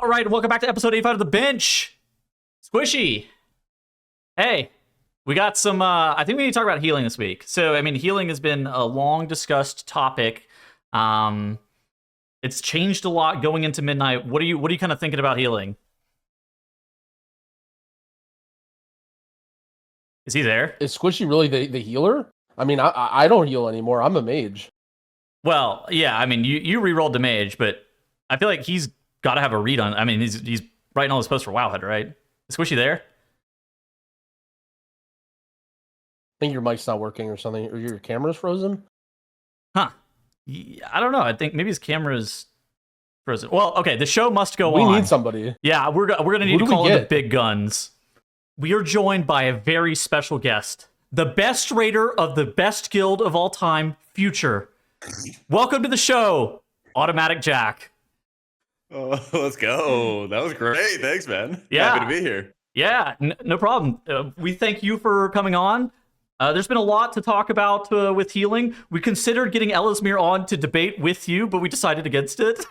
All right, welcome back to episode 85 of The Bench. Squishy. Hey, we got some, I think we need to talk about healing this week. So, I mean, healing has been a long discussed topic. It's changed a lot going into midnight. What are you kind of thinking about healing? Is he there? Is Squishy really the healer? I mean, I don't heal anymore. I'm a mage. Well, yeah, I mean, you re-rolled the mage, but I feel like he's got to have a read on. I mean, he's writing all his posts for Wowhead, right? Is Squishy there? I think your mic's not working or something, or your camera's frozen. Huh. I don't know. I think maybe his camera's frozen. Well, okay, the show must go on. We need somebody. Yeah, we're gonna need to call in the big guns. We are joined by a very special guest, the best raider of the best guild of all time, Future. Welcome to the show, Automatic Jack. Oh, let's go. That was great. Thanks, man. Yeah. Happy to be here. Yeah, no problem. We thank you for coming on. There's been a lot to talk about with healing. We considered getting Elismir on to debate with you, but we decided against it.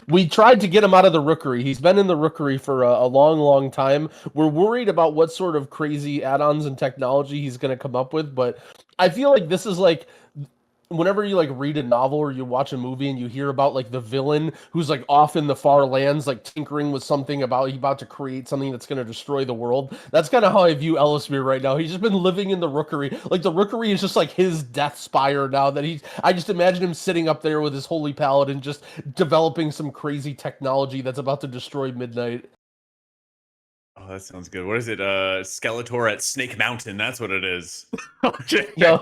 We tried to get him out of the rookery. He's been in the rookery for a long, long time. We're worried about what sort of crazy add-ons and technology he's going to come up with, but I feel like this is like whenever you like read a novel or you watch a movie and you hear about like the villain who's like off in the far lands, like tinkering with something he's about to create something that's going to destroy the world. That's kind of how I view Elismir right now. He's just been living in the rookery. Like the rookery is just like his death spire now that I just imagine him sitting up there with his holy paladin just developing some crazy technology that's about to destroy Midnight. Oh, that sounds good. What is it? Skeletor at Snake Mountain. That's what it is. Okay. Yeah.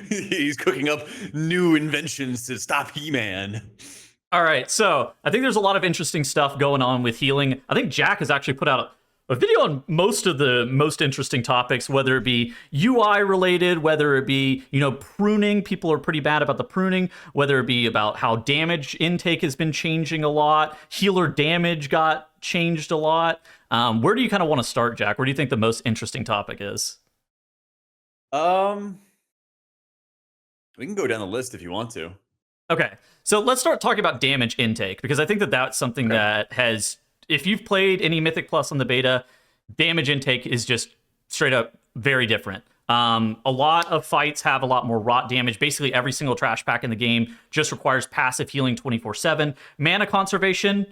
He's cooking up new inventions to stop He-Man. All right, so I think there's a lot of interesting stuff going on with healing. I think Jack has actually put out a video on most of the most interesting topics, whether it be UI related, whether it be, pruning. People are pretty bad about the pruning, whether it be about how damage intake has been changing a lot. Healer damage got changed a lot. Where do you kind of want to start, Jack? Where do you think the most interesting topic is? We can go down the list if you want to. Okay, so let's start talking about damage intake, because I think that that's something that has... If you've played any Mythic Plus on the beta, damage intake is just straight up very different. A lot of fights have a lot more rot damage. Basically, every single trash pack in the game just requires passive healing 24/7. Mana conservation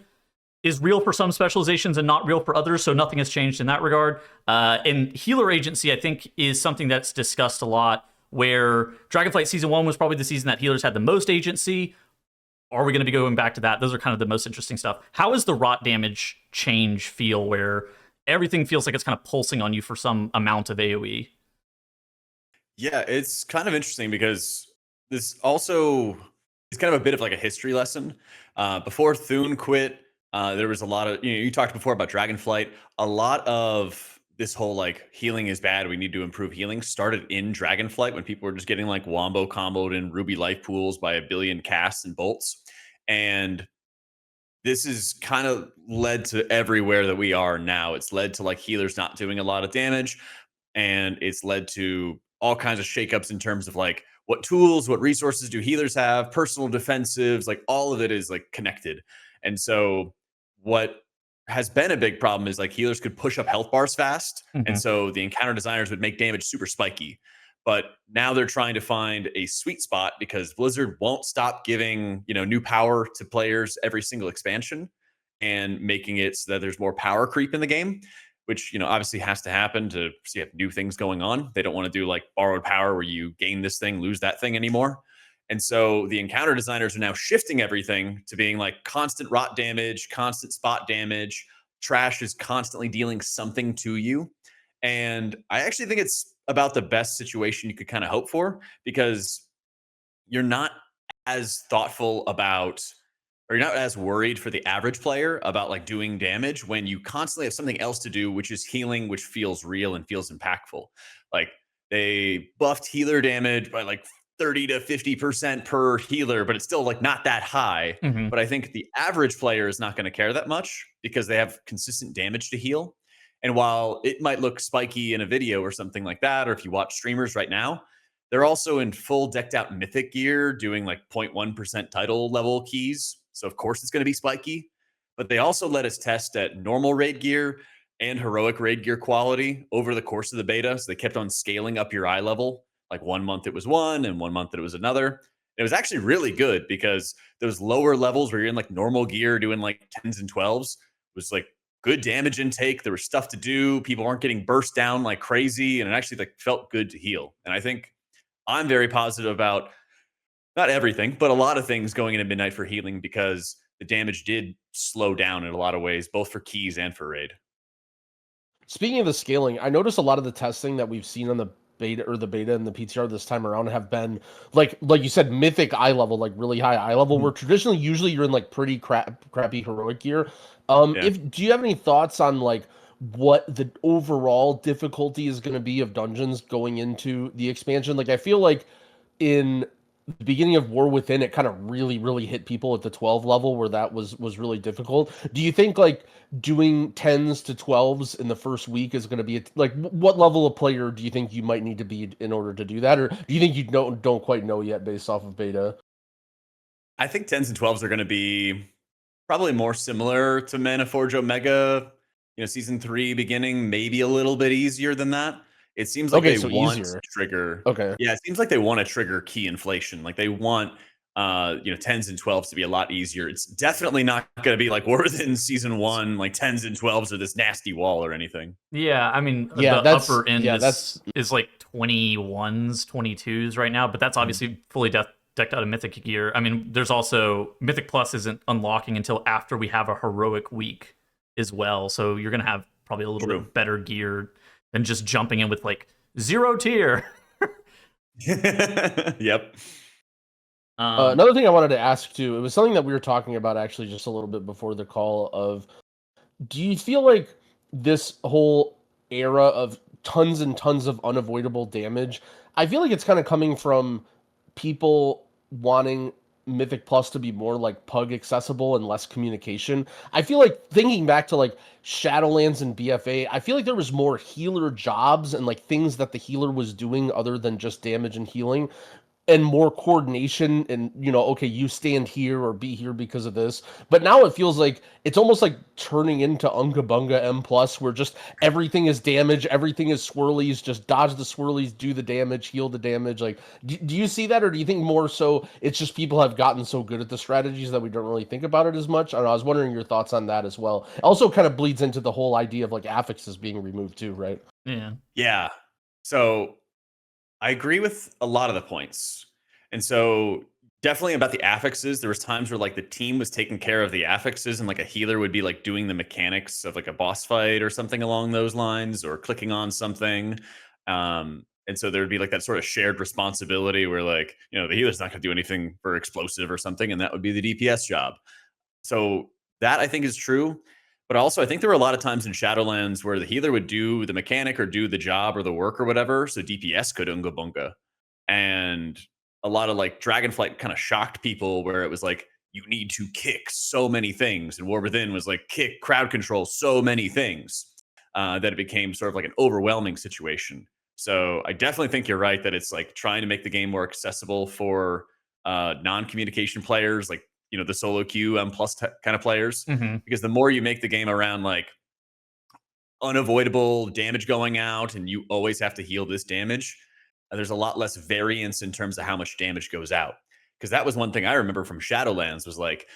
is real for some specializations and not real for others, so nothing has changed in that regard. And healer agency, I think, is something that's discussed a lot, where Dragonflight Season 1 was probably the season that healers had the most agency. Are we going to be going back to that? Those are kind of the most interesting stuff. How is the rot damage change feel where everything feels like it's kind of pulsing on you for some amount of AoE? Yeah, it's kind of interesting because this also is kind of a bit of like a history lesson. Before Thune quit, there was a lot of, you talked before about Dragonflight. A lot of this whole like healing is bad, we need to improve healing started in Dragonflight when people were just getting like wombo comboed in Ruby life pools by a billion casts and bolts. And this is kind of led to everywhere that we are now. It's led to like healers not doing a lot of damage, and it's led to all kinds of shakeups in terms of like what tools, what resources do healers have, personal defensives, like all of it is like connected. And so what has been a big problem is like healers could push up health bars fast. And so the encounter designers would make damage super spiky. But now they're trying to find a sweet spot because Blizzard won't stop giving, new power to players every single expansion and making it so that there's more power creep in the game, which, obviously has to happen to see have new things going on. They don't want to do like borrowed power where you gain this thing, lose that thing anymore. And so the encounter designers are now shifting everything to being like constant rot damage, constant spot damage. Trash is constantly dealing something to you. And I actually think it's about the best situation you could kind of hope for, because you're not as thoughtful about, or you're not as worried for the average player about like doing damage when you constantly have something else to do, which is healing, which feels real and feels impactful. Like they buffed healer damage by like 30 to 50% per healer, but it's still like not that high. But I think the average player is not going to care that much because they have consistent damage to heal. And while it might look spiky in a video or something like that, or if you watch streamers right now, They're also in full decked out mythic gear, doing like 0.1% title level keys. So of course it's going to be spiky. But they also let us test at normal raid gear and heroic raid gear quality over the course of the beta. So they kept on scaling up your eye level. Like 1 month it was one, and 1 month it was another. It was actually really good because those lower levels where you're in like normal gear doing like 10s and 12s was like good damage intake. There was stuff to do. People weren't getting burst down like crazy, and it actually like felt good to heal. And I think I'm very positive about not everything, but a lot of things going into Midnight for healing because the damage did slow down in a lot of ways, both for keys and for raid. Speaking of the scaling, I noticed a lot of the testing that we've seen on the beta and the PTR this time around have been like you said, mythic eye level, like really high eye level, where traditionally usually you're in like pretty crappy heroic gear. Yeah. If do you have any thoughts on like what the overall difficulty is going to be of dungeons going into the expansion? Like I feel like in the beginning of War Within, it kind of really hit people at the 12 level where that was really difficult. Do you think like doing 10s to 12s in the first week is going to be like what level of player do you think you might need to be in order to do that, or do you think you don't quite know yet based off of beta? I think 10s and 12s are going to be probably more similar to Mana Forge Omega, season 3 beginning, maybe a little bit easier than that. It seems like Okay, they so want easier. to trigger. Okay. Yeah, it seems like they want to trigger key inflation. Like they want 10s and 12s to be a lot easier. It's definitely not going to be like War Within season 1, like 10s and 12s are this nasty wall or anything. Yeah, I mean, Yeah, the upper end that's is like 21s, 22s right now, but that's obviously fully decked out of Mythic gear. I mean, there's also Mythic Plus isn't unlocking until after we have a heroic week as well, so you're gonna have probably a little bit better gear than just jumping in with like 0 tier. Yep. Another thing I wanted to ask too, it was something that we were talking about actually just a little bit before the call of, do you feel like this whole era of tons and tons of unavoidable damage, I feel like it's kind of coming from people wanting Mythic Plus to be more like pug accessible and less communication. I feel like thinking back to like Shadowlands and BFA, I feel like there was more healer jobs and like things that the healer was doing other than just damage and healing, and more coordination and okay, you stand here or be here because of this. But now it feels like it's almost like turning into Unga Bunga M plus, where just everything is damage, everything is swirlies, just dodge the swirlies, do the damage, heal the damage. Like do you see that, or do you think more so it's just people have gotten so good at the strategies that we don't really think about it as much? I don't know, I was wondering your thoughts on that as well. It also kind of bleeds into the whole idea of like affixes being removed too, right? Yeah. So I agree with a lot of the points. And so definitely about the affixes, there was times where like the team was taking care of the affixes and like a healer would be like doing the mechanics of like a boss fight or something along those lines, or clicking on something. And so there would be like that sort of shared responsibility where like, the healer's not going to do anything for explosive or something, and that would be the DPS job. So that I think is true. But also, I think there were a lot of times in Shadowlands where the healer would do the mechanic or do the job or the work or whatever, so DPS could Unga Bunga. And a lot of like Dragonflight kind of shocked people where it was like, you need to kick so many things. And War Within was like, kick, crowd control, so many things, that it became sort of like an overwhelming situation. So I definitely think you're right that it's like trying to make the game more accessible for non-communication players, like the solo queue plus kind of players, because the more you make the game around like unavoidable damage going out and you always have to heal this damage, there's a lot less variance in terms of how much damage goes out. Because that was one thing I remember from Shadowlands was like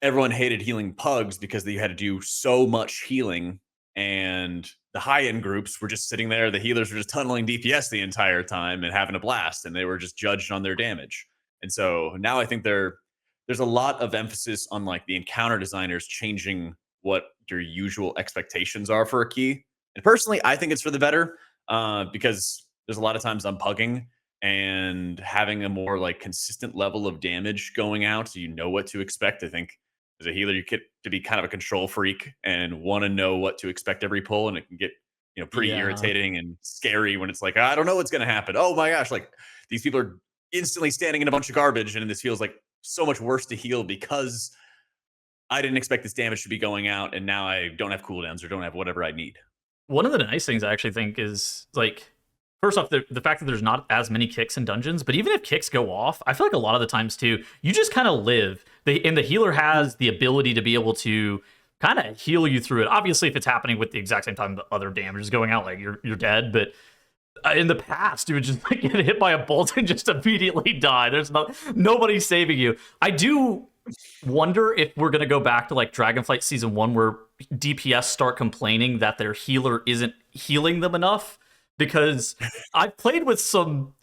everyone hated healing pugs because they had to do so much healing, and the high-end groups were just sitting there, the healers were just tunneling DPS the entire time and having a blast, and they were just judged on their damage. And so now I think there's a lot of emphasis on like the encounter designers changing what your usual expectations are for a key. And personally, I think it's for the better, because there's a lot of times I'm pugging, and having a more like consistent level of damage going out, so you know what to expect. I think as a healer, you get to be kind of a control freak and want to know what to expect every pull, and it can get pretty irritating and scary when it's like, I don't know what's going to happen. Oh my gosh, like these people are instantly standing in a bunch of garbage, and this feels like so much worse to heal because I didn't expect this damage to be going out, and now I don't have cooldowns or don't have whatever I need. One of the nice things I actually think is like first off, the fact that there's not as many kicks in dungeons, but even if kicks go off, I feel like a lot of the times too, you just kind of live. And the healer has the ability to be able to kind of heal you through it. Obviously, if it's happening with the exact same time the other damage is going out, like you're dead. But in the past, you would just like get hit by a bolt and just immediately die. There's nobody saving you. I do wonder if we're gonna go back to like Dragonflight Season 1 where DPS start complaining that their healer isn't healing them enough, because I've played with some,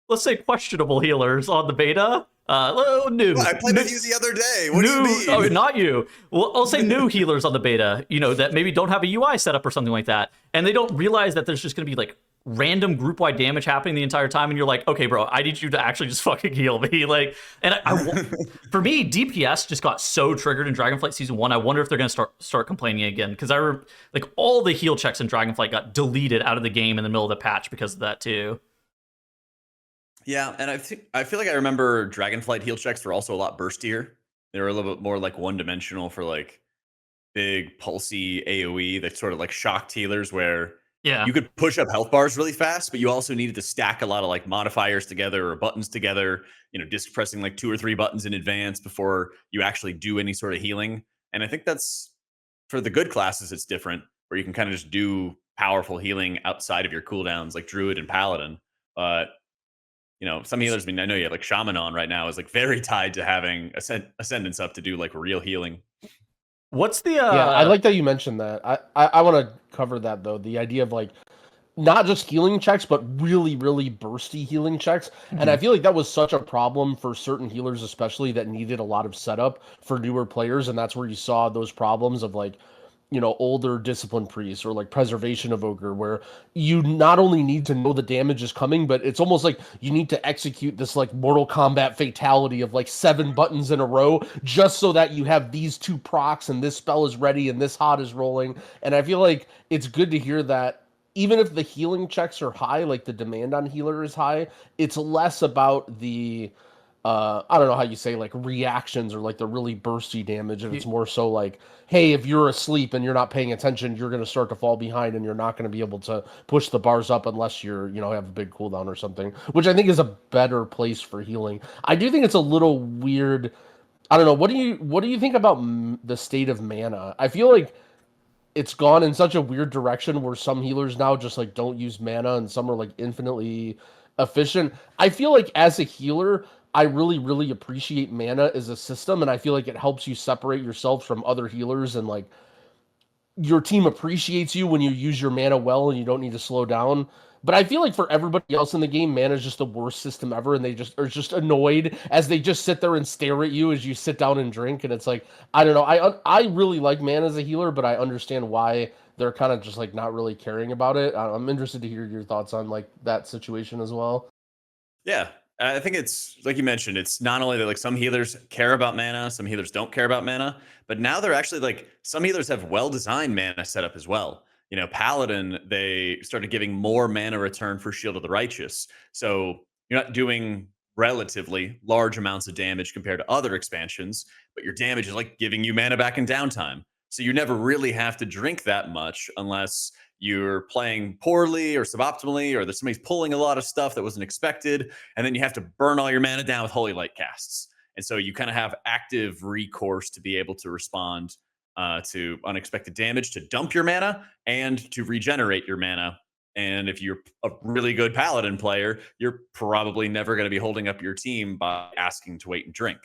let's say, questionable healers on the beta. New. I played with you the other day. What do you mean? Oh, not you. Well, I'll say new healers on the beta, that maybe don't have a UI set up or something like that, and they don't realize that there's just going to be like random group-wide damage happening the entire time, and you're like, okay, bro, I need you to actually just fucking heal me. Like, and for me, DPS just got so triggered in Dragonflight Season 1. I wonder if they're going to start complaining again, because like all the heal checks in Dragonflight got deleted out of the game in the middle of the patch because of that too. Yeah, and I feel like I remember Dragonflight heal checks were also a lot burstier. They were a little bit more like one-dimensional for like big pulsy AoE that sort of like shocked healers, where you could push up health bars really fast, but you also needed to stack a lot of like modifiers together or buttons together, disc pressing like 2 or 3 buttons in advance before you actually do any sort of healing. And I think that's, for the good classes, it's different, where you can kind of just do powerful healing outside of your cooldowns like Druid and Paladin. But some healers, I know you have like Shaman on right now, is like very tied to having Ascendance up to do like real healing. What's the yeah, I like that you mentioned that. I want to cover that though, the idea of like not just healing checks, but really, really bursty healing checks. And I feel like that was such a problem for certain healers, especially that needed a lot of setup for newer players. And that's where you saw those problems of like, older discipline priests or like preservation of ogre, where you not only need to know the damage is coming, but it's almost like you need to execute this like Mortal Kombat fatality of like 7 buttons in a row just so that you have these 2 procs and this spell is ready and this hot is rolling. And I feel like it's good to hear that even if the healing checks are high, like the demand on healer is high, it's less about the I don't know how you say, like reactions or like the really bursty damage, and it's more so like, hey, if you're asleep and you're not paying attention, you're going to start to fall behind and you're not going to be able to push the bars up unless you're have a big cooldown or something, which I think is a better place for healing. I do think it's a little weird. I don't know, what do you think about the state of mana? I feel like it's gone in such a weird direction where some healers now just like don't use mana and some are like infinitely efficient. I feel like as a healer, I really, really appreciate mana as a system, and I feel like it helps you separate yourself from other healers, and like your team appreciates you when you use your mana well and you don't need to slow down. But I feel like for everybody else in the game, mana is just the worst system ever, and they just are just annoyed as they just sit there and stare at you as you sit down and drink. And it's like, I don't know, I really like mana as a healer, but I understand why they're kind of just like not really caring about it. I'm interested to hear your thoughts on like that situation as well. Yeah. I think it's like you mentioned, it's not only that like some healers care about mana, some healers don't care about mana, but now they're actually like some healers have well-designed mana setup as well. Paladin, they started giving more mana return for Shield of the Righteous. So you're not doing relatively large amounts of damage compared to other expansions, but your damage is like giving you mana back in downtime. So you never really have to drink that much unless you're playing poorly or suboptimally, or there's somebody's pulling a lot of stuff that wasn't expected, and then you have to burn all your mana down with Holy Light casts. And so you kind of have active recourse to be able to respond to unexpected damage, to dump your mana, and to regenerate your mana. And if you're a really good Paladin player, you're probably never going to be holding up your team by asking to wait and drink.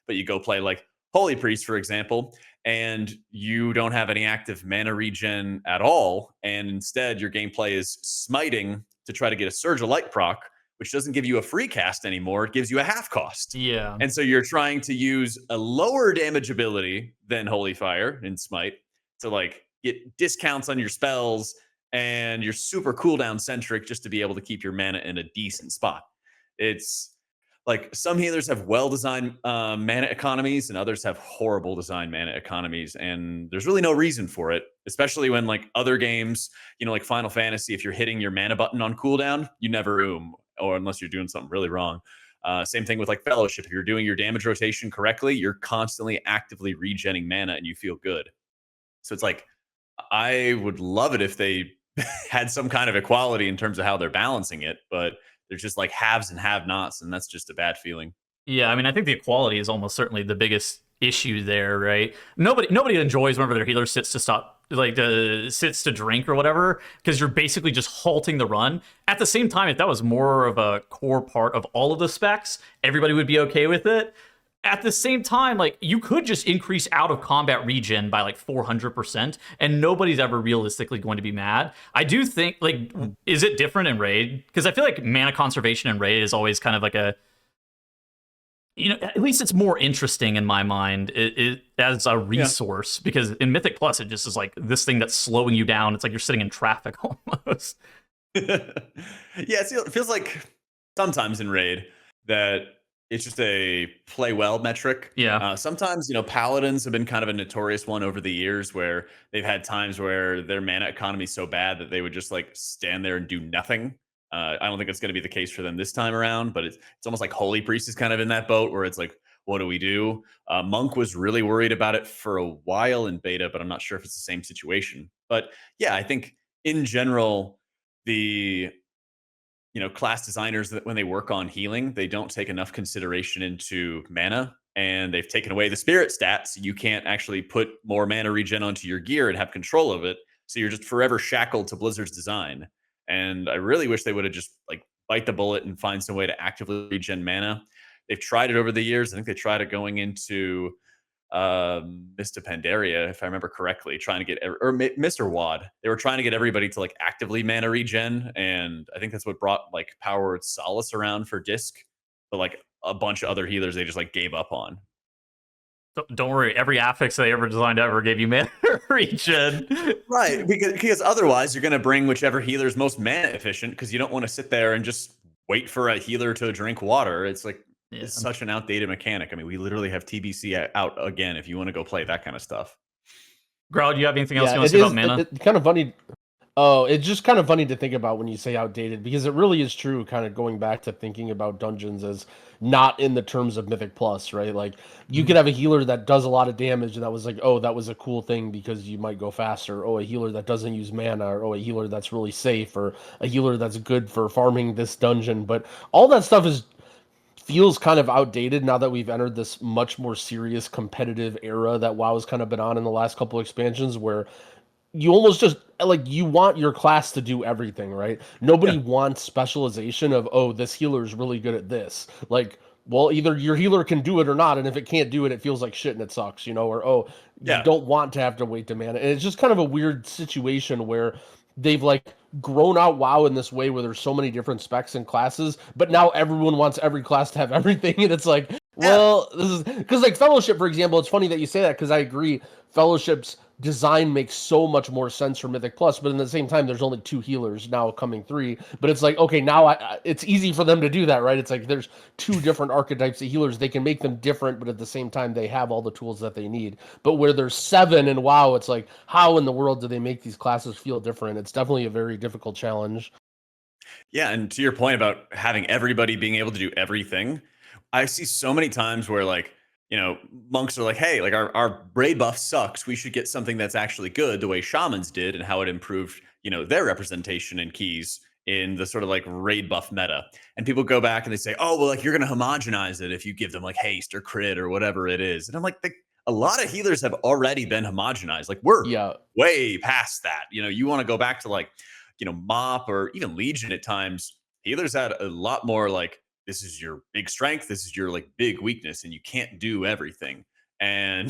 But you go play like Holy Priest, for example, and you don't have any active mana regen at all, and instead your gameplay is smiting to try to get a Surge of Light proc, which doesn't give you a free cast anymore. It gives you a half cost. Yeah. And so you're trying to use a lower damage ability than Holy Fire in Smite to like get discounts on your spells, and you're super cooldown centric just to be able to keep your mana in a decent spot. It's like some healers have well-designed mana economies and others have horrible design mana economies. And there's really no reason for it, especially when like other games, like Final Fantasy, if you're hitting your mana button on cooldown, you never or unless you're doing something really wrong. Same thing with like Fellowship. If you're doing your damage rotation correctly, you're constantly actively regenning mana and you feel good. So it's like, I would love it if they had some kind of equality in terms of how they're balancing it, but there's just like haves and have-nots, and that's just a bad feeling. Yeah, I mean, I think the equality is almost certainly the biggest issue there, right? Nobody enjoys whenever their healer sits to stop, like sits to drink or whatever, because you're basically just halting the run. At the same time, if that was more of a core part of all of the specs, everybody would be okay with it. At the same time, like, you could just increase out of combat regen by like 400%, and nobody's ever realistically going to be mad. I do think, like, is it different in raid? Because I feel like mana conservation in raid is always kind of like a, at least it's more interesting in my mind as a resource, because in Mythic Plus, it just is like this thing that's slowing you down. It's like you're sitting in traffic almost. It feels like sometimes in raid that it's just a play well metric. Yeah. Sometimes, paladins have been kind of a notorious one over the years where they've had times where their mana economy is so bad that they would just like stand there and do nothing. I don't think it's going to be the case for them this time around, but it's almost like Holy Priest is kind of in that boat where it's like, what do we do? Monk was really worried about it for a while in beta, but I'm not sure if it's the same situation. But yeah, I think in general, the class designers, that when they work on healing, they don't take enough consideration into mana, and they've taken away the spirit stats. You can't actually put more mana regen onto your gear and have control of it. So you're just forever shackled to Blizzard's design. And I really wish they would have just like bite the bullet and find some way to actively regen mana. They've tried it over the years. I think they tried it going into Mr. Pandaria, if I remember correctly, trying to get, or Mr. Wad. They were trying to get everybody to like actively mana regen, and I think that's what brought like Power Solace around for Disc. But like a bunch of other healers, they just like gave up on. Don't worry, every affix they ever designed ever gave you mana regen. Right, because otherwise you're going to bring whichever healer is most mana efficient, because you don't want to sit there and just wait for a healer to drink water. It's like, it's such an outdated mechanic. I mean, we literally have TBC out again if you want to go play that kind of stuff. Growl, do you have anything else you want to say about mana? It's kind of funny. Oh, it's just kind of funny to think about when you say outdated, because it really is true, kind of going back to thinking about dungeons as not in the terms of Mythic Plus, right? Like, you could have a healer that does a lot of damage, and that was like, oh, that was a cool thing because you might go faster. Oh, a healer that doesn't use mana, or oh, a healer that's really safe, or a healer that's good for farming this dungeon. But all that stuff feels kind of outdated now that we've entered this much more serious competitive era that WoW's kind of been on in the last couple expansions, where you almost just like, you want your class to do everything, right? Nobody wants specialization of, oh, this healer is really good at this. Like, well, either your healer can do it or not, and if it can't do it, it feels like shit and it sucks, or oh, you don't want to have to wait to mana. And it's just kind of a weird situation where they've like grown out WoW in this way where there's so many different specs and classes, but now everyone wants every class to have everything, and it's like, well, this is because like Fellowship, for example, it's funny that you say that, because I agree, Fellowship's design makes so much more sense for Mythic Plus, but at the same time, there's only 2 healers, now coming 3. But it's like, okay, now it's easy for them to do that, right? It's like there's 2 different archetypes of healers. They can make them different, but at the same time, they have all the tools that they need. But where there's 7 in WoW, it's like, how in the world do they make these classes feel different? It's definitely a very difficult challenge. Yeah, and to your point about having everybody being able to do everything, I see so many times where like, monks are like, hey, like our raid buff sucks. We should get something that's actually good, the way shamans did, and how it improved, their representation and keys in the sort of like raid buff meta. And people go back and they say, oh, well, like you're going to homogenize it if you give them like haste or crit or whatever it is. And I'm like, a lot of healers have already been homogenized. Like we're way past that. You want to go back to like, Mop or even Legion at times. Healers had a lot more like, this is your big strength, this is your like big weakness, and you can't do everything. And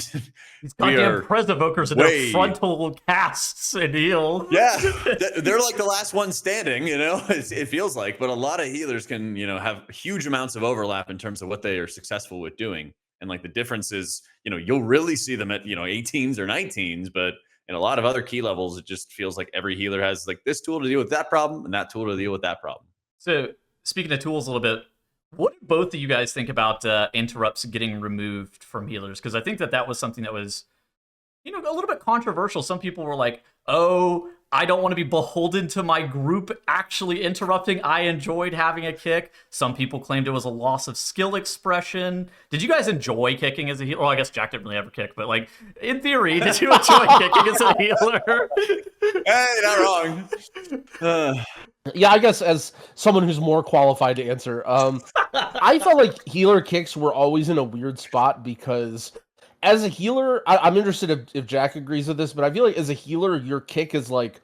these goddamn Presevokers and their frontal casts and heal. Yeah, they're like the last one standing, it feels like. But a lot of healers can, have huge amounts of overlap in terms of what they are successful with doing. And like the difference is, you'll really see them at, 18s or 19s, but in a lot of other key levels, it just feels like every healer has like this tool to deal with that problem and that tool to deal with that problem. So speaking of tools a little bit, what do both of you guys think about interrupts getting removed from healers? Because I think that was something that was, a little bit controversial. Some people were like, oh, I don't want to be beholden to my group actually interrupting. I enjoyed having a kick. Some people claimed it was a loss of skill expression. Did you guys enjoy kicking as a healer? Well, I guess Jack didn't really ever kick, but like in theory, did you enjoy kicking as a healer? Hey, not wrong. Yeah, I guess as someone who's more qualified to answer, I felt like healer kicks were always in a weird spot because as a healer, I'm interested if Jack agrees with this, but I feel like as a healer, your kick is like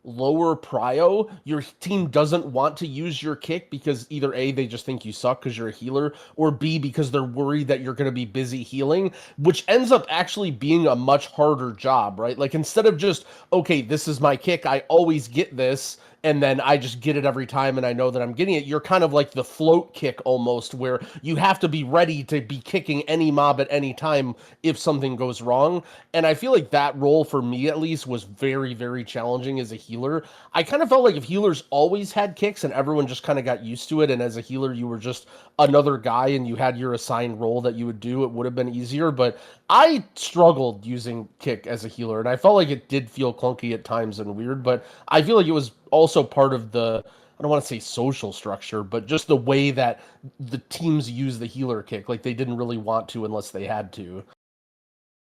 lower prio. Your team doesn't want to use your kick because either A, they just think you suck because you're a healer, or B, because they're worried that you're going to be busy healing, which ends up actually being a much harder job, right? Like instead of just, okay, this is my kick, I always get this, and then I just get it every time and I know that I'm getting it. You're kind of like the float kick almost, where you have to be ready to be kicking any mob at any time if something goes wrong. And I feel like that role for me at least was very, very challenging as a healer. I kind of felt like if healers always had kicks and everyone just kind of got used to it, and as a healer you were just another guy and you had your assigned role that you would do, it would have been easier. But I struggled using kick as a healer, and I felt like it did feel clunky at times and weird, but I feel like it was also part of the, I don't want to say social structure, but just the way that the teams use the healer kick. Like they didn't really want to unless they had to.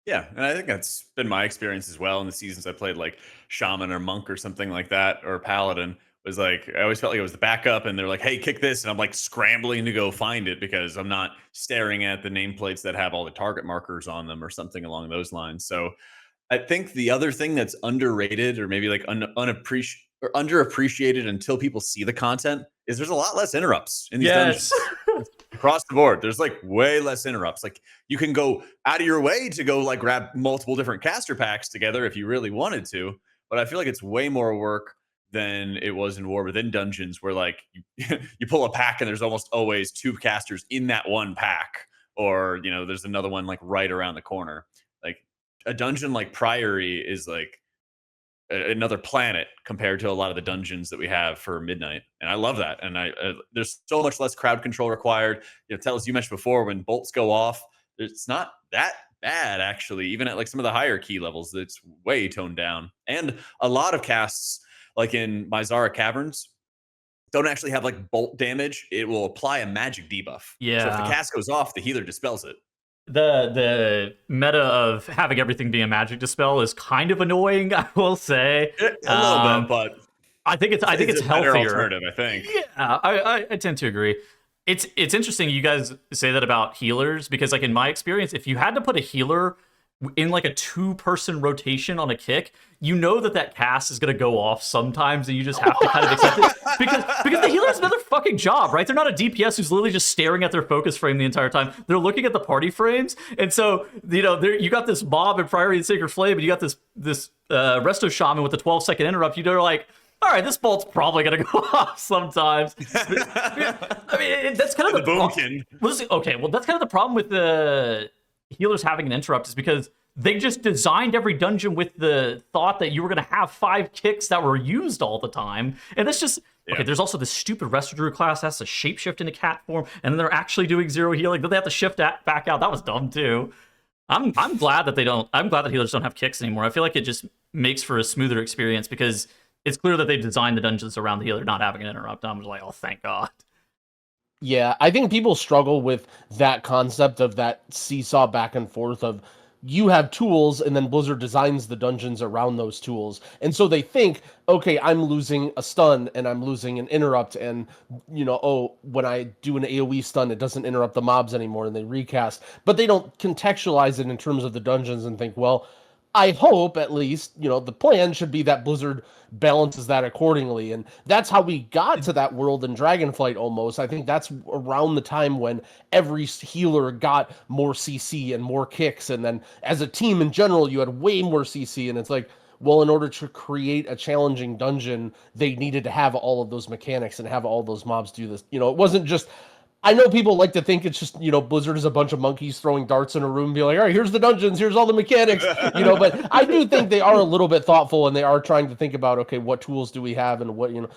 Yeah, and I think that's been my experience as well in the seasons I played like Shaman or Monk or something like that, or Paladin. Was like I always felt like it was the backup, and they're like, "Hey, kick this," and I'm like scrambling to go find it because I'm not staring at the nameplates that have all the target markers on them or something along those lines. So I think the other thing that's underrated or maybe like unappreciated or underappreciated until people see the content is there's a lot less interrupts in these dungeons. Across the board, there's like way less interrupts. Like you can go out of your way to go like grab multiple different caster packs together if you really wanted to, but I feel like it's way more work than it was in War Within Dungeons, where like you pull a pack and there's almost always two casters in that one pack, or you know there's another one like right around the corner. Like a dungeon like Priory is like another planet compared to a lot of the dungeons that we have for Midnight, and I love that. And there's so much less crowd control required. You know, as you mentioned before, when bolts go off, it's not that bad actually. Even at like some of the higher key levels, it's way toned down. And a lot of casts, like in Mizara Caverns, don't actually have like bolt damage. It will apply a magic debuff. Yeah. So if the cast goes off, the healer dispels it. The meta of having everything be a magic dispel is kind of annoying, I will say. A little bit, but I think it's a healthier. better alternative, I think. Yeah, I tend to agree. It's interesting you guys say that about healers, because like in my experience, if you had to put a healer in like a 2-person rotation on a kick, you know that cast is going to go off sometimes, and you just have to kind of accept it because the healer's another fucking job, right? They're not a DPS who's literally just staring at their focus frame the entire time. They're looking at the party frames, and so you know you got this mob in Priory and Sacred Flame, and you got this Resto Shaman with the 12-second interrupt. You're like, all right, this bolt's probably going to go off sometimes. I mean, that's kind of the boomkin. Okay, well, that's kind of the problem with the healers having an interrupt, is because they just designed every dungeon with the thought that you were going to have 5 kicks that were used all the time. And that's just, okay, there's also this stupid Resto Druid class that has to shapeshift into cat form, and then they're actually doing 0 healing, then they have to shift back out. That was dumb too. I'm glad that healers don't have kicks anymore. I feel like it just makes for a smoother experience, because it's clear that they designed the dungeons around the healer not having an interrupt. I'm just like, oh, thank God. Yeah, I think people struggle with that concept of that seesaw back and forth of you have tools and then Blizzard designs the dungeons around those tools. And so they think, okay, I'm losing a stun and I'm losing an interrupt, and you know, oh, when I do an AoE stun, it doesn't interrupt the mobs anymore, and they recast. But they don't contextualize it in terms of the dungeons and think, well, I hope at least, you know, the plan should be that Blizzard balances that accordingly. And that's how we got to that world in Dragonflight almost. I think that's around the time when every healer got more CC and more kicks. And then as a team in general, you had way more CC. And it's like, well, in order to create a challenging dungeon, they needed to have all of those mechanics and have all those mobs do this. You know, it wasn't just... I know people like to think it's just, you know, Blizzard is a bunch of monkeys throwing darts in a room and be like, all right, here's the dungeons, here's all the mechanics, you know, but I do think they are a little bit thoughtful, and they are trying to think about, okay, what tools do we have, and what, you know,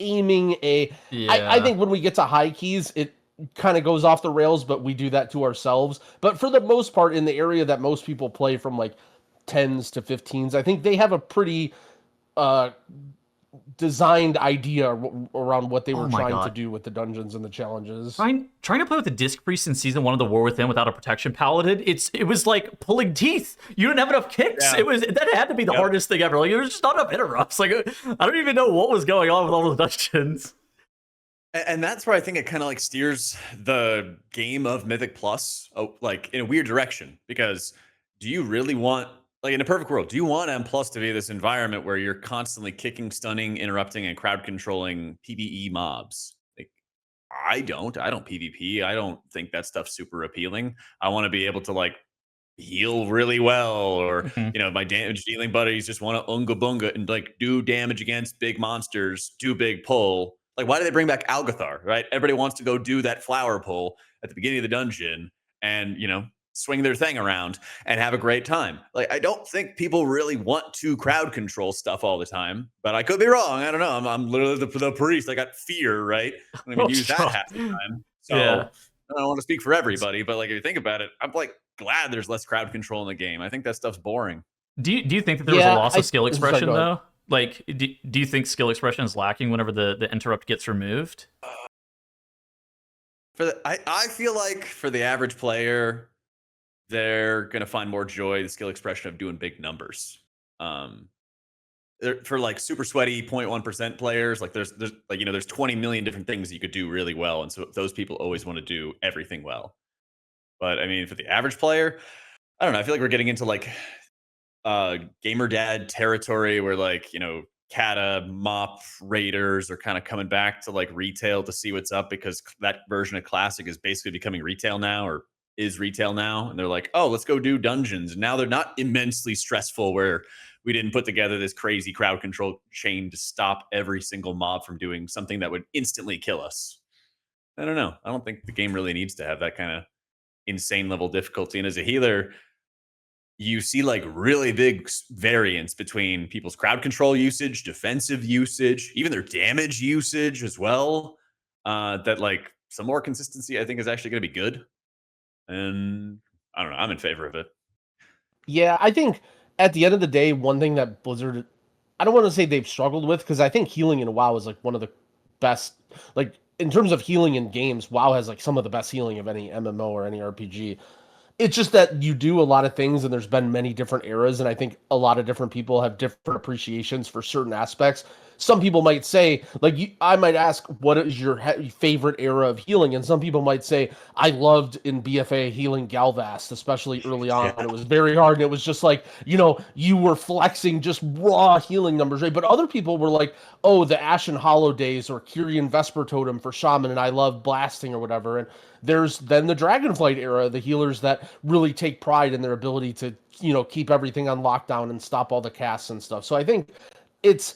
aiming a... Yeah. I think when we get to high keys, it kind of goes off the rails, but we do that to ourselves. But for the most part, in the area that most people play from like 10s to 15s, I think they have a pretty... designed idea around what they were Oh my trying to God. do with the dungeons and the challenges. Trying to play with the Disc Priest in Season 1 of the War Within without a Protection Paladin, it was like pulling teeth. You didn't have enough kicks. Yeah. That had to be the hardest thing ever. Like, there was just not enough interrupts. Like, I don't even know what was going on with all those dungeons. And that's where I think it kind of like steers the game of Mythic Plus, like in a weird direction. Because do you really want, like in a perfect world, do you want M Plus to be this environment where you're constantly kicking, stunning, interrupting, and crowd controlling PvE mobs? Like, I don't PvP. I don't think that stuff's super appealing. I want to be able to like heal really well, or my damage dealing buddies just want to unga bunga and like do damage against big monsters, do big pull. Like, why do they bring back Algathar, right? Everybody wants to go do that flower pull at the beginning of the dungeon and, swing their thing around and have a great time. Like, I don't think people really want to crowd control stuff all the time, but I could be wrong. I don't know. I'm literally the priest. I got fear, right? I'm going to use that half the time. So I don't want to speak for everybody, but like, if you think about it, I'm like glad there's less crowd control in the game. I think that stuff's boring. Do you think that there was a loss of skill expression though? Like, do you think skill expression is lacking whenever the interrupt gets removed? I feel like for the average player, they're gonna find more joy in the skill expression of doing big numbers. For like super sweaty 0.1% players, like there's like there's 20 million different things you could do really well, and so those people always want to do everything well. But I mean, for the average player, I don't know. I feel like we're getting into like gamer dad territory where like kata mop raiders are kind of coming back to like retail to see what's up, because that version of classic is basically becoming retail now, or is retail now, and they're like, oh, let's go do dungeons. And now they're not immensely stressful where we didn't put together this crazy crowd control chain to stop every single mob from doing something that would instantly kill us. I don't know. I don't think the game really needs to have that kind of insane level difficulty. And as a healer, you see like really big variance between people's crowd control usage, defensive usage, even their damage usage as well. That like some more consistency, I think, is actually going to be good. And I don't know, I'm in favor of it. Yeah, I think at the end of the day, one thing that Blizzard, I don't want to say they've struggled with, because I think healing in WoW is like one of the best, like in terms of healing in games, WoW has like some of the best healing of any MMO or any RPG. It's just that you do a lot of things, and there's been many different eras, and I think a lot of different people have different appreciations for certain aspects. Some people might say, like, I might ask, what is your favorite era of healing? And some people might say, I loved in BFA healing Galvast, especially early on. Yeah. It was very hard, and it was just like, you were flexing just raw healing numbers, right? But other people were like, oh, the Ashen Hollow days, or Kyrian Vesper Totem for Shaman, and I love blasting or whatever. And there's then the Dragonflight era, the healers that really take pride in their ability to, keep everything on lockdown and stop all the casts and stuff. So I think it's,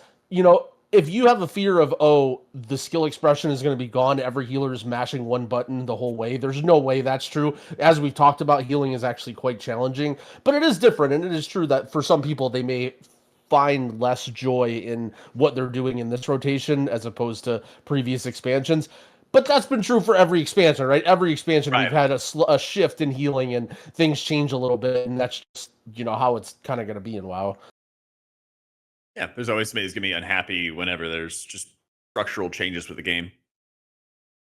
if you have a fear of, oh, the skill expression is going to be gone, every healer is mashing one button the whole way, there's no way that's true. As we've talked about, healing is actually quite challenging, but it is different, and it is true that for some people, they may find less joy in what they're doing in this rotation as opposed to previous expansions. But that's been true for every expansion, right? Every expansion, right, we've had a shift in healing, and things change a little bit, and that's just, how it's kind of going to be in WoW. Yeah, there's always somebody who's going to be unhappy whenever there's just structural changes with the game.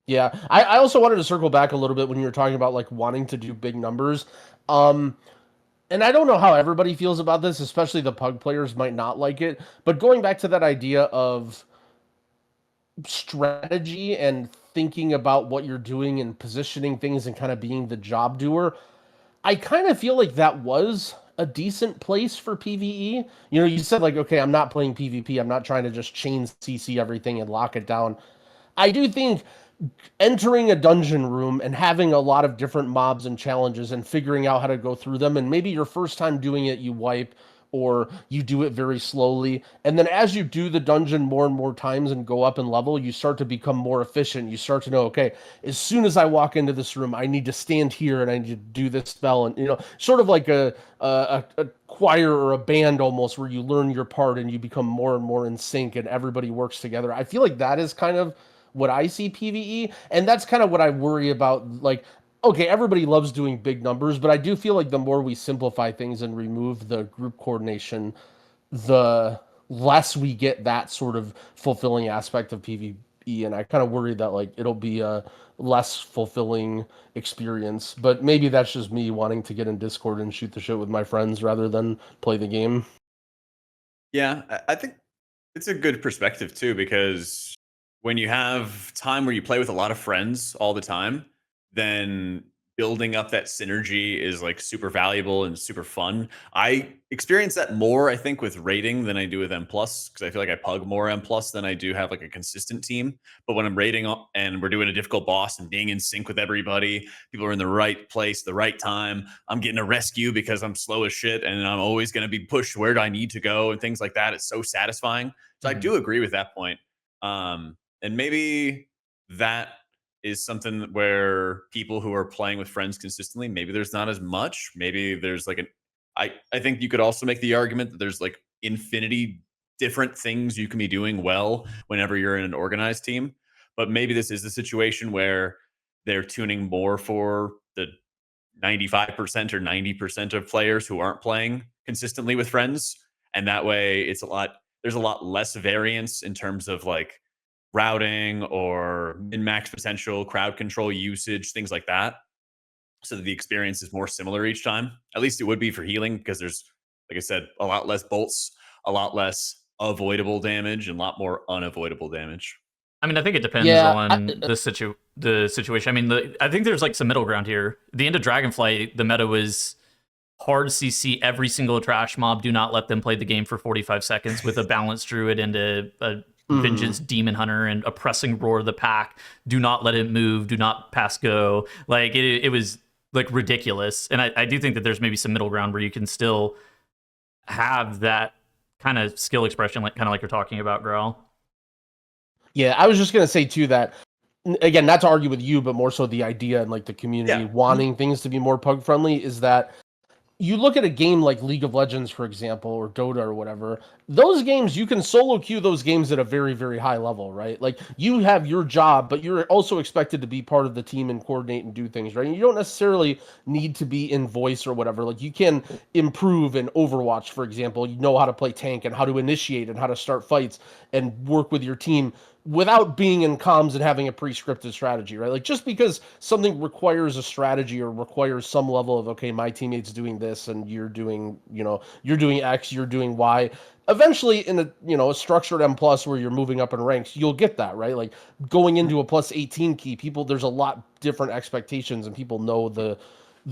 Yeah, I also wanted to circle back a little bit when you were talking about like wanting to do big numbers. And I don't know how everybody feels about this, especially the pug players might not like it. But going back to that idea of strategy and thinking about what you're doing and positioning things and kind of being the job doer, I kind of feel like that was a decent place for PvE. You said like, okay, I'm not playing PvP. I'm not trying to just chain CC everything and lock it down. I do think entering a dungeon room and having a lot of different mobs and challenges and figuring out how to go through them, and maybe your first time doing it, you wipe, or you do it very slowly. And then as you do the dungeon more and more times and go up in level, you start to become more efficient. You start to know, okay, as soon as I walk into this room, I need to stand here and I need to do this spell. And, sort of like a choir or a band almost, where you learn your part and you become more and more in sync and everybody works together. I feel like that is kind of what I see PvE. And that's kind of what I worry about. Like, okay, everybody loves doing big numbers, but I do feel like the more we simplify things and remove the group coordination, the less we get that sort of fulfilling aspect of PvE. And I kind of worry that like it'll be a less fulfilling experience. But maybe that's just me wanting to get in Discord and shoot the shit with my friends rather than play the game. Yeah, I think it's a good perspective too, because when you have time where you play with a lot of friends all the time, then building up that synergy is like super valuable and super fun. I experience that more, I think, with raiding than I do with M plus, because I feel like I pug more M plus than I do have like a consistent team. But when I'm raiding and we're doing a difficult boss and being in sync with everybody, people are in the right place, the right time. I'm getting a rescue because I'm slow as shit and I'm always going to be pushed where do I need to go and things like that. It's so satisfying. So I do agree with that point. And maybe that is something where people who are playing with friends consistently, maybe there's not as much. Maybe there's like I think you could also make the argument that there's like infinity different things you can be doing well whenever you're in an organized team. But maybe this is the situation where they're tuning more for the 95% or 90% of players who aren't playing consistently with friends. And that way there's a lot less variance in terms of like routing or min-max potential, crowd control usage, things like that. So that the experience is more similar each time. At least it would be for healing, because there's, like I said, a lot less bolts, a lot less avoidable damage, and a lot more unavoidable damage. I mean, I think it depends Yeah, on the situation. I mean, I think there's like some middle ground here. The end of Dragonflight, the meta was hard CC every single trash mob. Do not let them play the game for 45 seconds with a balanced druid and a vengeance demon hunter and a pressing roar of the pack. Do not let it move. Do not pass go. Like it was like ridiculous. And I do think that there's maybe some middle ground where you can still have that kind of skill expression, like kind of like you're talking about, Growl. Yeah, I was just gonna say too that again, not to argue with you, but more so the idea and like the community wanting things to be more pug friendly is that you look at a game like League of Legends, for example, or Dota or whatever, those games, you can solo queue those games at a very, very high level, right? Like you have your job, but you're also expected to be part of the team and coordinate and do things, right? And you don't necessarily need to be in voice or whatever. Like you can improve in Overwatch, for example. You know how to play tank and how to initiate and how to start fights and work with your team without being in comms and having a pre-scripted strategy, right? Like just because something requires a strategy or requires some level of, okay, my teammate's doing this and you're doing, you're doing X, you're doing Y. Eventually in a structured M plus where you're moving up in ranks, you'll get that, right? Like going into a plus 18 key, there's a lot different expectations and people know the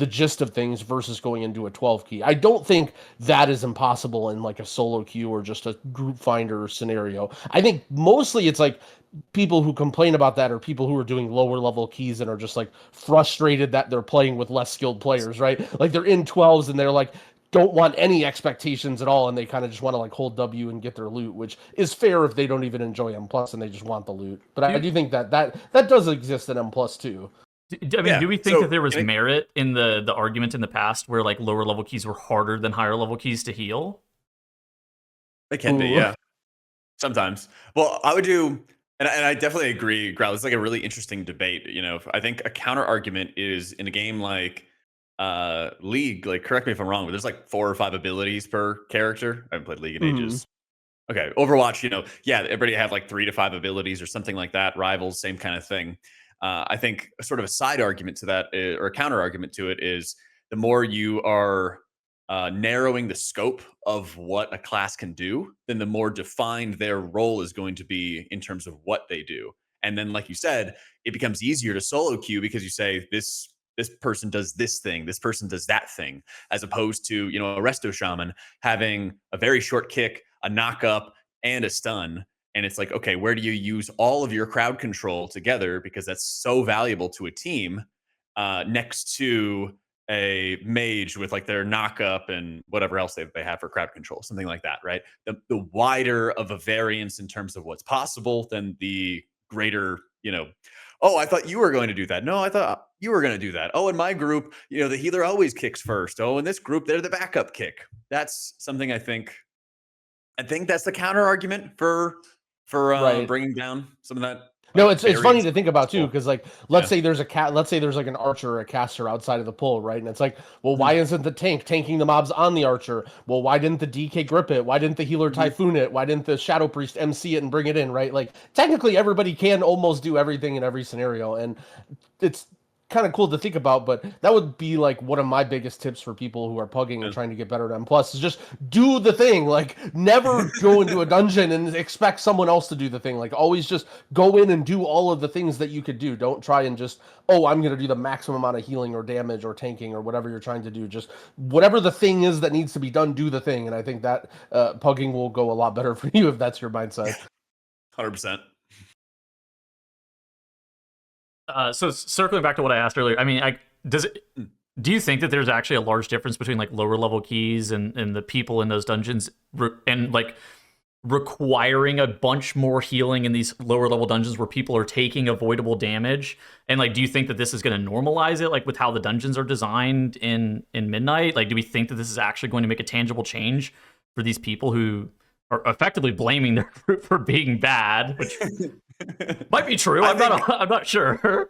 gist of things versus going into a 12 key. I don't think that is impossible in like a solo queue or just a group finder scenario. I think mostly it's like people who complain about that are people who are doing lower level keys and are just like frustrated that they're playing with less skilled players, right? Like they're in 12s and they're like don't want any expectations at all and they kind of just want to like hold W and get their loot, which is fair if they don't even enjoy M plus and they just want the loot. But I do think that does exist in M plus too. I mean, do we think that there was merit in the argument in the past where like lower level keys were harder than higher level keys to heal? They can be, yeah. Sometimes. Well, I would do, and I definitely agree, Growl. It's like a really interesting debate. I think a counter argument is in a game like League. Like, correct me if I'm wrong, but there's like 4 or 5 abilities per character. I haven't played League in ages. Okay, Overwatch. Everybody have like 3 to 5 abilities or something like that. Rivals, same kind of thing. I think sort of a side argument to that, or a counter argument to it, is the more you are narrowing the scope of what a class can do, then the more defined their role is going to be in terms of what they do. And then, like you said, it becomes easier to solo queue because you say this person does this thing, this person does that thing, as opposed to a resto shaman having a very short kick, a knock up, and a stun. And it's like, okay, where do you use all of your crowd control together? Because that's so valuable to a team next to a mage with like their knock up and whatever else they have for crowd control, something like that, right? The wider of a variance in terms of what's possible, then the greater, oh, I thought you were going to do that. No, I thought you were going to do that. Oh, in my group, the healer always kicks first. Oh, in this group, they're the backup kick. That's something I think that's the counter argument for right. bringing down some of that. No, it's very funny to think about too, insightful. because like let's Yeah. say there's like an archer or a caster outside of the pull, right? And it's like, well, Mm-hmm. why isn't the tank tanking the mobs on the archer? Well, why didn't the DK grip it? Why didn't the healer Mm-hmm. typhoon it? Why didn't the shadow priest MC it and bring it in, right? Like technically everybody can almost do everything in every scenario, and it's kind of cool to think about, but that would be like one of my biggest tips for people who are pugging and trying to get better at M plus is just do the thing. Like never go into a dungeon and expect someone else to do the thing. Like always just go in and do all of the things that you could do. Don't try and just, oh, I'm going to do the maximum amount of healing or damage or tanking or whatever you're trying to do. Just whatever the thing is that needs to be done, do the thing. And I think that pugging will go a lot better for you if that's your mindset. 100%. So circling back to what I asked earlier, I mean, do you think that there's actually a large difference between like lower level keys and the people in those dungeons and like requiring a bunch more healing in these lower level dungeons where people are taking avoidable damage? And like, do you think that this is going to normalize it, like with how the dungeons are designed in Midnight? Like, do we think that this is actually going to make a tangible change for these people who are effectively blaming their group for being bad, which might be true. I'm not sure.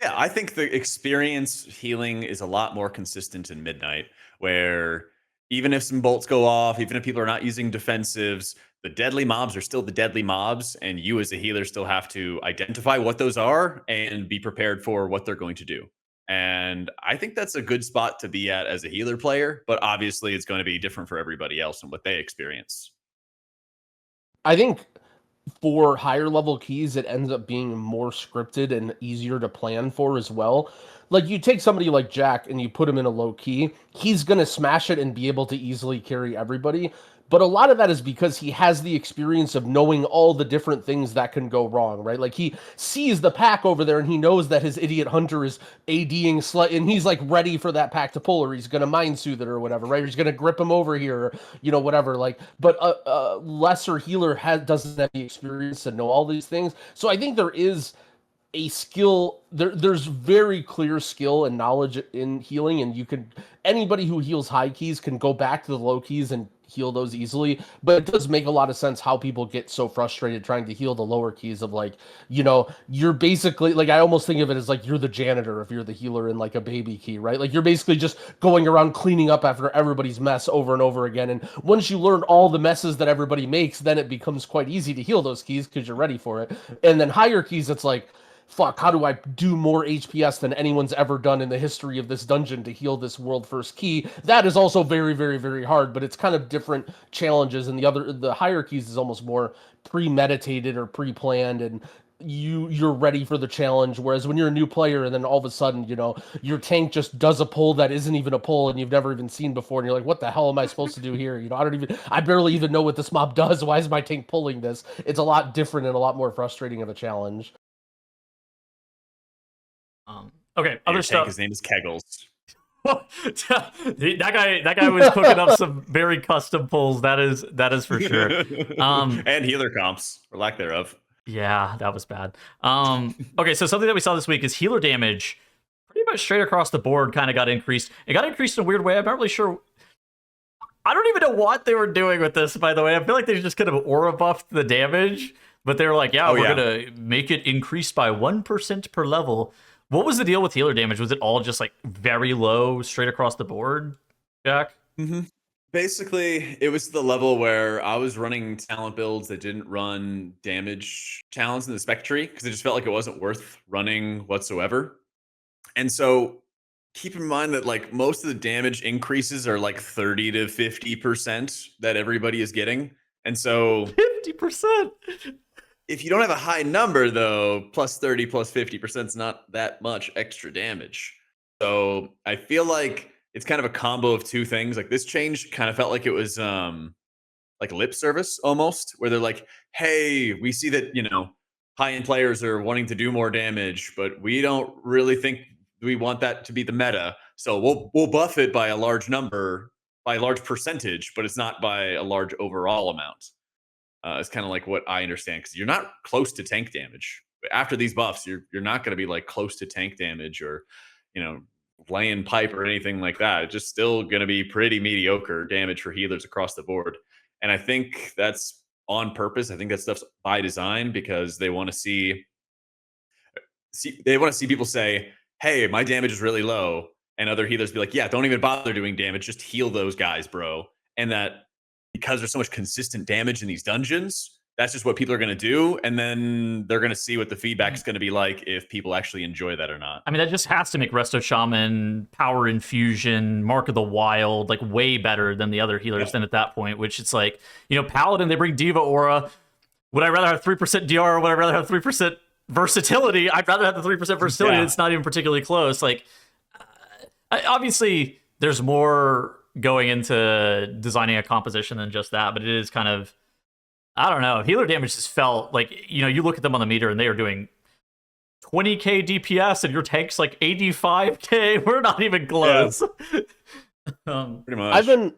Yeah, I think the experience healing is a lot more consistent in Midnight, where even if some bolts go off, even if people are not using defensives, the deadly mobs are still the deadly mobs, and you as a healer still have to identify what those are and be prepared for what they're going to do. And I think that's a good spot to be at as a healer player, but obviously it's going to be different for everybody else and what they experience. I think for higher level keys, it ends up being more scripted and easier to plan for as well. Like you take somebody like Jack and you put him in a low key, he's going to smash it and be able to easily carry everybody. But a lot of that is because he has the experience of knowing all the different things that can go wrong, right? Like he sees the pack over there and he knows that his idiot hunter is ADing and he's like ready for that pack to pull, or he's going to mind soothe it or whatever, right? Or he's going to grip him over here, or, whatever. Like, but a lesser healer doesn't have the experience to know all these things. So I think there is a skill there's very clear skill and knowledge in healing, and anybody who heals high keys can go back to the low keys and heal those easily. But it does make a lot of sense how people get so frustrated trying to heal the lower keys of like, you're basically like, I almost think of it as like you're the janitor if you're the healer in like a baby key, right? Like you're basically just going around cleaning up after everybody's mess over and over again. And once you learn all the messes that everybody makes, then it becomes quite easy to heal those keys because you're ready for it. And then higher keys, it's like, fuck, how do I do more HPS than anyone's ever done in the history of this dungeon to heal this world first key? That is also very, very, very hard, but it's kind of different challenges. And the higher keys is almost more premeditated or pre-planned, and you're ready for the challenge. Whereas when you're a new player and then all of a sudden, your tank just does a pull that isn't even a pull and you've never even seen before, and you're like, what the hell am I supposed to do here? I barely even know what this mob does. Why is my tank pulling this? It's a lot different and a lot more frustrating of a challenge. Okay, other stuff. His name is Kegels. that guy was cooking up some very custom pulls. That is for sure. And healer comps, or lack thereof. Yeah, that was bad. Okay, so something that we saw this week is healer damage. Pretty much straight across the board, kind of got increased. It got increased in a weird way. I'm not really sure. I don't even know what they were doing with this. By the way, I feel like they just kind of aura buffed the damage, but they were like, we're gonna make it increase by 1% per level. What was the deal with healer damage? Was it all just like very low straight across the board, Jack? Mm-hmm. Basically, it was the level where I was running talent builds that didn't run damage talents in the spec tree because it just felt like it wasn't worth running whatsoever. And so keep in mind that like most of the damage increases are like 30 to 50% that everybody is getting. And so 50%. If you don't have a high number, though, plus 30, plus 50% is not that much extra damage. So I feel like it's kind of a combo of two things. Like this change kind of felt like it was like lip service almost, where they're like, hey, we see that, high-end players are wanting to do more damage, but we don't really think we want that to be the meta. So we'll buff it by a large number, by a large percentage, but it's not by a large overall amount. It's kind of like what I understand, because you're not close to tank damage. After these buffs, you're not going to be like close to tank damage or, laying pipe or anything like that. It's just still going to be pretty mediocre damage for healers across the board. And I think that's on purpose. I think that stuff's by design because they want to see people say, "Hey, my damage is really low," and other healers be like, "Yeah, don't even bother doing damage, just heal those guys, bro." And that because there's so much consistent damage in these dungeons, that's just what people are going to do, and then they're going to see what the feedback is going to be like if people actually enjoy that or not. I mean, that just has to make Resto Shaman, Power Infusion, Mark of the Wild, like, way better than the other healers then at that point, which it's like, you know, Paladin, they bring Diva Aura. Would I rather have 3% DR or would I rather have 3% versatility? I'd rather have the 3% versatility. It's not even particularly close. Like, obviously, there's more going into designing a composition than just that, but it is kind of, I don't know. Healer damage just felt like, you know, you look at them on the meter and they are doing 20k DPS and your tank's like 85k. We're not even close. Yeah. Pretty much.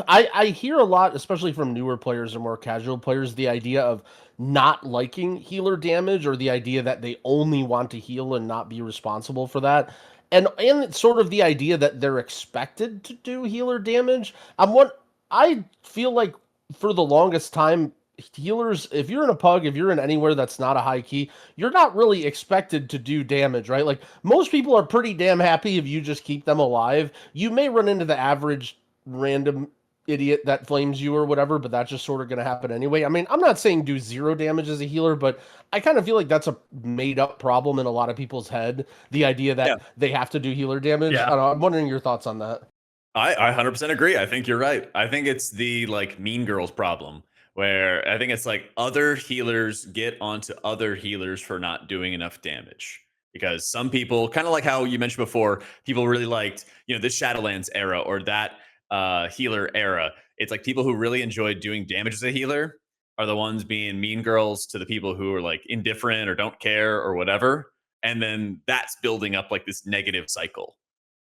I hear a lot, especially from newer players or more casual players, the idea of not liking healer damage, or the idea that they only want to heal and not be responsible for that. And sort of the idea that they're expected to do healer damage. I feel like for the longest time, healers, if you're in a pug, if you're in anywhere that's not a high key, you're not really expected to do damage, right? Like, most people are pretty damn happy if you just keep them alive. You may run into the average random idiot that flames you or whatever, but that's just sort of going to happen anyway. I mean, I'm not saying do 0 damage as a healer, but I kind of feel like that's a made up problem in a lot of people's head. The idea that they have to do healer damage. I don't know, I'm wondering your thoughts on that. I 100% agree. I think you're right. I think it's the like Mean Girls problem, where I think it's like other healers get onto other healers for not doing enough damage. Because some people, kind of like how you mentioned before, people really liked, you know, this Shadowlands era or that healer era. It's like people who really enjoyed doing damage as a healer are the ones being mean girls to the people who are like indifferent or don't care or whatever. And then that's building up like this negative cycle.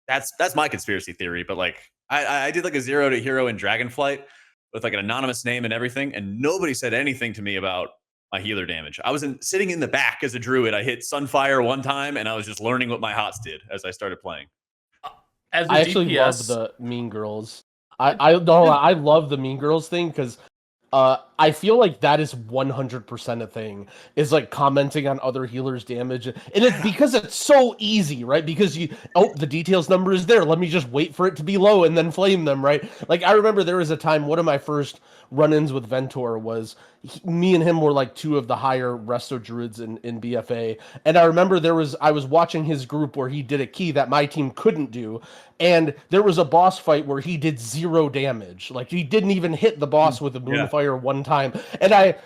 That's my conspiracy theory. But like I did like a 0 to hero in Dragonflight with like an anonymous name and everything, and nobody said anything to me about my healer damage. I was sitting in the back as a druid. I hit Sunfire one time, and I was just learning what my hots did as I started playing. I actually love the Mean Girls. I love the Mean Girls thing because I feel like that is 100% a thing, is like commenting on other healers' damage. And it's because it's so easy, right? Because the details number is there. Let me just wait for it to be low and then flame them, right? Like, I remember there was a time, one of my first run-ins with Ventor was, me and him were like 2 of the higher resto druids in BFA. And I remember I was watching his group where he did a key that my team couldn't do. And there was a boss fight where he did 0 damage. Like, he didn't even hit the boss with a Moonfire one time. And I,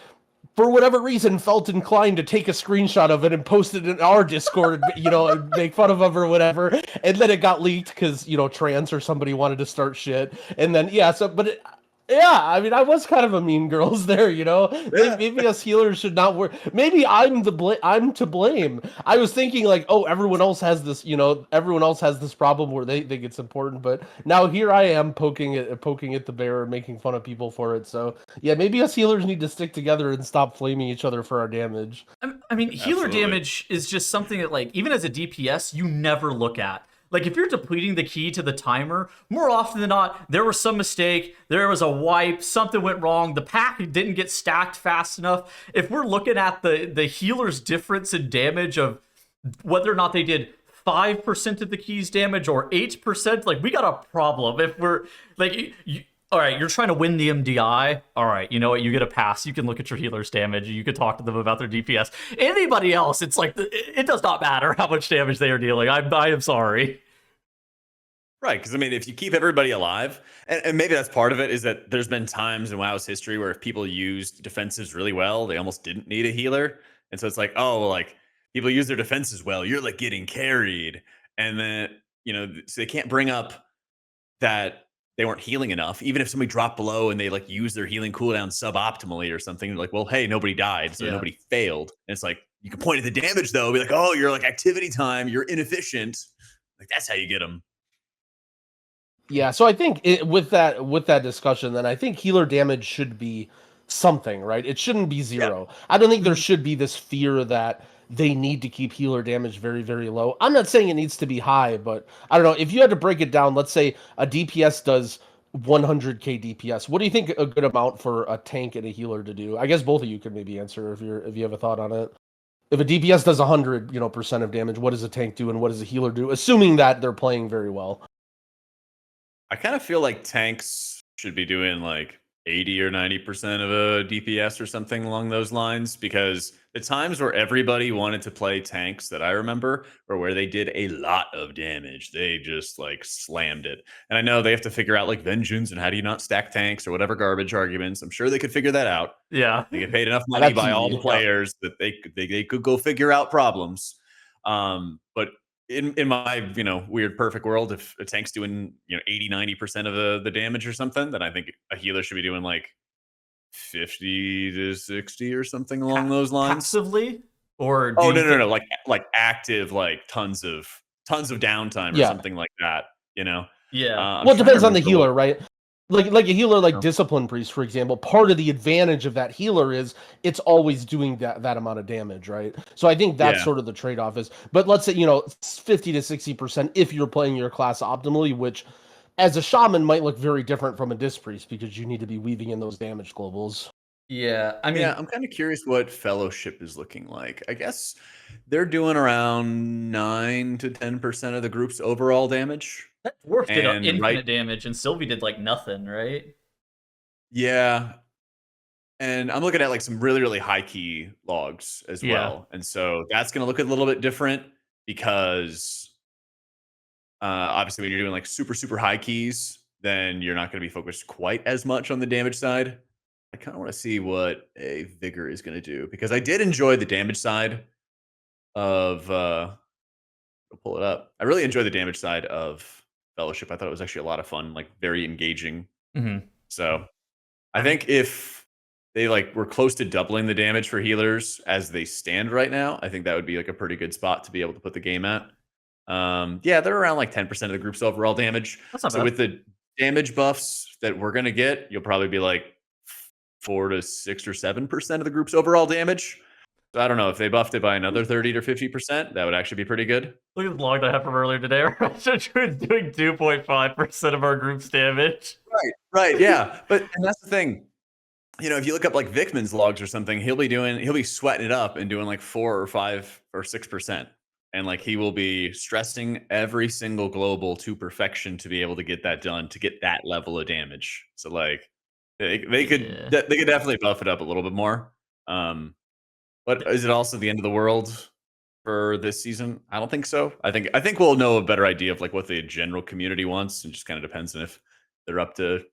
for whatever reason, felt inclined to take a screenshot of it and post it in our Discord, you know, and make fun of him or whatever. And then it got leaked because, you know, Trance or somebody wanted to start shit. And then, I mean, I was kind of a Mean Girls there, you know. Maybe us healers should not work. Maybe I'm to blame. I was thinking like, oh, everyone else has this, you know, everyone else has this problem where they think it's important, but now here I am poking at the bear, making fun of people for it. So yeah, maybe us healers need to stick together and stop flaming each other for our damage. I mean, healer damage is just something that, like, even as a DPS, you never look at. Like, if you're depleting the key to the timer, more often than not, there was some mistake, there was a wipe, something went wrong, the pack didn't get stacked fast enough. If we're looking at the healer's difference in damage of whether or not they did 5% of the key's damage or 8%, like, we got a problem. If we're, like, all right, you're trying to win the MDI. All right, you know what? You get a pass. You can look at your healer's damage. You can talk to them about their DPS. Anybody else, it's like, it does not matter how much damage they are dealing. I am sorry. Right, because I mean, if you keep everybody alive, and maybe that's part of it, is that there's been times in WoW's history where if people used defensives really well, they almost didn't need a healer. And so it's like, oh, well, like, people use their defenses well, you're like getting carried. And then, you know, so they can't bring up that they weren't healing enough. Even if somebody dropped below and they like use their healing cooldown suboptimally or something, like, well, hey, nobody died, so nobody failed. And it's like, you can point at the damage though, be like, oh, you're like activity time, you're inefficient. Like, that's how you get them. Yeah, so I think with that discussion, then I think healer damage should be something, right? It shouldn't be 0. Yeah. I don't think there should be this fear that they need to keep healer damage very, very low. I'm not saying it needs to be high, but I don't know. If you had to break it down, let's say a DPS does 100k DPS. What do you think a good amount for a tank and a healer to do? I guess both of you could maybe answer if you have a thought on it. If a DPS does 100% of damage, what does a tank do and what does a healer do? Assuming that they're playing very well. I kind of feel like tanks should be doing like 80 or 90% of a DPS or something along those lines, because the times where everybody wanted to play tanks that I remember were where they did a lot of damage. They just like slammed it. And I know they have to figure out like vengeance and how do you not stack tanks or whatever garbage arguments. I'm sure they could figure that out. Yeah. They get paid enough money by all the players that they could go figure out problems. But in my weird perfect world, if a tank's doing 80-90% of the damage or something, then I think a healer should be doing like 50 to 60 or something along those lines. Passively, or no, like active, like tons of downtime or something like that. Yeah. Well, it depends on the healer, right? Like a healer like Discipline Priest, for example, part of the advantage of that healer is it's always doing that amount of damage, right? So I think that's sort of the trade-off is. But let's say, 50 to 60% if you're playing your class optimally, which as a shaman might look very different from a Disc Priest because you need to be weaving in those damage globals. Yeah, I mean, I'm kind of curious what Fellowship is looking like. I guess they're doing around 9 to 10% of the group's overall damage. That dwarf did infinite damage, and Sylvie did like nothing, right? Yeah. And I'm looking at like some really, really high key logs as well. And so that's going to look a little bit different because obviously when you're doing like super, super high keys, then you're not going to be focused quite as much on the damage side. I kind of want to see what a Vigor is going to do because I did enjoy the damage side of, I'll pull it up. I really enjoyed the damage side of Fellowship. I thought it was actually a lot of fun, like very engaging. So I think if they like were close to doubling the damage for healers as they stand right now, I think that would be like a pretty good spot to be able to put the game at. They're around like 10% of the group's overall damage. That's not so bad. With the damage buffs that we're gonna get, you'll probably be like 4 to 6 or 7% of the group's overall damage. So I don't know if they buffed it by another 30 to 50%, that would actually be pretty good. Look at the log that I have from earlier today. We're doing 2.5% of our group's damage. Right, yeah. And that's the thing. If you look up like Vickman's logs or something, he'll be sweating it up and doing like 4 or 5 or 6%. And like he will be stressing every single global to perfection to be able to get that done, to get that level of damage. So like they could definitely buff it up a little bit more. But is it also the end of the world for this season? I don't think so. I think we'll know a better idea of like what the general community wants, and just kind of depends on if they're up to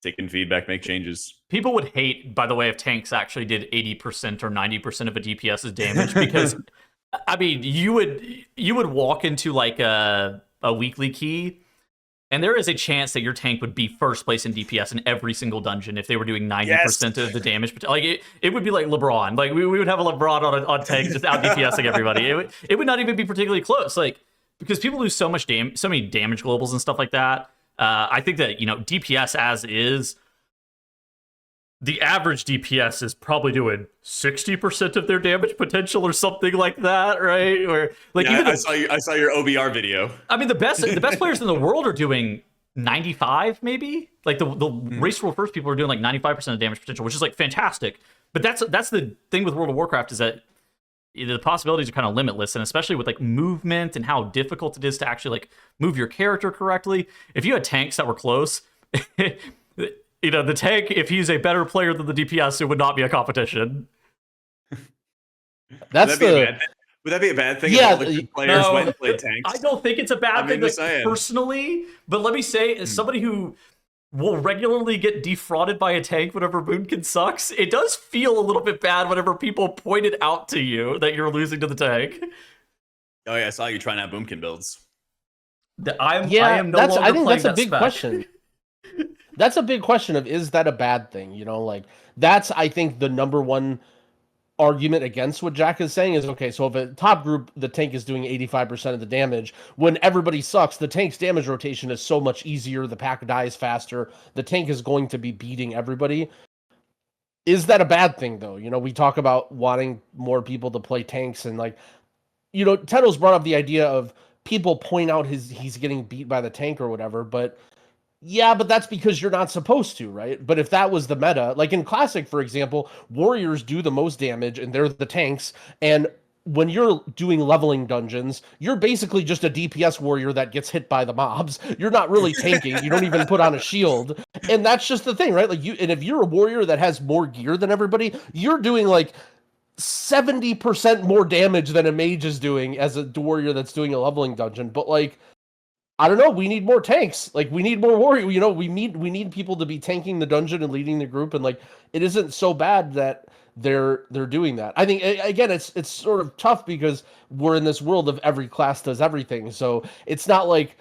taking feedback, make changes. People would hate, by the way, if tanks actually did 80% or 90% of a DPS's damage because, I mean, you would walk into like a weekly key, and there is a chance that your tank would be first place in DPS in every single dungeon if they were doing 90% of the damage. Like it would be like LeBron. Like we would have a LeBron on tank just out DPSing everybody. It would not even be particularly close. Like because people lose so many damage globals and stuff like that. I think that DPS as is, the average DPS is probably doing 60% of their damage potential or something like that, right? Or like I saw your OBR video. I mean, the best players in the world are doing 95, maybe. Like the Race World First people are doing like 95% of damage potential, which is like fantastic. But that's the thing with World of Warcraft is that the possibilities are kind of limitless, and especially with like movement and how difficult it is to actually like move your character correctly. If you had tanks that were close. The tank, if he's a better player than the DPS, it would not be a competition. Would that be a bad thing? Yeah, if all the players went and played tanks. I don't think it's a bad thing personally, but let me say, as somebody who will regularly get defrauded by a tank whenever Boomkin sucks, it does feel a little bit bad whenever people point it out to you that you're losing to the tank. Oh yeah, I saw you trying out Boomkin builds. I am no longer I think playing that's a big question. That's a big question of, is that a bad thing? Like that's, I think, the number one argument against what Jack is saying is, okay, so if a top group, the tank is doing 85% of the damage, when everybody sucks, the tank's damage rotation is so much easier, the pack dies faster, the tank is going to be beating everybody. Is that a bad thing, though? We talk about wanting more people to play tanks, and like, Teddo's brought up the idea of people point out he's getting beat by the tank or whatever, but Yeah, but that's because you're not supposed to, right? But if that was the meta, like in Classic, for example, warriors do the most damage and they're the tanks. And when you're doing leveling dungeons, you're basically just a DPS warrior that gets hit by the mobs. You're not really tanking. You don't even put on a shield. And that's just the thing, right? Like and if you're a warrior that has more gear than everybody, you're doing like 70% more damage than a mage is doing as a warrior that's doing a leveling dungeon. But like, I don't know. We need more tanks. Like we need more warrior. You know, we need people to be tanking the dungeon and leading the group. And like, it isn't so bad that they're doing that. I think again, it's sort of tough because we're in this world of every class does everything. So it's not like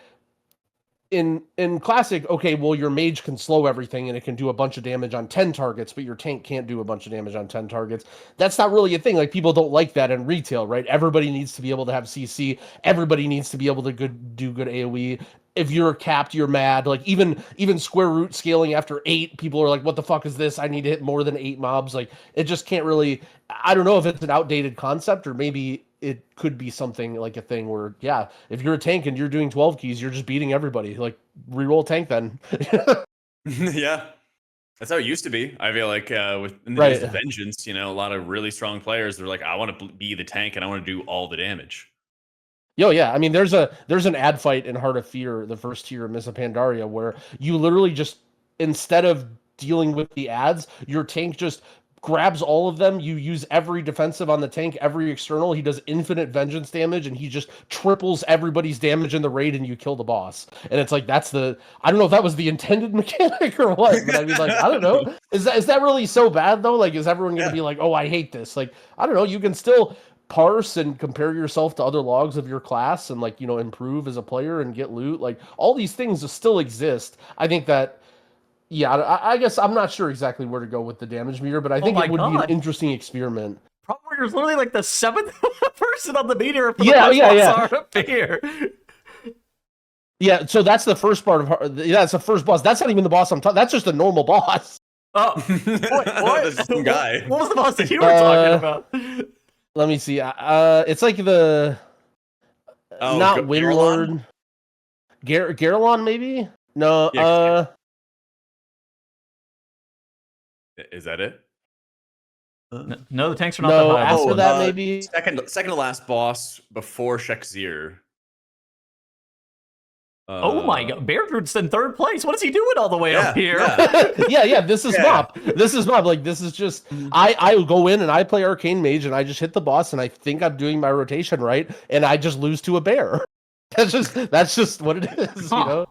in Classic, okay, well, your mage can slow everything and it can do a bunch of damage on 10 targets, but your tank can't do a bunch of damage on 10 targets. That's not really a thing. Like, people don't like that in retail, right? Everybody needs to be able to have CC. Everybody needs to be able to do good AoE. If you're capped, you're mad. Like, even square root scaling after 8, people are like, what the fuck is this? I need to hit more than 8 mobs. Like, it just can't really... I don't know if it's an outdated concept or maybe it could be something like a thing where, yeah, if you're a tank and you're doing 12 keys, you're just beating everybody. Like, reroll tank then. Yeah. That's how it used to be. I feel like with in the Right. days of Vengeance, you know, a lot of really strong players, they're like, I want to be the tank and I want to do all the damage. Yo, yeah. I mean, there's an ad fight in Heart of Fear, the first tier of Miss Pandaria, where you literally just, instead of dealing with the ads, your tank just grabs all of them. You use every defensive on the tank, every external. He does infinite vengeance damage, and he just triples everybody's damage in the raid, and you kill the boss. And it's like, that's the... I don't know if that was the intended mechanic or what, but I mean, like, I don't know. Is that really so bad, though? Like, is everyone going to be like, oh, I hate this? Like, I don't know. You can still parse and compare yourself to other logs of your class and, like, you know, improve as a player and get loot. Like, all these things still exist. I think that... Yeah, I guess I'm not sure exactly where to go with the damage meter, but I think it would be an interesting experiment. Prot Warrior's literally like the 7th person on the meter for the yeah. up here. Yeah, so that's the first part of... Yeah, that's the first boss. That's not even the boss I'm talking... That's just a normal boss. Oh, what? Some guy. What was the boss that you were talking about? Let me see. It's like the... not Windlord. Garelon, maybe? No, yeah, Is that it? No, the tanks are not that high. After that, maybe second to last boss before Shek'Zir. Oh my god, Beardroot's in 3rd place. What is he doing all the way up here? Yeah. This is Mop. This is Mop. Like, this is just... I go in and I play Arcane Mage and I just hit the boss and I think I'm doing my rotation right and I just lose to a bear. That's just what it is, you know?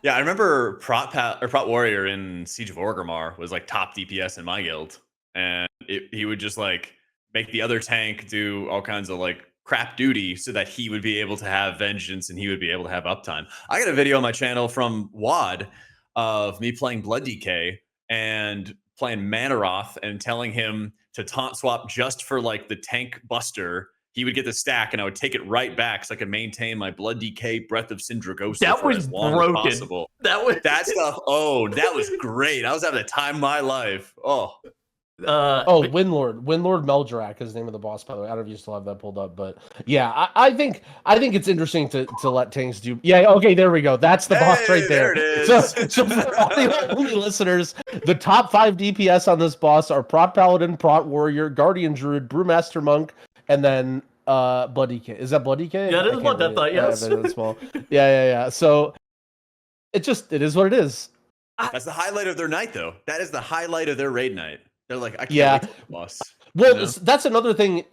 Yeah, I remember Prot Warrior in Siege of Orgrimmar was like top DPS in my guild, and he would just like make the other tank do all kinds of like crap duty so that he would be able to have vengeance and he would be able to have uptime. I got a video on my channel from Wad of me playing Blood DK and playing Manaroth and telling him to taunt swap just for like the tank buster. He would get the stack, and I would take it right back so I could maintain my Blood DK Breath of Sindragosa for as long as possible. That stuff. Oh, that was great. I was having the time of my life. Windlord Meldrak is the name of the boss, by the way. I don't know if you still have that pulled up, but yeah, I think it's interesting to let tanks do. Yeah, okay, there we go. That's the boss right there. There it is. So for all the only listeners, the top 5 DPS on this boss are Prot Paladin, Prot Warrior, Guardian Druid, Brewmaster Monk, and then Blood DK. Is that Blood DK? Yeah, it is Blood Death Knight, yes. Small. Yeah. So it is what it is. That's the highlight of their night, though. That is the highlight of their raid night. They're like, I can't wait to the boss. Well, you know? That's another thing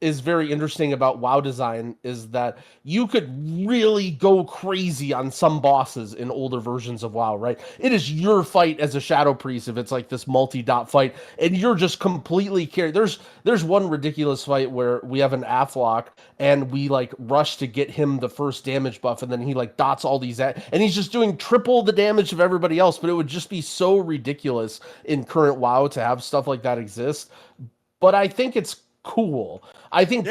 is very interesting about WoW design is that you could really go crazy on some bosses in older versions of WoW, right? It is your fight as a Shadow Priest if it's like this multi-dot fight, and you're just completely carried. There's one ridiculous fight where we have an Aflock, and we like rush to get him the first damage buff, and then he like dots all these and he's just doing triple the damage of everybody else, but it would just be so ridiculous in current WoW to have stuff like that exist. But I think it's cool. I think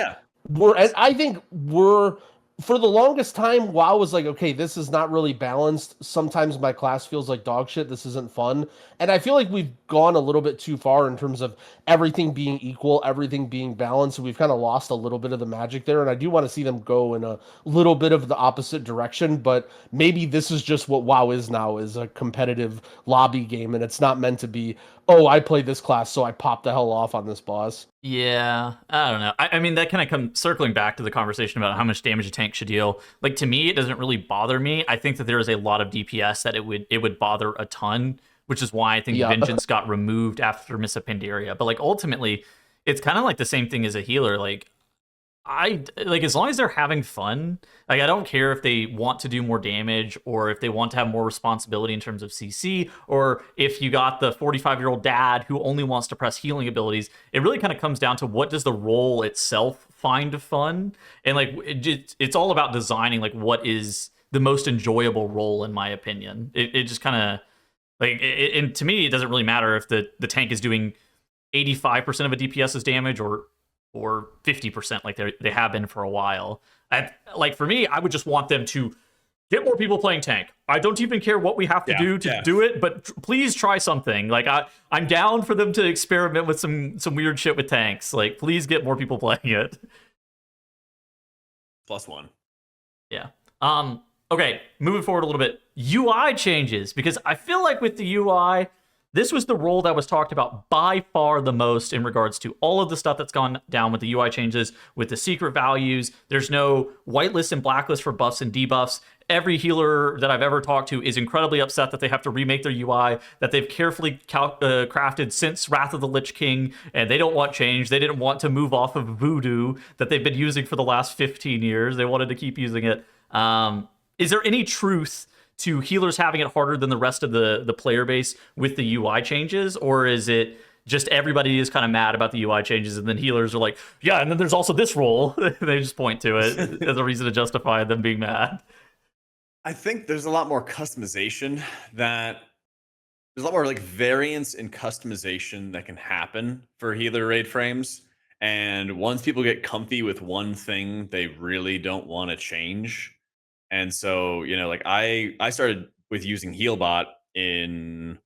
we're for the longest time, WoW was like, okay, this is not really balanced. Sometimes my class feels like dog shit. This isn't fun. And I feel like we've gone a little bit too far in terms of everything being equal, everything being balanced. We've kind of lost a little bit of the magic there. And I do want to see them go in a little bit of the opposite direction. But maybe this is just what WoW is now, is a competitive lobby game. And it's not meant to be, oh, I played this class, so I popped the hell off on this boss. Yeah, I don't know. I mean, that kind of comes circling back to the conversation about how much damage a tank should deal. Like, to me, it doesn't really bother me. I think that there is a lot of DPS that it would bother a ton, which is why I think Vengeance got removed after Miss Pandaria. But like, ultimately, it's kind of like the same thing as a healer. Like, I like, as long as they're having fun, like, I don't care if they want to do more damage or if they want to have more responsibility in terms of CC, or if you got the 45-year-old dad who only wants to press healing abilities. It really kind of comes down to, what does the role itself find fun? And like, it's all about designing like what is the most enjoyable role, in my opinion. It just kind of like, and to me, it doesn't really matter if the tank is doing 85% of a DPS's damage or 50% like they have been for a while. Like, for me, I would just want them to get more people playing tank. I don't even care what we have to do to do it, but please try something. Like, I'm down for them to experiment with some weird shit with tanks. Like, please get more people playing it. +1. Yeah. Okay, moving forward a little bit. UI changes, because I feel like with the UI, this was the role that was talked about by far the most in regards to all of the stuff that's gone down with the UI changes, with the secret values. There's no whitelist and blacklist for buffs and debuffs. Every healer that I've ever talked to is incredibly upset that they have to remake their UI that they've carefully crafted since Wrath of the Lich King, and they don't want change. They didn't want to move off of Voodoo that they've been using for the last 15 years. They wanted to keep using it. Is there any truth to healers having it harder than the rest of the player base with the UI changes? Or is it just everybody is kind of mad about the UI changes, and then healers are like, yeah, and then there's also this role. They just point to it as a reason to justify them being mad. I think there's a lot more customization there's a lot more like variance in customization that can happen for healer raid frames. And once people get comfy with one thing, they really don't want to change. And so, like, I started with using Healbot in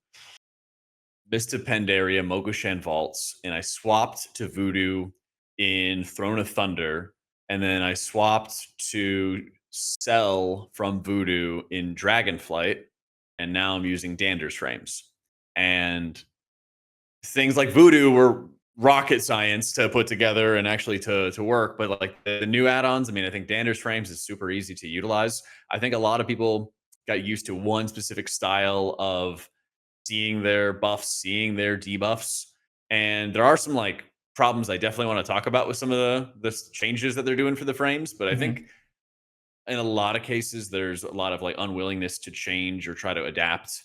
Mists Pandaria, Mogoshan Vaults, and I swapped to Voodoo in Throne of Thunder, and then I swapped to Cell from Voodoo in Dragonflight, and now I'm using Dander's frames. And things like Voodoo were rocket science to put together and actually to work, but like the new add-ons, I mean, I think Dander's frames is super easy to utilize. I think a lot of people got used to one specific style of seeing their buffs, seeing their debuffs, and there are some like problems I definitely want to talk about with some of the changes that they're doing for the frames. But I think in a lot of cases there's a lot of like unwillingness to change or try to adapt,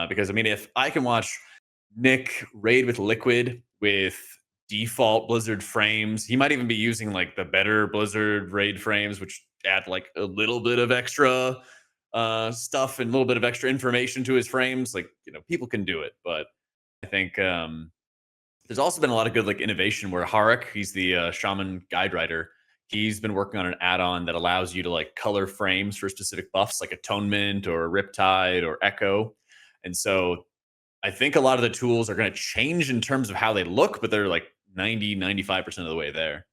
because I mean, if I can watch Nick raid with Liquid with default Blizzard frames, he might even be using like the better Blizzard raid frames, which add like a little bit of extra stuff and a little bit of extra information to his frames. Like, people can do it, but I think there's also been a lot of good like innovation where Harik, he's the shaman guide writer, he's been working on an add-on that allows you to like color frames for specific buffs like Atonement or Riptide or Echo. And so I think a lot of the tools are going to change in terms of how they look, but they're like 95% of the way there.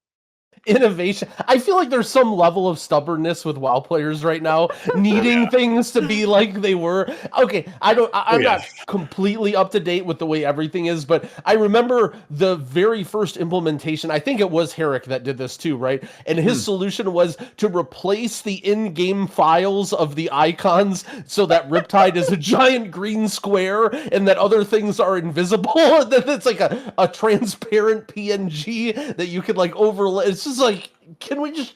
Innovation. I feel like there's some level of stubbornness with WoW players right now, needing things to be like they were. Okay, I'm not completely up to date with the way everything is, but I remember the very first implementation. I think it was Herrick that did this too, right? And his solution was to replace the in-game files of the icons so that Riptide is a giant green square and that other things are invisible. That it's like a transparent PNG that you could like overlay. It's just like, can we just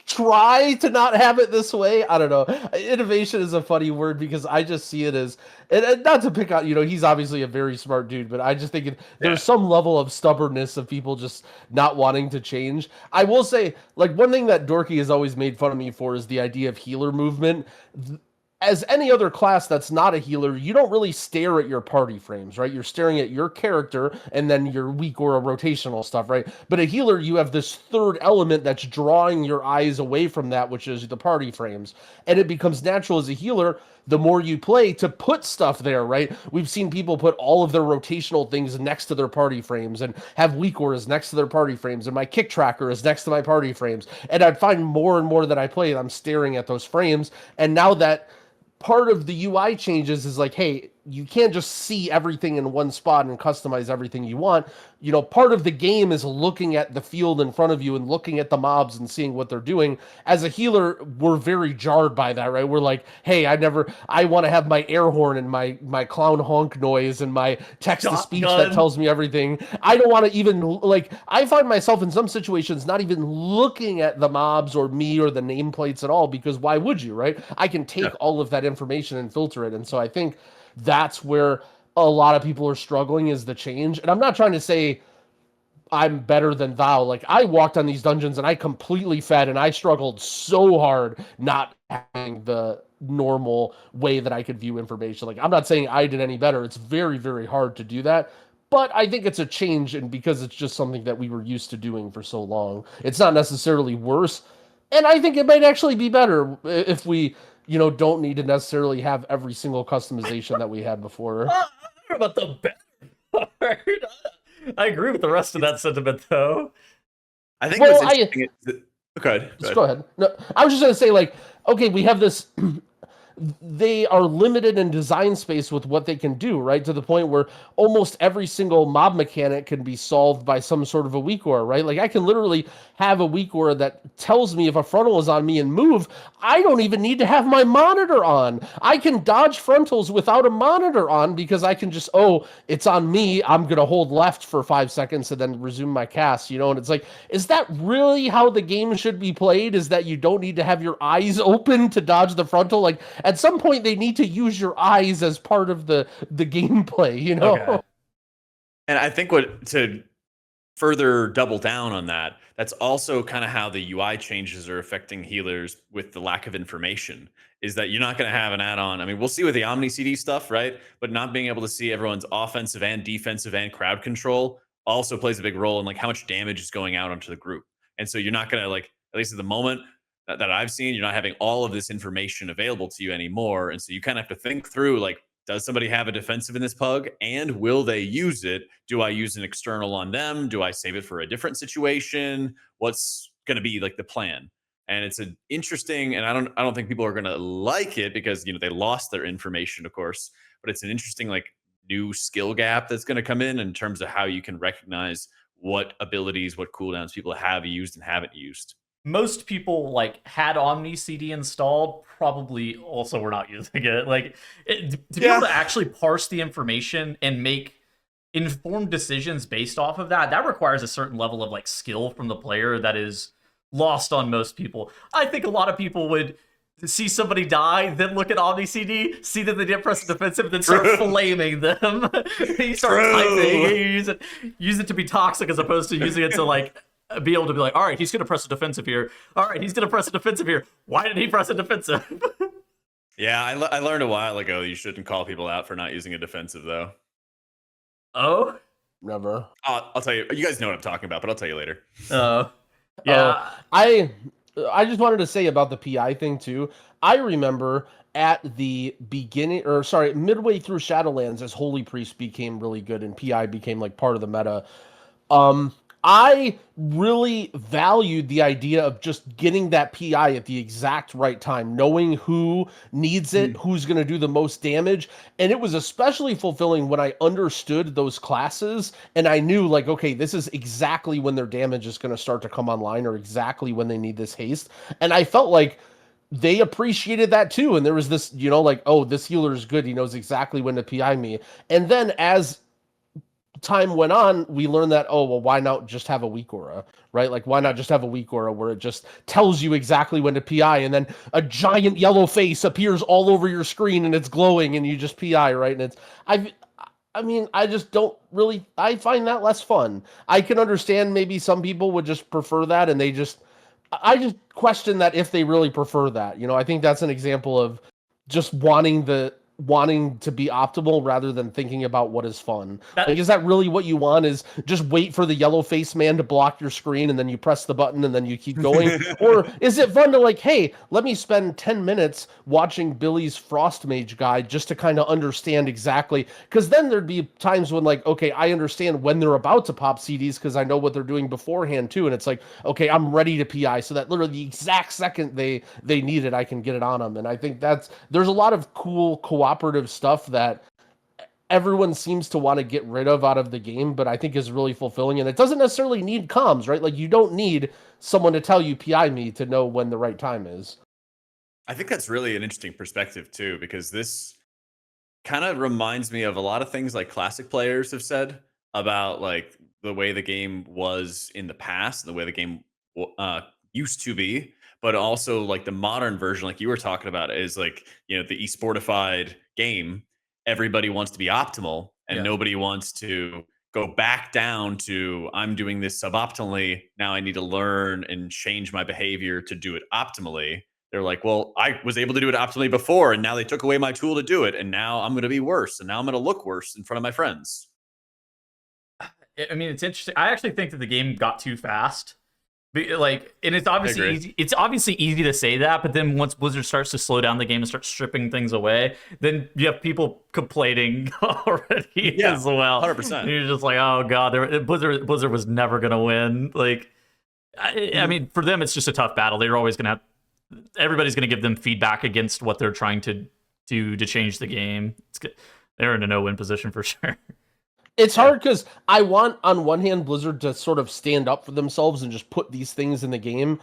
try to not have it this way? I don't know. Innovation is a funny word because I just see it as, and not to pick out, he's obviously a very smart dude, but I just think there's some level of stubbornness of people just not wanting to change. I will say, like, one thing that Dorky has always made fun of me for is the idea of healer movement. as any other class that's not a healer, you don't really stare at your party frames, right? You're staring at your character and then your weak or rotational stuff, right? But a healer, you have this third element that's drawing your eyes away from that, which is the party frames. And it becomes natural as a healer, the more you play, to put stuff there, right? We've seen people put all of their rotational things next to their party frames and have weak auras next to their party frames, and my kick tracker is next to my party frames. And I'd find more and more that I play, I'm staring at those frames. And now that part of the UI changes is like, hey, you can't just see everything in one spot and customize everything you want. You know, part of the game is looking at the field in front of you and looking at the mobs and seeing what they're doing. As a healer, we're very jarred by that, right? We're like, hey, I want to have my air horn and my clown honk noise and my text-to-speech that tells me everything. I don't want to even, like, I find myself in some situations not even looking at the mobs or me or the nameplates at all, because why would you, right? I can take all of that information and filter it. And so I think that's where a lot of people are struggling, is the change. And I'm not trying to say I'm better than thou. Like, I walked on these dungeons and I completely fed, and I struggled so hard not having the normal way that I could view information. Like, I'm not saying I did any better. It's very, very hard to do that. But I think it's a change, and because it's just something that we were used to doing for so long. It's not necessarily worse. And I think it might actually be better if we, you know, don't need to necessarily have every single customization that we had before. I don't know about the better part. I agree with the rest of that sentiment, though. I think what's interesting Go ahead. No, I was just going to say, like, okay, we have this... They are limited in design space with what they can do, right? To the point where almost every single mob mechanic can be solved by some sort of a weak aura, right? Like, I can literally have a weak aura that tells me if a frontal is on me and move. I don't even need to have my monitor on. I can dodge frontals without a monitor on, because I can just, oh, it's on me, I'm going to hold left for 5 seconds and then resume my cast, you know? And it's like, is that really how the game should be played? Is that you don't need to have your eyes open to dodge the frontal? Like, at some point, they need to use your eyes as part of the gameplay, you know? Okay. And I think to further double down on that, that's also kind of how the UI changes are affecting healers with the lack of information, is that you're not going to have an add-on. I mean, we'll see with the Omnicd stuff, right? But not being able to see everyone's offensive and defensive and crowd control also plays a big role in, like, how much damage is going out onto the group. And so you're not going to, like, at least at the moment that I've seen, you're not having all of this information available to you anymore. And so you kind of have to think through, like, does somebody have a defensive in this pug, and will they use it? Do I use an external on them? Do I save it for a different situation? What's going to be, like, the plan? And it's an interesting, and I don't think people are going to like it, because, you know, they lost their information, of course, but it's an interesting, like, new skill gap that's going to come in terms of how you can recognize what abilities, what cooldowns people have used and haven't used. Most people, like, had Omnicd installed, probably also were not using it. Like, to be able to actually parse the information and make informed decisions based off of that requires a certain level of, like, skill from the player that is lost on most people. I think a lot of people would see somebody die, then look at Omnicd, see that they didn't press the defensive, then start flaming them. You start typing, use it to be toxic as opposed to using it to, like, be able to be like, all right, he's going to press a defensive here. All right, he's going to press a defensive here. Why did he press a defensive? Yeah, I learned a while ago you shouldn't call people out for not using a defensive, though. Oh? Never. I'll tell you. You guys know what I'm talking about, but I'll tell you later. Yeah. I just wanted to say about the PI thing, too. I remember at the beginning, midway through Shadowlands, as Holy Priest became really good and PI became, like, part of the meta, I really valued the idea of just getting that PI at the exact right time, knowing who needs it, who's going to do the most damage. And it was especially fulfilling when I understood those classes and I knew, like, okay, this is exactly when their damage is going to start to come online, or exactly when they need this haste. And I felt like they appreciated that too. And there was this, you know, like, oh, this healer is good. He knows exactly when to PI me. And then as time went on, we learned that, oh, well, why not just have a weak aura, right? Like, why not just have a weak aura where it just tells you exactly when to PI, and then a giant yellow face appears all over your screen and it's glowing and you just PI, right? And it's, I mean, I just don't really, I find that less fun. I can understand maybe some people would just prefer that, and I just question that if they really prefer that. You know, I think that's an example of just wanting to be optimal rather than thinking about what is fun. Like, is that really what you want? Is just wait for the yellow face man to block your screen and then you press the button and then you keep going? Or is it fun to like, hey, let me spend 10 minutes watching Billy's Frost Mage guide just to kind of understand exactly, because then there'd be times when like, okay, I understand when they're about to pop CDs because I know what they're doing beforehand too, and it's like, okay, I'm ready to PI so that literally the exact second they need it, I can get it on them. And I think there's a lot of cool cooperative stuff that everyone seems to want to get rid of out of the game, but I think is really fulfilling. And it doesn't necessarily need comms, right? Like, you don't need someone to tell you PI me to know when the right time is. I think that's really an interesting perspective too, because this kind of reminds me of a lot of things like classic players have said about like the way the game was in the past, the way the game used to be, but also like the modern version, like you were talking about, is like, you know, the esportified game. Everybody wants to be optimal, and nobody wants to go back down to, I'm doing this suboptimally. Now I need to learn and change my behavior to do it optimally. They're like, well, I was able to do it optimally before, and now they took away my tool to do it, and now I'm going to be worse, and now I'm going to look worse in front of my friends. I mean, it's interesting. I actually think that the game got too fast. Like, and it's obviously easy. It's obviously easy to say that, but then once Blizzard starts to slow down the game and start stripping things away, then you have people complaining already as well. 100%. You're just like, oh god, Blizzard was never gonna win. Like, I mean, for them, it's just a tough battle. They're always gonna have. Everybody's gonna give them feedback against what they're trying to do to change the game. They're in a no-win position for sure. It's hard because I want, on one hand, Blizzard to sort of stand up for themselves and just put these things in the game.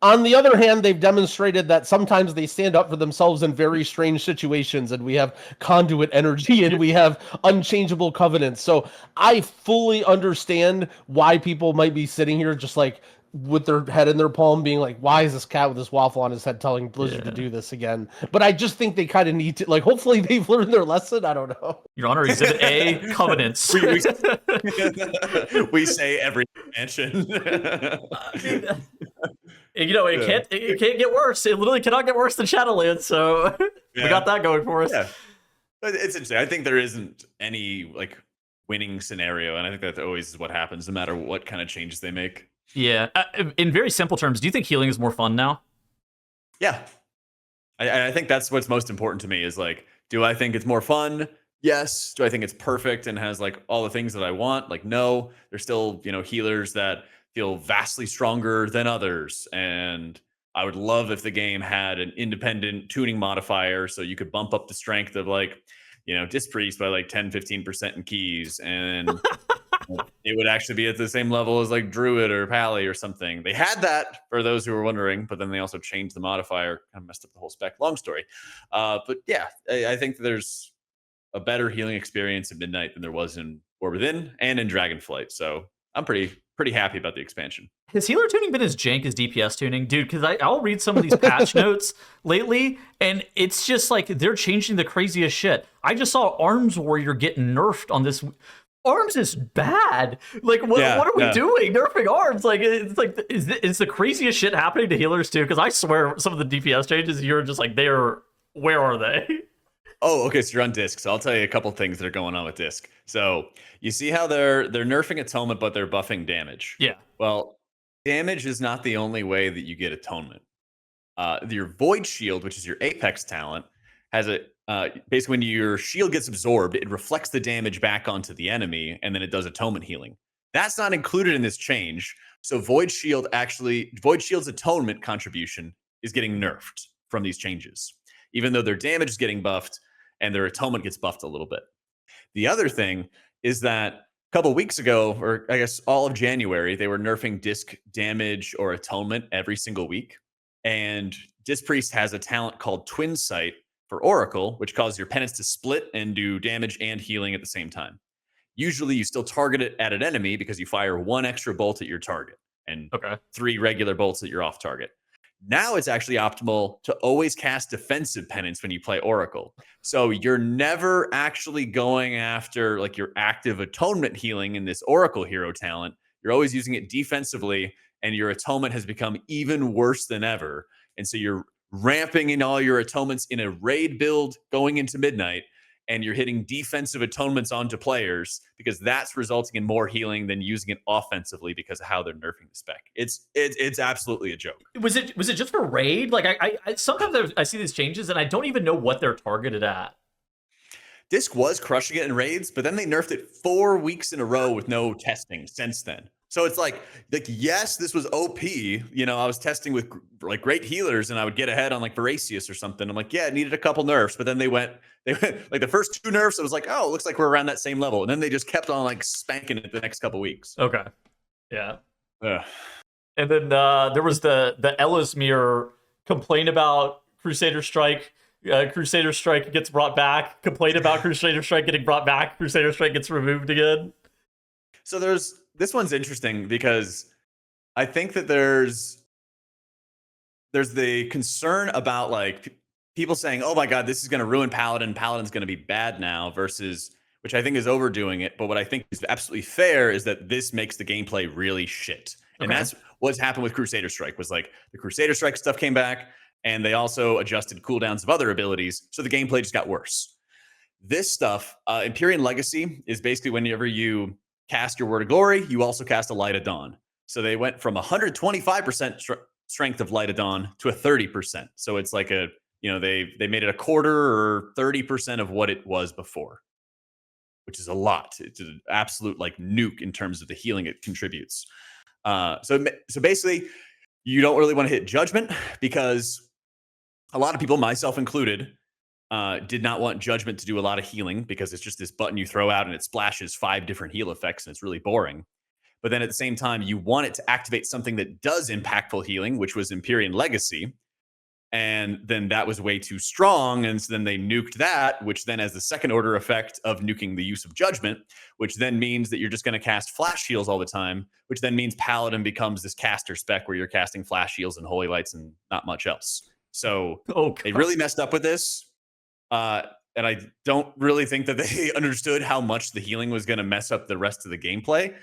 On the other hand, they've demonstrated that sometimes they stand up for themselves in very strange situations, and we have conduit energy and we have unchangeable covenants. So I fully understand why people might be sitting here just like with their head in their palm being like, why is this cat with this waffle on his head telling Blizzard to do this again? But I just think they kind of need to, like, hopefully they've learned their lesson. I don't know. Your Honor, Exhibit A, covenants. We say every mention. You know, it can't get worse. It literally cannot get worse than Shadowlands. So we got that going for us. Yeah. But it's interesting. I think there isn't any like winning scenario, and I think that always is what happens, no matter what kind of changes they make. Yeah. In very simple terms, do you think healing is more fun now? Yeah. I think that's what's most important to me is like, do I think it's more fun? Yes. Do I think it's perfect and has like all the things that I want? Like, no. There's still, you know, healers that feel vastly stronger than others. And I would love if the game had an independent tuning modifier so you could bump up the strength of like, you know, Disc Priest by like 10-15% in keys, and it would actually be at the same level as like Druid or Pally or something. They had that, for those who were wondering, but then they also changed the modifier, kind of messed up the whole spec. Long story. But yeah, I think there's a better healing experience at Midnight than there was in War Within and in Dragonflight. So I'm pretty happy about the expansion. Has healer tuning been as jank as DPS tuning? Dude, because I'll read some of these patch notes lately, and it's just like they're changing the craziest shit. I just saw Arms Warrior get nerfed on this. Arms is bad. Like, what are we doing? Nerfing Arms? Like, it's like, is the craziest shit happening to healers too? Because I swear some of the DPS changes, you're just like, where are they? Oh, okay. So you're on Disc. So I'll tell you a couple things that are going on with Disc. So you see how they're nerfing Atonement, but they're buffing damage. Yeah. Well, damage is not the only way that you get Atonement. Your Void Shield, which is your Apex talent, has a basically when your shield gets absorbed, it reflects the damage back onto the enemy, and then it does Atonement healing. That's not included in this change. So Void Shield's Atonement contribution is getting nerfed from these changes, even though their damage is getting buffed and their Atonement gets buffed a little bit. The other thing is that a couple weeks ago, or I guess all of January, they were nerfing Disc damage or Atonement every single week. And Disc Priest has a talent called Twin Sight for Oracle, which causes your penance to split and do damage and healing at the same time. Usually you still target it at an enemy because you fire one extra bolt at your target and 3 regular bolts at your off target. Now it's actually optimal to always cast defensive penance when you play Oracle. So you're never actually going after like your active Atonement healing in this Oracle hero talent. You're always using it defensively, and your Atonement has become even worse than ever. And so you're ramping in all your atonements in a raid build going into midnight, and you're hitting defensive atonements onto players because that's resulting in more healing than using it offensively because of how they're nerfing the spec. It's absolutely a joke. Was it just for raid? Like I sometimes I see these changes and I don't even know what they're targeted at. Disc was crushing it in raids, but then they nerfed it 4 weeks in a row with no testing since then. So it's like yes, this was OP. You know, I was testing with like great healers, and I would get ahead on like Veracious or something. I'm like, yeah, it needed a couple nerfs, but then they went like the first 2 nerfs. It was like, oh, it looks like we're around that same level, and then they just kept on like spanking it the next couple weeks. Okay, yeah. Ugh. And then there was the Ellis mirror complain about Crusader Strike. Crusader Strike gets brought back. Complain about Crusader Strike getting brought back. Crusader Strike gets removed again. So this one's interesting because I think that there's the concern about like people saying, "Oh my God, this is going to ruin Paladin. Paladin's going to be bad now," versus, which I think is overdoing it. But what I think is absolutely fair is that this makes the gameplay really shit, and that's what's happened with Crusader Strike. Was like the Crusader Strike stuff came back, and they also adjusted cooldowns of other abilities, so the gameplay just got worse. This stuff, Empyrean Legacy, is basically whenever you cast your Word of Glory, you also cast a Light of Dawn. So they went from 125% strength of Light of Dawn to a 30%. So it's like they made it a quarter or 30% of what it was before, which is a lot. It's an absolute like nuke in terms of the healing it contributes. So basically, you don't really want to hit Judgment because a lot of people, myself included, did not want Judgment to do a lot of healing because it's just this button you throw out and it splashes 5 different heal effects and it's really boring. But then at the same time, you want it to activate something that does impactful healing, which was Empyrean Legacy. And then that was way too strong. And so then they nuked that, which then has the second order effect of nuking the use of Judgment, which then means that you're just going to cast flash heals all the time, which then means Paladin becomes this caster spec where you're casting flash heals and holy lights and not much else. So they really messed up with this. And I don't really think that they understood how much the healing was going to mess up the rest of the gameplay.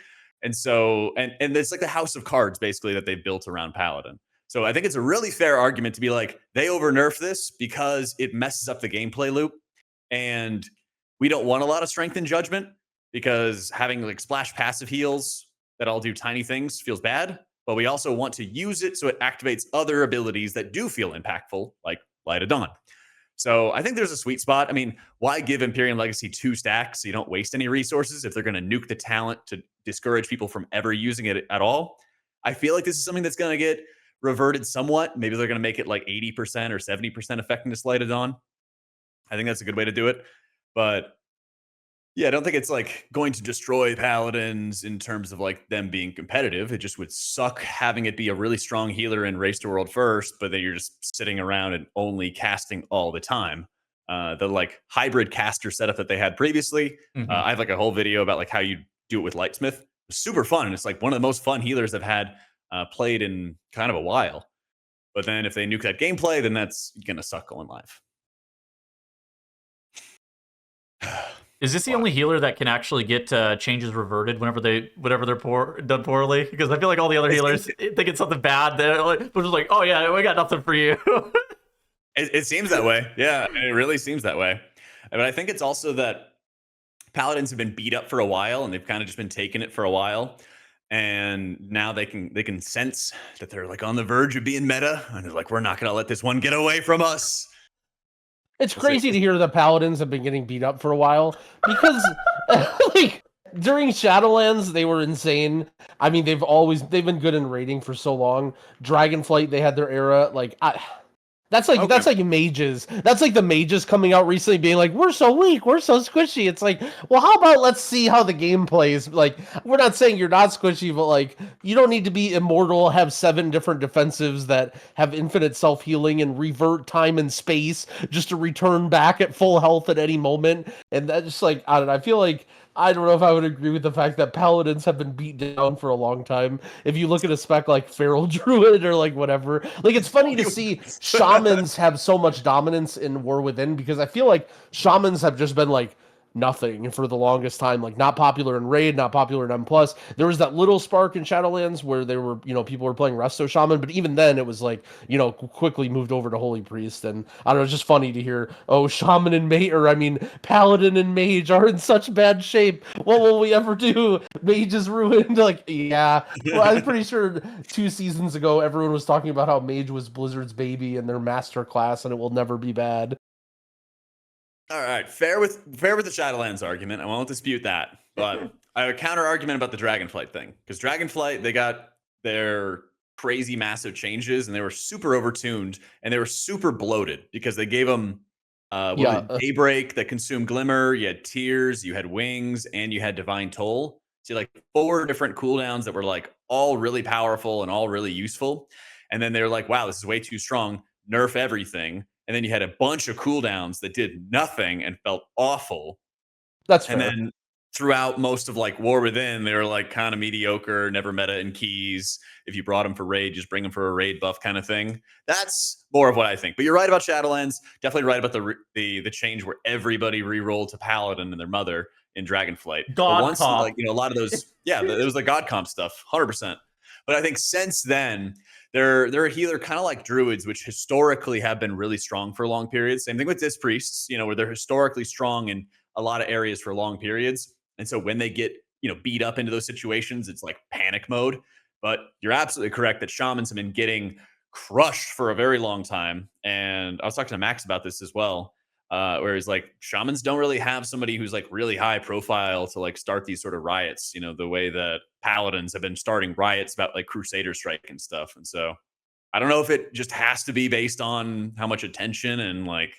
And so, and it's like the house of cards basically that they built around Paladin. So I think it's a really fair argument to be like, they over nerf this because it messes up the gameplay loop. And we don't want a lot of strength in Judgment because having like splash passive heals that all do tiny things feels bad. But we also want to use it so it activates other abilities that do feel impactful, like Light of Dawn. So I think there's a sweet spot. I mean, why give Empyrean Legacy 2 stacks so you don't waste any resources if they're going to nuke the talent to discourage people from ever using it at all? I feel like this is something that's going to get reverted somewhat. Maybe they're going to make it like 80% or 70% effectiveness Light of Dawn. I think that's a good way to do it. But yeah, I don't think it's like going to destroy Paladins in terms of like them being competitive. It just would suck having it be a really strong healer in Race to World first, but then you're just sitting around and only casting all the time. The like hybrid caster setup that they had previously. I have like a whole video about like how you do it with Lightsmith. It's super fun. And it's like one of the most fun healers I've had played in kind of a while. But then if they nuke that gameplay, then that's going to suck going live. Is this the only healer that can actually get changes reverted whenever they're done poorly? Because I feel like all the other healers, they get something bad, they're just like, oh yeah, we got nothing for you. It seems that way. Yeah, it really seems that way. But I think it's also that Paladins have been beat up for a while, and they've kind of just been taking it for a while. And now they can sense that they're like on the verge of being meta, and they're like, we're not going to let this one get away from us. It's crazy to hear the Paladins have been getting beat up for a while because like during Shadowlands they were insane. I mean, they've been good in raiding for so long. Dragonflight, they had their era. Like that's like mages. That's like the mages coming out recently being like, we're so weak, we're so squishy. It's like, well, how about let's see how the game plays? Like, we're not saying you're not squishy, but like, you don't need to be immortal, have 7 different defensives that have infinite self-healing and revert time and space just to return back at full health at any moment. And that's just like, I don't know. I don't know if I would agree with the fact that Paladins have been beat down for a long time. If you look at a spec like Feral Druid or like whatever, like it's funny to see Shamans have so much dominance in War Within because I feel like Shamans have just been like nothing for the longest time. Like not popular in Raid, not popular in M+. There was that little spark in Shadowlands where they were, people were playing Resto Shaman, but even then it was like, quickly moved over to Holy Priest. And I don't know, it's just funny to hear, oh, Shaman and Paladin and Mage are in such bad shape. What will we ever do? Mage is ruined. Like, yeah. Well, I'm pretty sure 2 seasons ago, everyone was talking about how Mage was Blizzard's baby and their master class, and it will never be bad. All right, fair with the Shadowlands argument. I won't dispute that, but I have a counter argument about the Dragonflight thing, because Dragonflight, they got their crazy massive changes and they were super overtuned and they were super bloated because they gave them Daybreak that consumed Glimmer, you had Tears, you had Wings, and you had Divine Toll. So like 4 different cooldowns that were like all really powerful and all really useful. And then they're like, wow, this is way too strong. Nerf everything. And then you had a bunch of cooldowns that did nothing and felt awful. That's fair. And then throughout most of like War Within, they were like kind of mediocre, never meta in keys. If you brought them for raid, just bring them for a raid buff kind of thing. That's more of what I think. But you're right about Shadowlands. Definitely right about the change where everybody re-rolled to Paladin and their mother in Dragonflight. God once, comp. like, a lot of those, it was like God comp stuff, 100%. But I think since then, they're a healer kind of like druids, which historically have been really strong for long periods. Same thing with disc priests, where they're historically strong in a lot of areas for long periods. And so when they get, beat up into those situations, it's like panic mode. But you're absolutely correct that shamans have been getting crushed for a very long time. And I was talking to Max about this as well, where he's like, shamans don't really have somebody who's like really high profile to like start these sort of riots, the way that paladins have been starting riots about like Crusader Strike and stuff. And so I don't know if it just has to be based on how much attention and like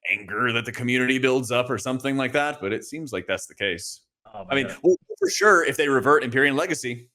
anger that the community builds up or something like that, but it seems like that's the case. Oh, I mean, well, for sure, if they revert Empyrean Legacy.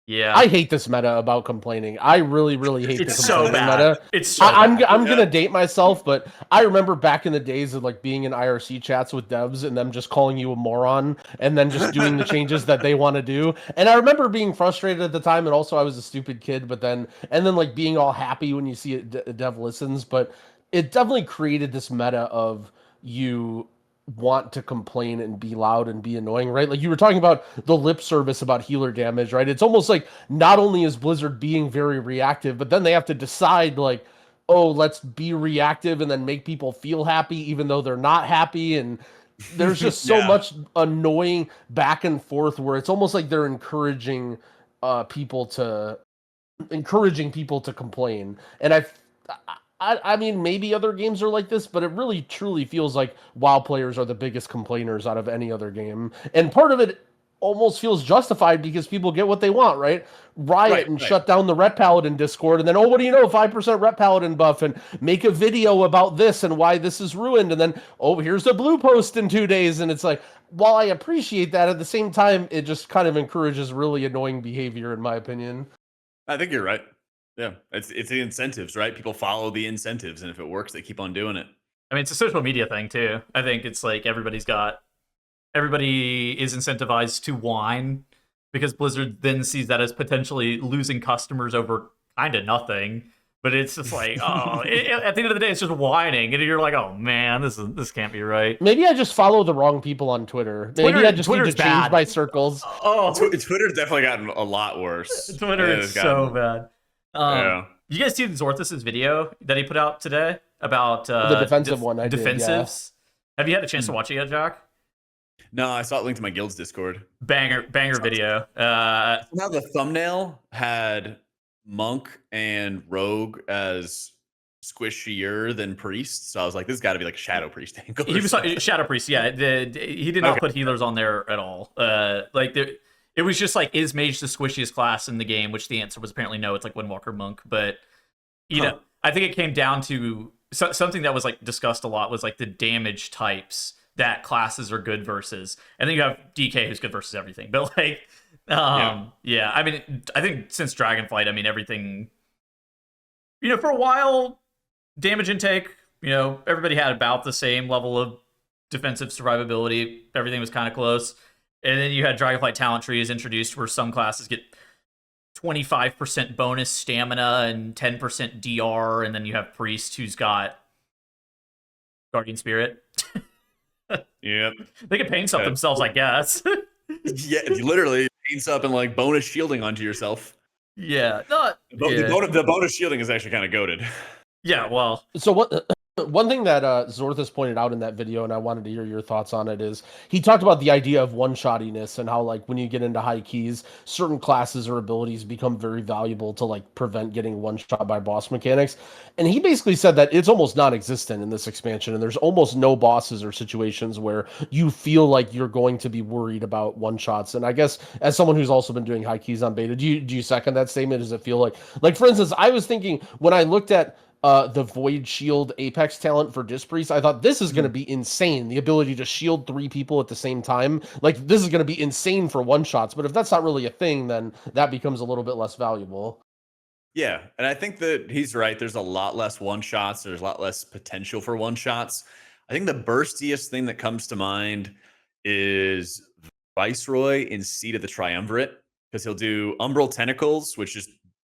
Yeah, I hate this meta about complaining. I really, really hate it's the so complaining bad. meta. It's so I'm bad. gonna date myself, but I remember back in the days of like being in IRC chats with devs and them just calling you a moron and then just doing the changes that they want to do. And I remember being frustrated at the time, and also I was a stupid kid. But then like being all happy when you see a dev listens. But it definitely created this meta of you want to complain and be loud and be annoying, right? Like you were talking about the lip service about healer damage, right? It's almost like not only is Blizzard being very reactive, but then they have to decide like, oh, let's be reactive and then make people feel happy even though they're not happy. And there's just so much annoying back and forth where it's almost like they're encouraging people to complain. And I mean, maybe other games are like this, but it really truly feels like WoW players are the biggest complainers out of any other game. And part of it almost feels justified because people get what they want, right? Riot and shut down the Ret Paladin Discord, and then, oh, what do you know, 5% Ret Paladin buff, and make a video about this and why this is ruined, and then, oh, here's a blue post in 2 days, and it's like, while I appreciate that, at the same time, it just kind of encourages really annoying behavior, in my opinion. I think you're right. Yeah, it's the incentives, right? People follow the incentives, and if it works, they keep on doing it. I mean, it's a social media thing too. I think it's like everybody is incentivized to whine because Blizzard then sees that as potentially losing customers over kind of nothing. But it's just like, at the end of the day, it's just whining, and you're like, oh man, this can't be right. Maybe I just follow the wrong people on Twitter. Maybe I just need to change my circles. Oh, Twitter's definitely gotten a lot worse. Twitter is so bad. You guys see Zorthus' video that he put out today about the defensive one? I defensives. Did, yeah. Have you had a chance to watch it yet, Jack? No, I saw it linked to my guild's Discord. Banger video. Now the thumbnail had Monk and Rogue as squishier than Priest, so I was like, this has got to be like a Shadow Priest angle. He was Shadow Priest, yeah. He did not put healers on there at all. It was just like, is Mage the squishiest class in the game? Which the answer was apparently no. It's like Windwalker Monk. But, know, I think it came down to something that was like discussed a lot was like the damage types that classes are good versus. And then you have DK who's good versus everything. But like, yeah. I mean, I think since Dragonflight, I mean, everything, for a while, damage intake, everybody had about the same level of defensive survivability. Everything was kind of close. And then you had Dragonflight talent trees introduced where some classes get 25% bonus stamina and 10% DR, and then you have Priest who's got Guardian Spirit. Yep. They can paint up themselves, I guess. Yeah, literally paints up and like bonus shielding onto yourself. Yeah, not. The bonus shielding is actually kind of goated. Yeah, well. So one thing that Zorthus pointed out in that video, and I wanted to hear your thoughts on it, is he talked about the idea of one-shottiness and how, like, when you get into high keys, certain classes or abilities become very valuable to, like, prevent getting one-shot by boss mechanics. And he basically said that it's almost non-existent in this expansion, and there's almost no bosses or situations where you feel like you're going to be worried about one-shots. And I guess, as someone who's also been doing high keys on beta, do you second that statement? Does it feel like, for instance, I was thinking when I looked at the Void Shield Apex talent for Disc Priest, I thought this is going to be insane. The ability to shield 3 people at the same time. Like, this is going to be insane for one-shots. But if that's not really a thing, then that becomes a little bit less valuable. Yeah, and I think that he's right. There's a lot less one-shots. There's a lot less potential for one-shots. I think the burstiest thing that comes to mind is Viceroy in Seed of the Triumvirate, because he'll do Umbral Tentacles, which just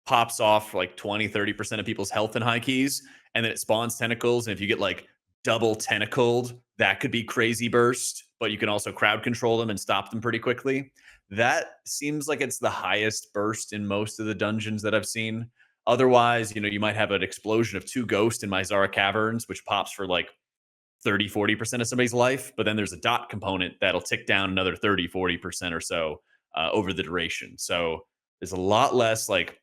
pops off like 20-30% of people's health in high keys, and then it spawns tentacles, and if you get like double tentacled, that could be crazy burst, but you can also crowd control them and stop them pretty quickly. That seems like it's the highest burst in most of the dungeons that I've seen. Otherwise, you might have an explosion of 2 ghosts in Mizara Caverns, which pops for like 30-40% of somebody's life, but then there's a dot component that'll tick down another 30-40% or so over the duration. So there's a lot less like,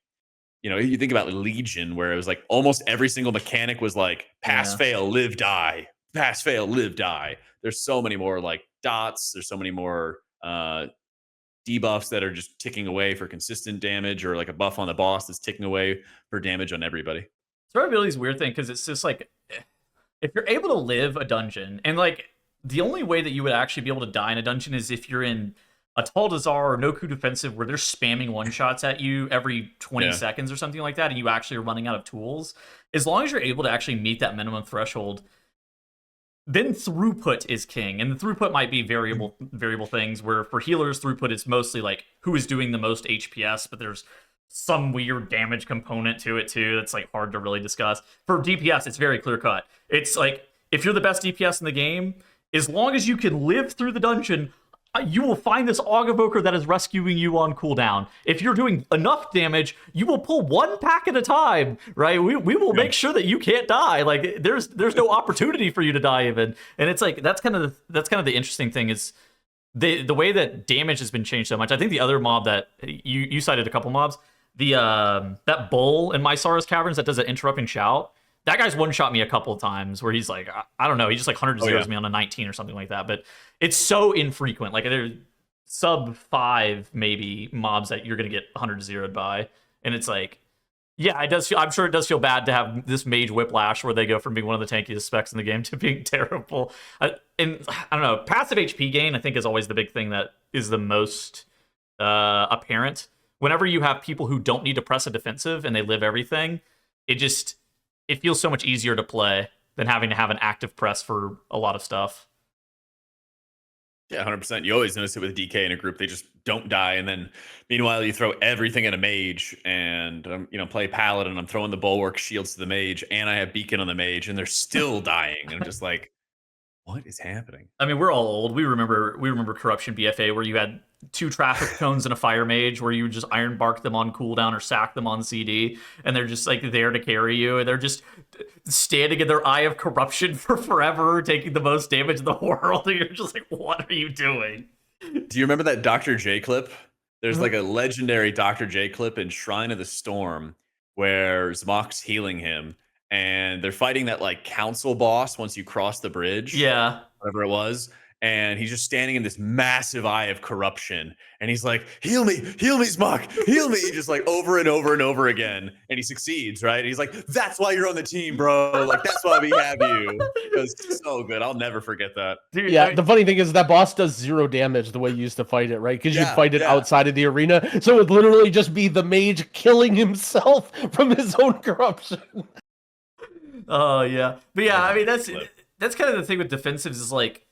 you think about Legion, where it was like almost every single mechanic was like pass, fail, live, die, pass, fail, live, die. There's so many more like dots. There's so many more debuffs that are just ticking away for consistent damage, or like a buff on the boss that's ticking away for damage on everybody. Survivability is a weird thing because it's just like, if you're able to live a dungeon, and like the only way that you would actually be able to die in a dungeon is if you're in a Taldazar or No-Coup Defensive where they're spamming one-shots at you every 20 seconds or something like that, and you actually are running out of tools. As long as you're able to actually meet that minimum threshold, then throughput is king. And the throughput might be variable things, where for healers, throughput is mostly like who is doing the most HPS, but there's some weird damage component to it too that's like hard to really discuss. For DPS, it's very clear-cut. It's like, if you're the best DPS in the game, as long as you can live through the dungeon, you will find this Aug Evoker that is rescuing you on cooldown. If you're doing enough damage, you will pull 1 pack at a time, right? We will make sure that you can't die. Like, there's no opportunity for you to die even. And it's like, that's kind of the interesting thing, is the way that damage has been changed so much. I think the other mob that you cited, a couple mobs, that bull in Mysara's Caverns that does an interrupting shout. That guy's one-shot me a couple of times where he's like, I don't know, he just like 100 zeros me on a 19 or something like that. But it's so infrequent. Like, there's sub 5 maybe mobs that you're going to get 100 zeroed by. And it's like, yeah, I'm sure it does feel bad to have this mage whiplash where they go from being one of the tankiest specs in the game to being terrible. And I don't know, passive HP gain, I think, is always the big thing that is the most apparent. Whenever you have people who don't need to press a defensive and they live everything, it feels so much easier to play than having to have an active press for a lot of stuff. Yeah, 100%. You always notice it with DK in a group. They just don't die. And then meanwhile, you throw everything at a mage and, play Paladin. I'm throwing the Bulwark shields to the mage, and I have Beacon on the mage, and they're still dying. And I'm just like, what is happening? I mean, we're all old. We remember Corruption BFA, where you had 2 traffic cones and a fire mage, where you would just iron bark them on cooldown or sack them on CD, and they're just like there to carry you, and they're just standing in their eye of corruption for forever, taking the most damage in the world, and you're just like, what are you doing? Do you remember that Dr. J clip? There's like a legendary Dr. J clip in Shrine of the Storm where Zmok's healing him, and they're fighting that like council boss once you cross the bridge. Yeah. Whatever it was. And he's just standing in this massive eye of corruption. And he's like, heal me, Zmok, heal me. Just like over and over and over again. And he succeeds, right? And he's like, that's why you're on the team, bro. Like, that's why we have you. It was so good. I'll never forget that. Dude, yeah, the funny thing is that boss does 0 damage the way you used to fight it, right? Because you'd fight it outside of the arena. So it would literally just be the mage killing himself from his own corruption. Oh, yeah. But yeah, I mean, that's kind of the thing with defensives, is like,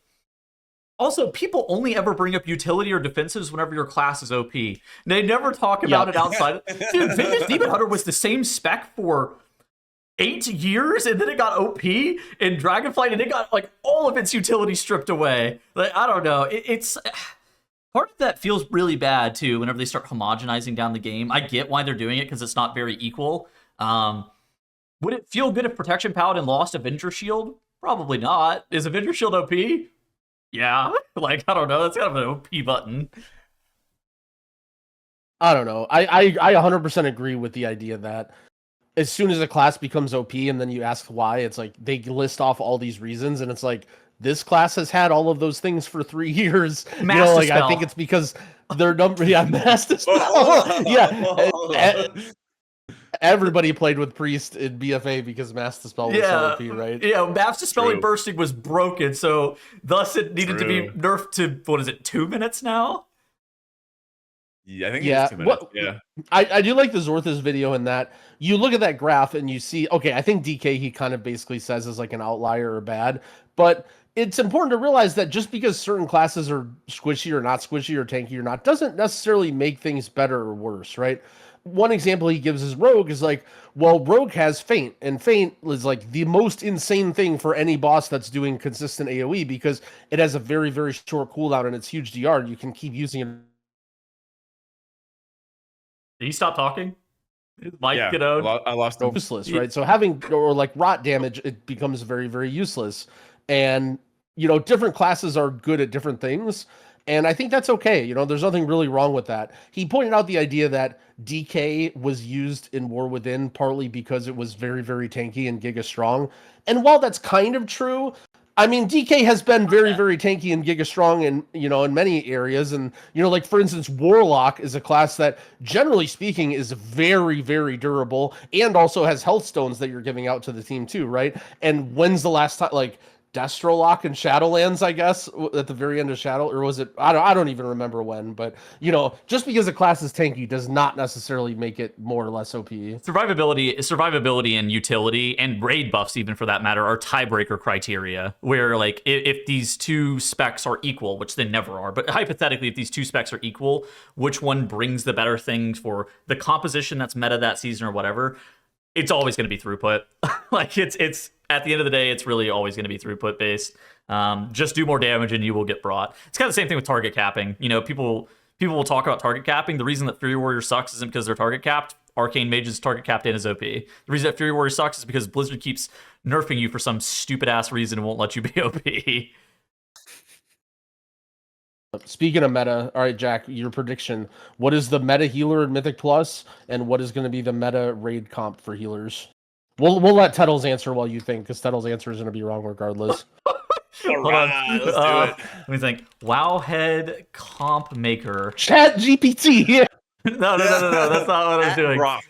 also, people only ever bring up utility or defensives whenever your class is OP. They never talk about it outside. Dude, Vintage Demon Hunter was the same spec for 8 years, and then it got OP in Dragonflight, and it got like all of its utility stripped away. Like, I don't know. It's part of that feels really bad too. Whenever they start homogenizing down the game, I get why they're doing it because it's not very equal. Would it feel good if Protection Paladin lost Avenger Shield? Probably not. Is Avenger Shield OP? Yeah. Like, I don't know. That's kind of an OP button. I don't know. I 100% agree with the idea that as soon as a class becomes OP and then you ask why, it's like they list off all these reasons and it's like this class has had all of those things for 3 years. Master like spell. I think it's because their number, Master Spell. Everybody played with Priest in BFA because Master Spell was so OP, right? Yeah, Master Spelling Bursting was broken, so thus it needed to be nerfed to, what is it, 2 minutes now? Yeah, I think it's 2 minutes. I do like the Zorthus video in that you look at that graph and you see, okay, I think DK he kind of basically says is like an outlier or bad, but it's important to realize that just because certain classes are squishy or not squishy or tanky or not doesn't necessarily make things better or worse, right? One example he gives is Rogue is like, well, Rogue has Feint, and Feint is like the most insane thing for any boss that's doing consistent AoE because it has a very, very short cooldown and it's huge DR. You can keep using it. Did he stop talking? Mike, you know, I lost him. Useless, right? So having or like rot damage, it becomes very, very useless. And different classes are good at different things. And I think that's okay. There's nothing really wrong with that. He pointed out the idea that DK was used in War Within partly because it was very, very tanky and Giga strong. And while that's kind of true, I mean, DK has been very, very tanky and Giga strong in many areas. And, like, for instance, Warlock is a class that, generally speaking, is very, very durable and also has health stones that you're giving out to the team too, right? And when's the last time, like, Destrolock and Shadowlands, I guess, at the very end of Shadow, or was it? I don't even remember when. But just because a class is tanky does not necessarily make it more or less OP. Survivability, and utility, and raid buffs, even for that matter, are tiebreaker criteria. Where like if these two specs are equal, which they never are, but hypothetically, if these two specs are equal, which one brings the better things for the composition that's meta that season or whatever? It's always going to be throughput. Like it's at the end of the day, it's really always going to be throughput based. Just do more damage and you will get brought. It's kind of the same thing with target capping. People will talk about target capping. The reason that Fury Warrior sucks isn't because they're target capped. Arcane Mage's target capped in is OP. The reason that Fury Warrior sucks is because Blizzard keeps nerfing you for some stupid ass reason and won't let you be OP. Speaking of meta, all right, Jack, your prediction. What is the meta healer in Mythic Plus, and what is going to be the meta raid comp for healers? We'll let Tettles answer while you think, because Tettles' answer is going to be wrong regardless. All right, let's do it. Let me think. Wowhead comp maker. Chat GPT. Yeah. No. That's not what I was doing. Grok.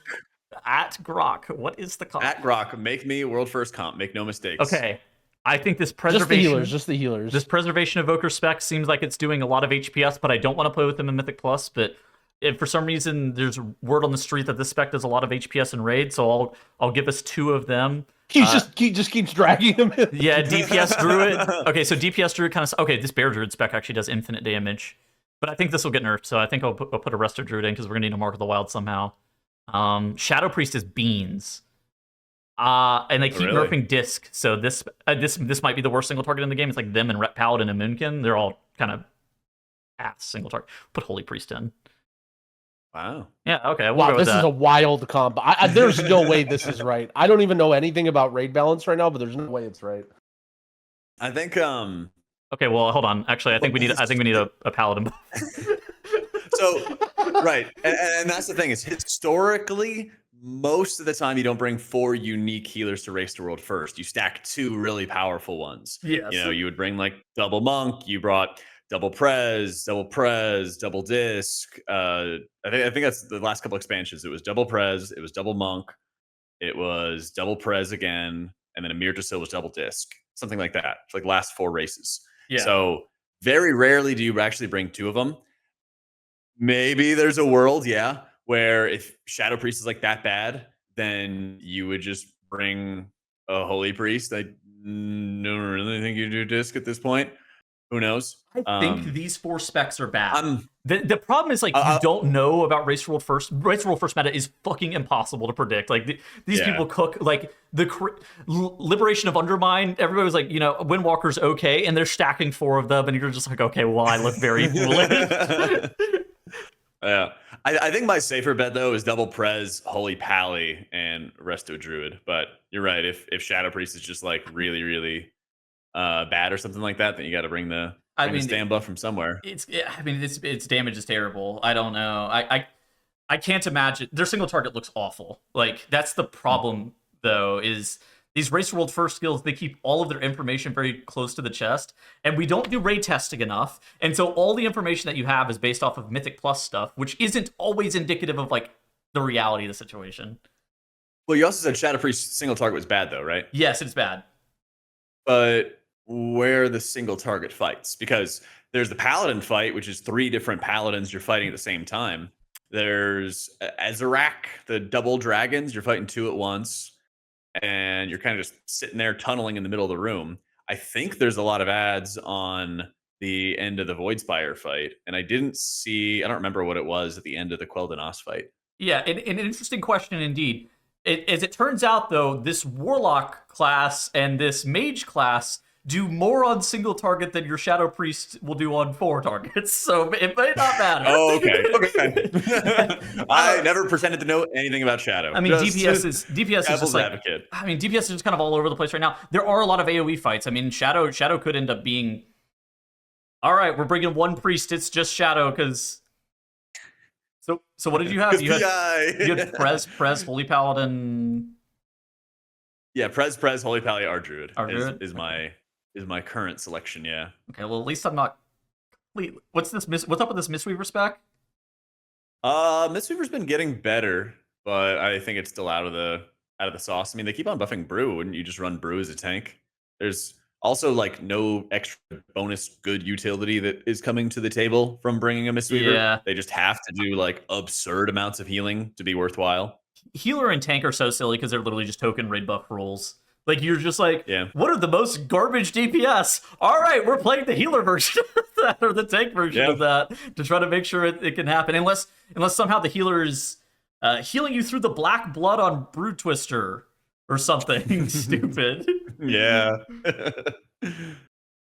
At Grok. What is the comp? At Grok. Make me world first comp. Make no mistakes. Okay. I think this preservation... Just the healers. This preservation evoker spec seems like it's doing a lot of HPS, but I don't want to play with them in Mythic Plus. But if for some reason there's word on the street that this spec does a lot of HPS in raid, so I'll give us 2 of them. He just keeps dragging him in. Yeah, DPS Druid. Okay, so DPS Druid kind of... Okay, this Bear Druid spec actually does infinite damage. But I think this will get nerfed, so I think I'll put a Resto Druid in because we're going to need a Mark of the Wild somehow. Shadow Priest is beans. And they keep nerfing Disc, so this might be the worst single target in the game. It's like them and Ret Paladin and Moonkin. They're all kind of ass single target. Put Holy Priest in. Wow. Yeah, okay. Wow, this is a wild comp. There's no way this is right. I don't even know anything about raid balance right now, but there's no way it's right. I think Okay, well, hold on. Actually, I think we need a Paladin. So, right. And that's the thing, is historically, most of the time you don't bring 4 unique healers to Race to World first. You stack 2 really powerful ones. Yes. You would bring like double Monk, you brought double Prez, double Disc. I think that's the last couple expansions. It was double Prez, it was double Monk, it was double Prez again, and then Amir Tasil was double Disc. Something like that. For like last 4 races. Yeah. So very rarely do you actually bring 2 of them. Maybe there's a world, where if Shadow Priest is like that bad, then you would just bring a Holy Priest. I don't really think you do Disc at this point. Who knows? I think these 4 specs are bad. I'm The problem is, like, you don't know about Race World First. Race World First meta is fucking impossible to predict. Like, these people cook, like, Liberation of Undermine, everybody was like, Windwalker's okay, and they're stacking 4 of them, and you're just like, okay, well, I look very foolish. Yeah. I think my safer bet, though, is double Prez, Holy Pally, and Resto Druid. But you're right. If Shadow Priest is just, like, really, really bad or something like that, then you got to bring the stand buff from somewhere. Its damage is terrible. I don't know. I can't imagine. Their single target looks awful. Like, that's the problem, though, is these Race World First skills, they keep all of their information very close to the chest, and we don't do raid testing enough, and so all the information that you have is based off of Mythic Plus stuff, which isn't always indicative of, like, the reality of the situation. Well, you also said Shadow Priest single target was bad, though, right? Yes, it's bad. But where are the single target fights? Because there's the Paladin fight, which is 3 different Paladins you're fighting at the same time. There's Azarak, the double dragons. You're fighting 2 at once, and you're kind of just sitting there tunneling in the middle of the room. I think there's a lot of ads on the end of the Voidspire fight, and I don't remember what it was at the end of the Quel'Danas fight. Yeah, an interesting question indeed. As it turns out, though, this Warlock class and this Mage class do more on single target than your Shadow Priest will do on 4 targets, so it may not matter. Oh, okay. I never pretended to know anything about Shadow. I mean, DPS is just like advocate. I mean, DPS is just kind of all over the place right now. There are a lot of AoE fights. I mean, Shadow could end up being, all right, we're bringing 1 priest. It's just Shadow because. So what did you have? You had Prez, Holy Paladin. Yeah, Prez, Holy Pally, Druid. Druid? Is my current selection. Yeah. Okay, well, at least I'm not complete. What's up with this Mistweaver spec? Mistweaver's been getting better, but I think it's still out of the sauce. I mean, they keep on buffing Brew. Wouldn't you just run Brew as a tank? There's also, like, no extra bonus good utility that is coming to the table from bringing a Mistweaver. Yeah. They just have to do, like, absurd amounts of healing to be worthwhile. Healer and tank are so silly because they're literally just token raid buff rules. Like, you're just like, what are the most garbage DPS? All right, we're playing the healer version of that, or the tank version of that, to try to make sure it can happen. Unless somehow the healer is healing you through the black blood on Brood Twister or something stupid. Yeah.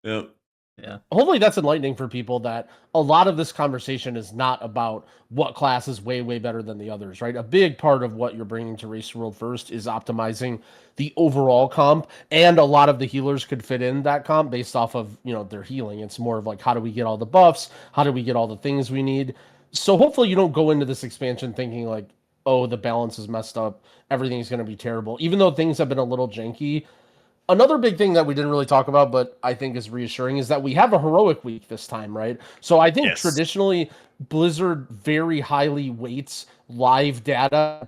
Yep. Yeah. Hopefully that's enlightening for people, that a lot of this conversation is not about what class is way, way better than the others, right? A big part of what you're bringing to Race World First is optimizing the overall comp, and a lot of the healers could fit in that comp based off of, their healing. It's more of like, how do we get all the buffs? How do we get all the things we need? So hopefully you don't go into this expansion thinking like, oh, the balance is messed up, everything's going to be terrible, even though things have been a little janky. Another big thing that we didn't really talk about, but I think is reassuring, is that we have a heroic week this time, right? So I think traditionally Blizzard very highly weights live data.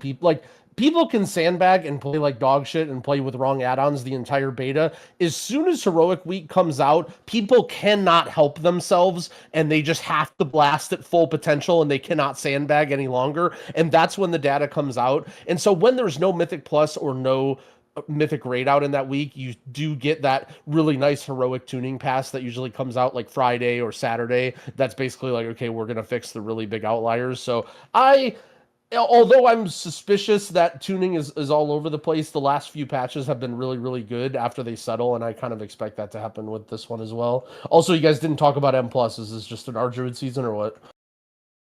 People can sandbag and play like dog shit and play with wrong add-ons the entire beta. As soon as heroic week comes out, people cannot help themselves, and they just have to blast at full potential, and they cannot sandbag any longer. And that's when the data comes out. And so when there's no Mythic Plus or no Mythic raid out in that week, you do get that really nice heroic tuning pass that usually comes out like Friday or Saturday. That's basically like, okay, we're gonna fix the really big outliers. So although I'm suspicious that tuning is all over the place, the last few patches have been really, really good after they settle, and I kind of expect that to happen with this one as well. Also, you guys didn't talk about M+. Is this just an Ardruid season or what?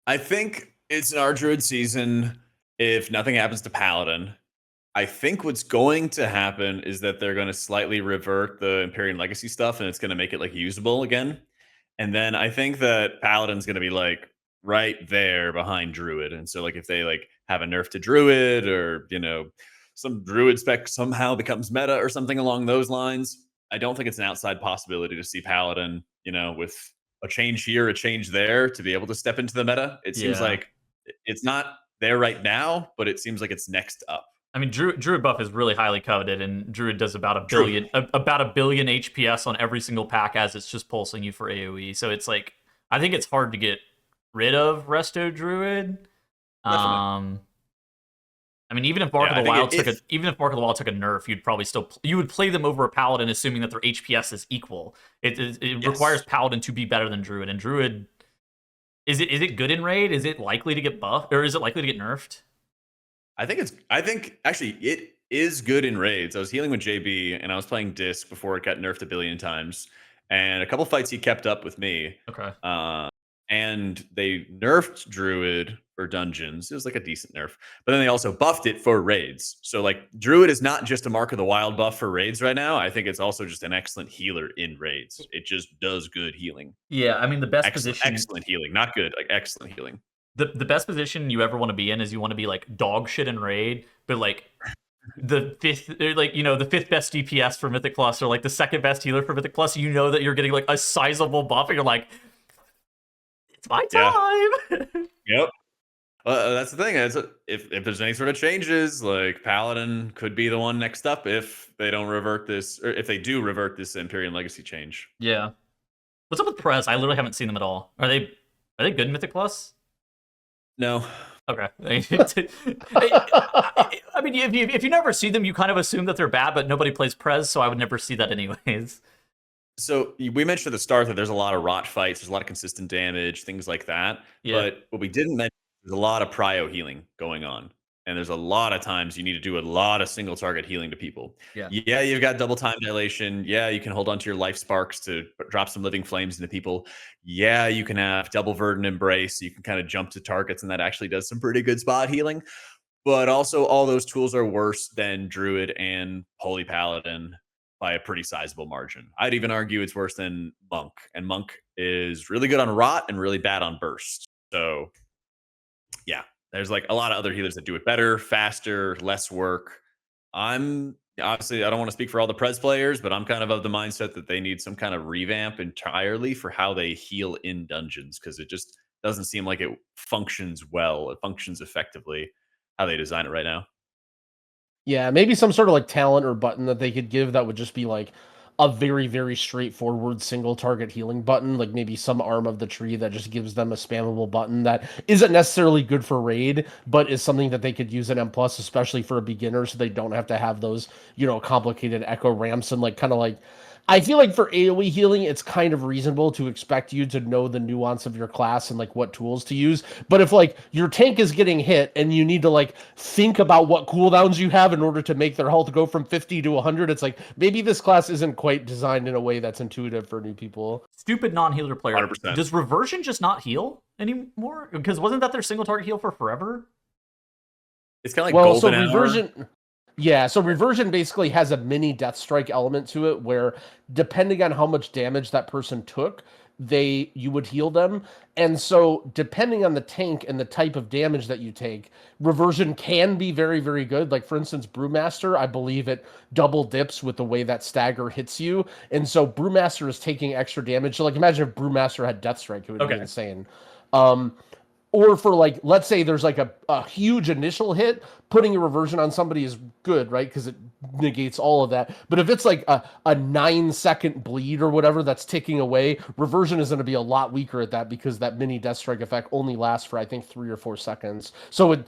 I think it's an Ardruid season if nothing happens to Paladin. I think what's going to happen is that they're going to slightly revert the Empyrean Legacy stuff, and it's going to make it like usable again. And then I think that Paladin's going to be like right there behind Druid. And so like if they like have a nerf to Druid, or some Druid spec somehow becomes meta or something along those lines, I don't think it's an outside possibility to see Paladin, with a change here, a change there, to be able to step into the meta. It seems like it's not there right now, but it seems like it's next up. I mean, Druid buff is really highly coveted, and Druid does about a billion HPS on every single pack as it's just pulsing you for AoE. So it's like, I think it's hard to get rid of Resto Druid. I mean, even if Mark Yeah, of the I Wild think took even if Mark of the Wild took a nerf, you'd probably still you would play them over a Paladin, assuming that their HPS is equal. It requires Yes. Paladin to be better than Druid, and Druid is it good in raid? Is it likely to get buffed, or is it likely to get nerfed? I think actually it is good in raids. I was healing with JB and I was playing disc before it got nerfed a billion times. And a couple fights he kept up with me. Okay. And they nerfed Druid for dungeons. It was like a decent nerf. But then they also buffed it for raids. So like Druid is not just a Mark of the Wild buff for raids right now. I think it's also just an excellent healer in raids. It just does good healing. Yeah, I mean the best position, Excellent healing. Not good, like excellent healing. the best position you ever want to be in is you want to be like dog shit in raid, but like the fifth, or like the fifth best DPS for Mythic Plus, or like the second best healer for Mythic Plus. You know that you're getting like a sizable buff, and you're like, it's my time. Yep. That's the thing. If there's any sort of changes, like Paladin could be the one next up if they don't revert this, or if they do revert this Empyrean Legacy change. Yeah. What's up with Prez? I literally haven't seen them at all. Are they good in Mythic Plus? No. Okay. I mean, if you never see them, you kind of assume that they're bad, but nobody plays Prez, so I would never see that anyways. So we mentioned at the start that there's a lot of rot fights, there's a lot of consistent damage, things like that. Yeah. But what we didn't mention, there's a lot of prio healing going on. And there's a lot of times you need to do a lot of single target healing to people. Yeah. Yeah, you've got double time dilation. Yeah, you can hold on to your life sparks to drop some living flames into people. Yeah, you can have double verdant embrace. So you can kind of jump to targets, and that actually does some pretty good spot healing. But also, all those tools are worse than Druid and Holy Paladin by a pretty sizable margin. I'd even argue it's worse than Monk. And Monk is really good on Rot and really bad on Burst. So, yeah, there's like a lot of other healers that do it better, faster, less work. Obviously, I don't want to speak for all the Prez players, but I'm kind of the mindset that they need some kind of revamp entirely for how they heal in dungeons, because it just doesn't seem like it functions well. It functions effectively how they design it right now. Yeah, maybe some sort of like talent or button that they could give that would just be like a very, very straightforward single target healing button, like maybe some arm of the tree that just gives them a spammable button that isn't necessarily good for raid, but is something that they could use in M+, especially for a beginner, so they don't have to have those, complicated echo ramps and like kind of like I feel like for AoE healing, it's kind of reasonable to expect you to know the nuance of your class and like what tools to use. But if like your tank is getting hit and you need to like think about what cooldowns you have in order to make their health go from 50 to 100, it's like maybe this class isn't quite designed in a way that's intuitive for new people. Stupid non-healer player. 100%. Does Reversion just not heal anymore? Because wasn't that their single target heal for forever? It's kind of like golden so hour. Reversion. Yeah, so Reversion basically has a mini Death Strike element to it where depending on how much damage that person took, you would heal them. And so depending on the tank and the type of damage that you take, Reversion can be very, very good. Like for instance, Brewmaster, I believe it double dips with the way that stagger hits you. And so Brewmaster is taking extra damage. So like imagine if Brewmaster had Death Strike, it would be insane. Or for like, let's say there's like a huge initial hit, putting a Reversion on somebody is good, right? Because it negates all of that. But if it's like a 9-second bleed or whatever that's ticking away, Reversion is going to be a lot weaker at that because that mini Death Strike effect only lasts for, I think, 3 or 4 seconds. So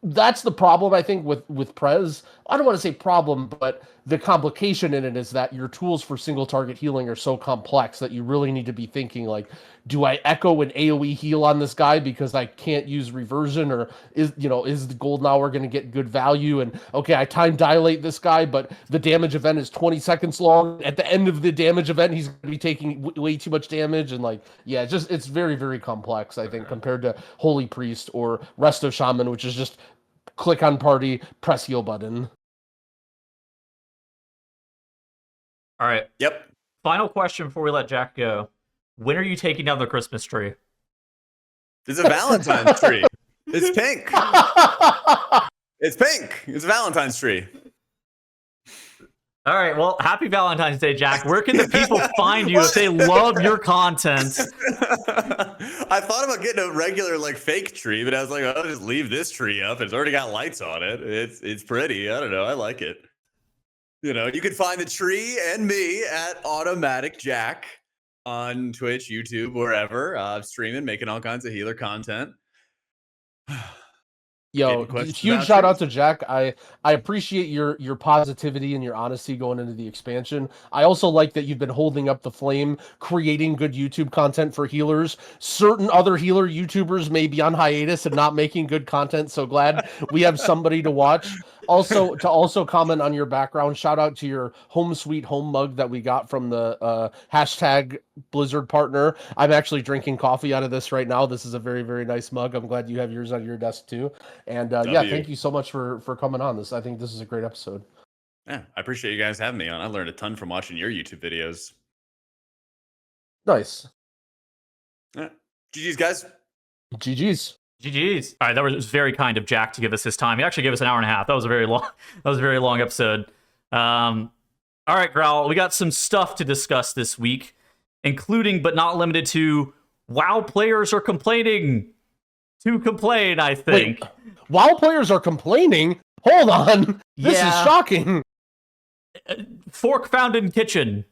that's the problem, I think, with Prez. I don't want to say problem, but the complication in it is that your tools for single target healing are so complex that you really need to be thinking like, do I echo an AoE heal on this guy because I can't use Reversion, or is the Golden Hour going to get good value? And okay, I time dilate this guy, but the damage event is 20 seconds long. At the end of the damage event, he's going to be taking way too much damage, and like, yeah, it's very, very complex, I think, compared to Holy Priest or Resto Shaman, which is just click on party, press heal button. All right. Yep. Final question before we let Jack go. When are you taking down the Christmas tree? It's a Valentine's tree. It's pink. It's pink. It's a Valentine's tree. All right. Well, happy Valentine's Day, Jack. Where can the people find you if they love your content? I thought about getting a regular like fake tree, but I was like, I'll just leave this tree up. It's already got lights on it. It's pretty. I don't know. I like it. You can find the tree and me at Automatic Jack on Twitch, YouTube, wherever. Streaming, making all kinds of healer content. Yo, Getting questions huge about shout trees. out to Jack. I appreciate your positivity and your honesty going into the expansion. I also like that you've been holding up the flame, creating good YouTube content for healers. Certain other healer YouTubers may be on hiatus and not making good content, so glad we have somebody to watch. Also comment on your background. Shout out to your home sweet home mug that we got from the hashtag Blizzard partner. I'm actually drinking coffee out of this right now. This is a very, very nice mug. I'm glad you have yours on your desk too. And yeah, W. thank you so much for coming on this. I think this is a great episode. Yeah, I appreciate you guys having me on. I learned a ton from watching your YouTube videos. Nice. Yeah. GG's, guys. GG's. GG's. All right, that was very kind of Jack to give us his time. He actually gave us an hour and a half. That was a very long. That was a very long episode. All right, Growl. We got some stuff to discuss this week, including but not limited to WoW players are complaining to complain. I think. Wait, WoW players are complaining. Hold on. This is Yeah. shocking. Fork found in kitchen.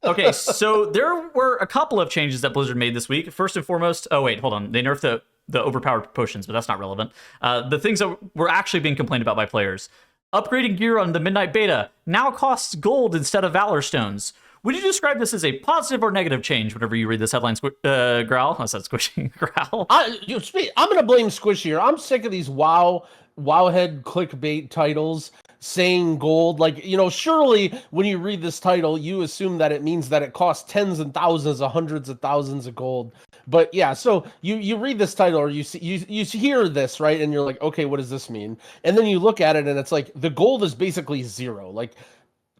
Okay, so there were a couple of changes that Blizzard made this week. First and foremost, oh wait, hold on. They nerfed the overpowered potions, but that's not relevant. The things that were actually being complained about by players. Upgrading gear on the Midnight Beta now costs gold instead of Valor Stones. Would you describe this as a positive or negative change whenever you read this headline, Growl? I said squishing, Growl. I'm going to blame Squish here. I'm sick of these Wowhead clickbait titles saying gold. Like, surely when you read this title, you assume that it means that it costs tens and thousands of hundreds of thousands of gold. But yeah, so you read this title or you hear this, right? And you're like, okay, what does this mean? And then you look at it and it's like the gold is basically zero. Like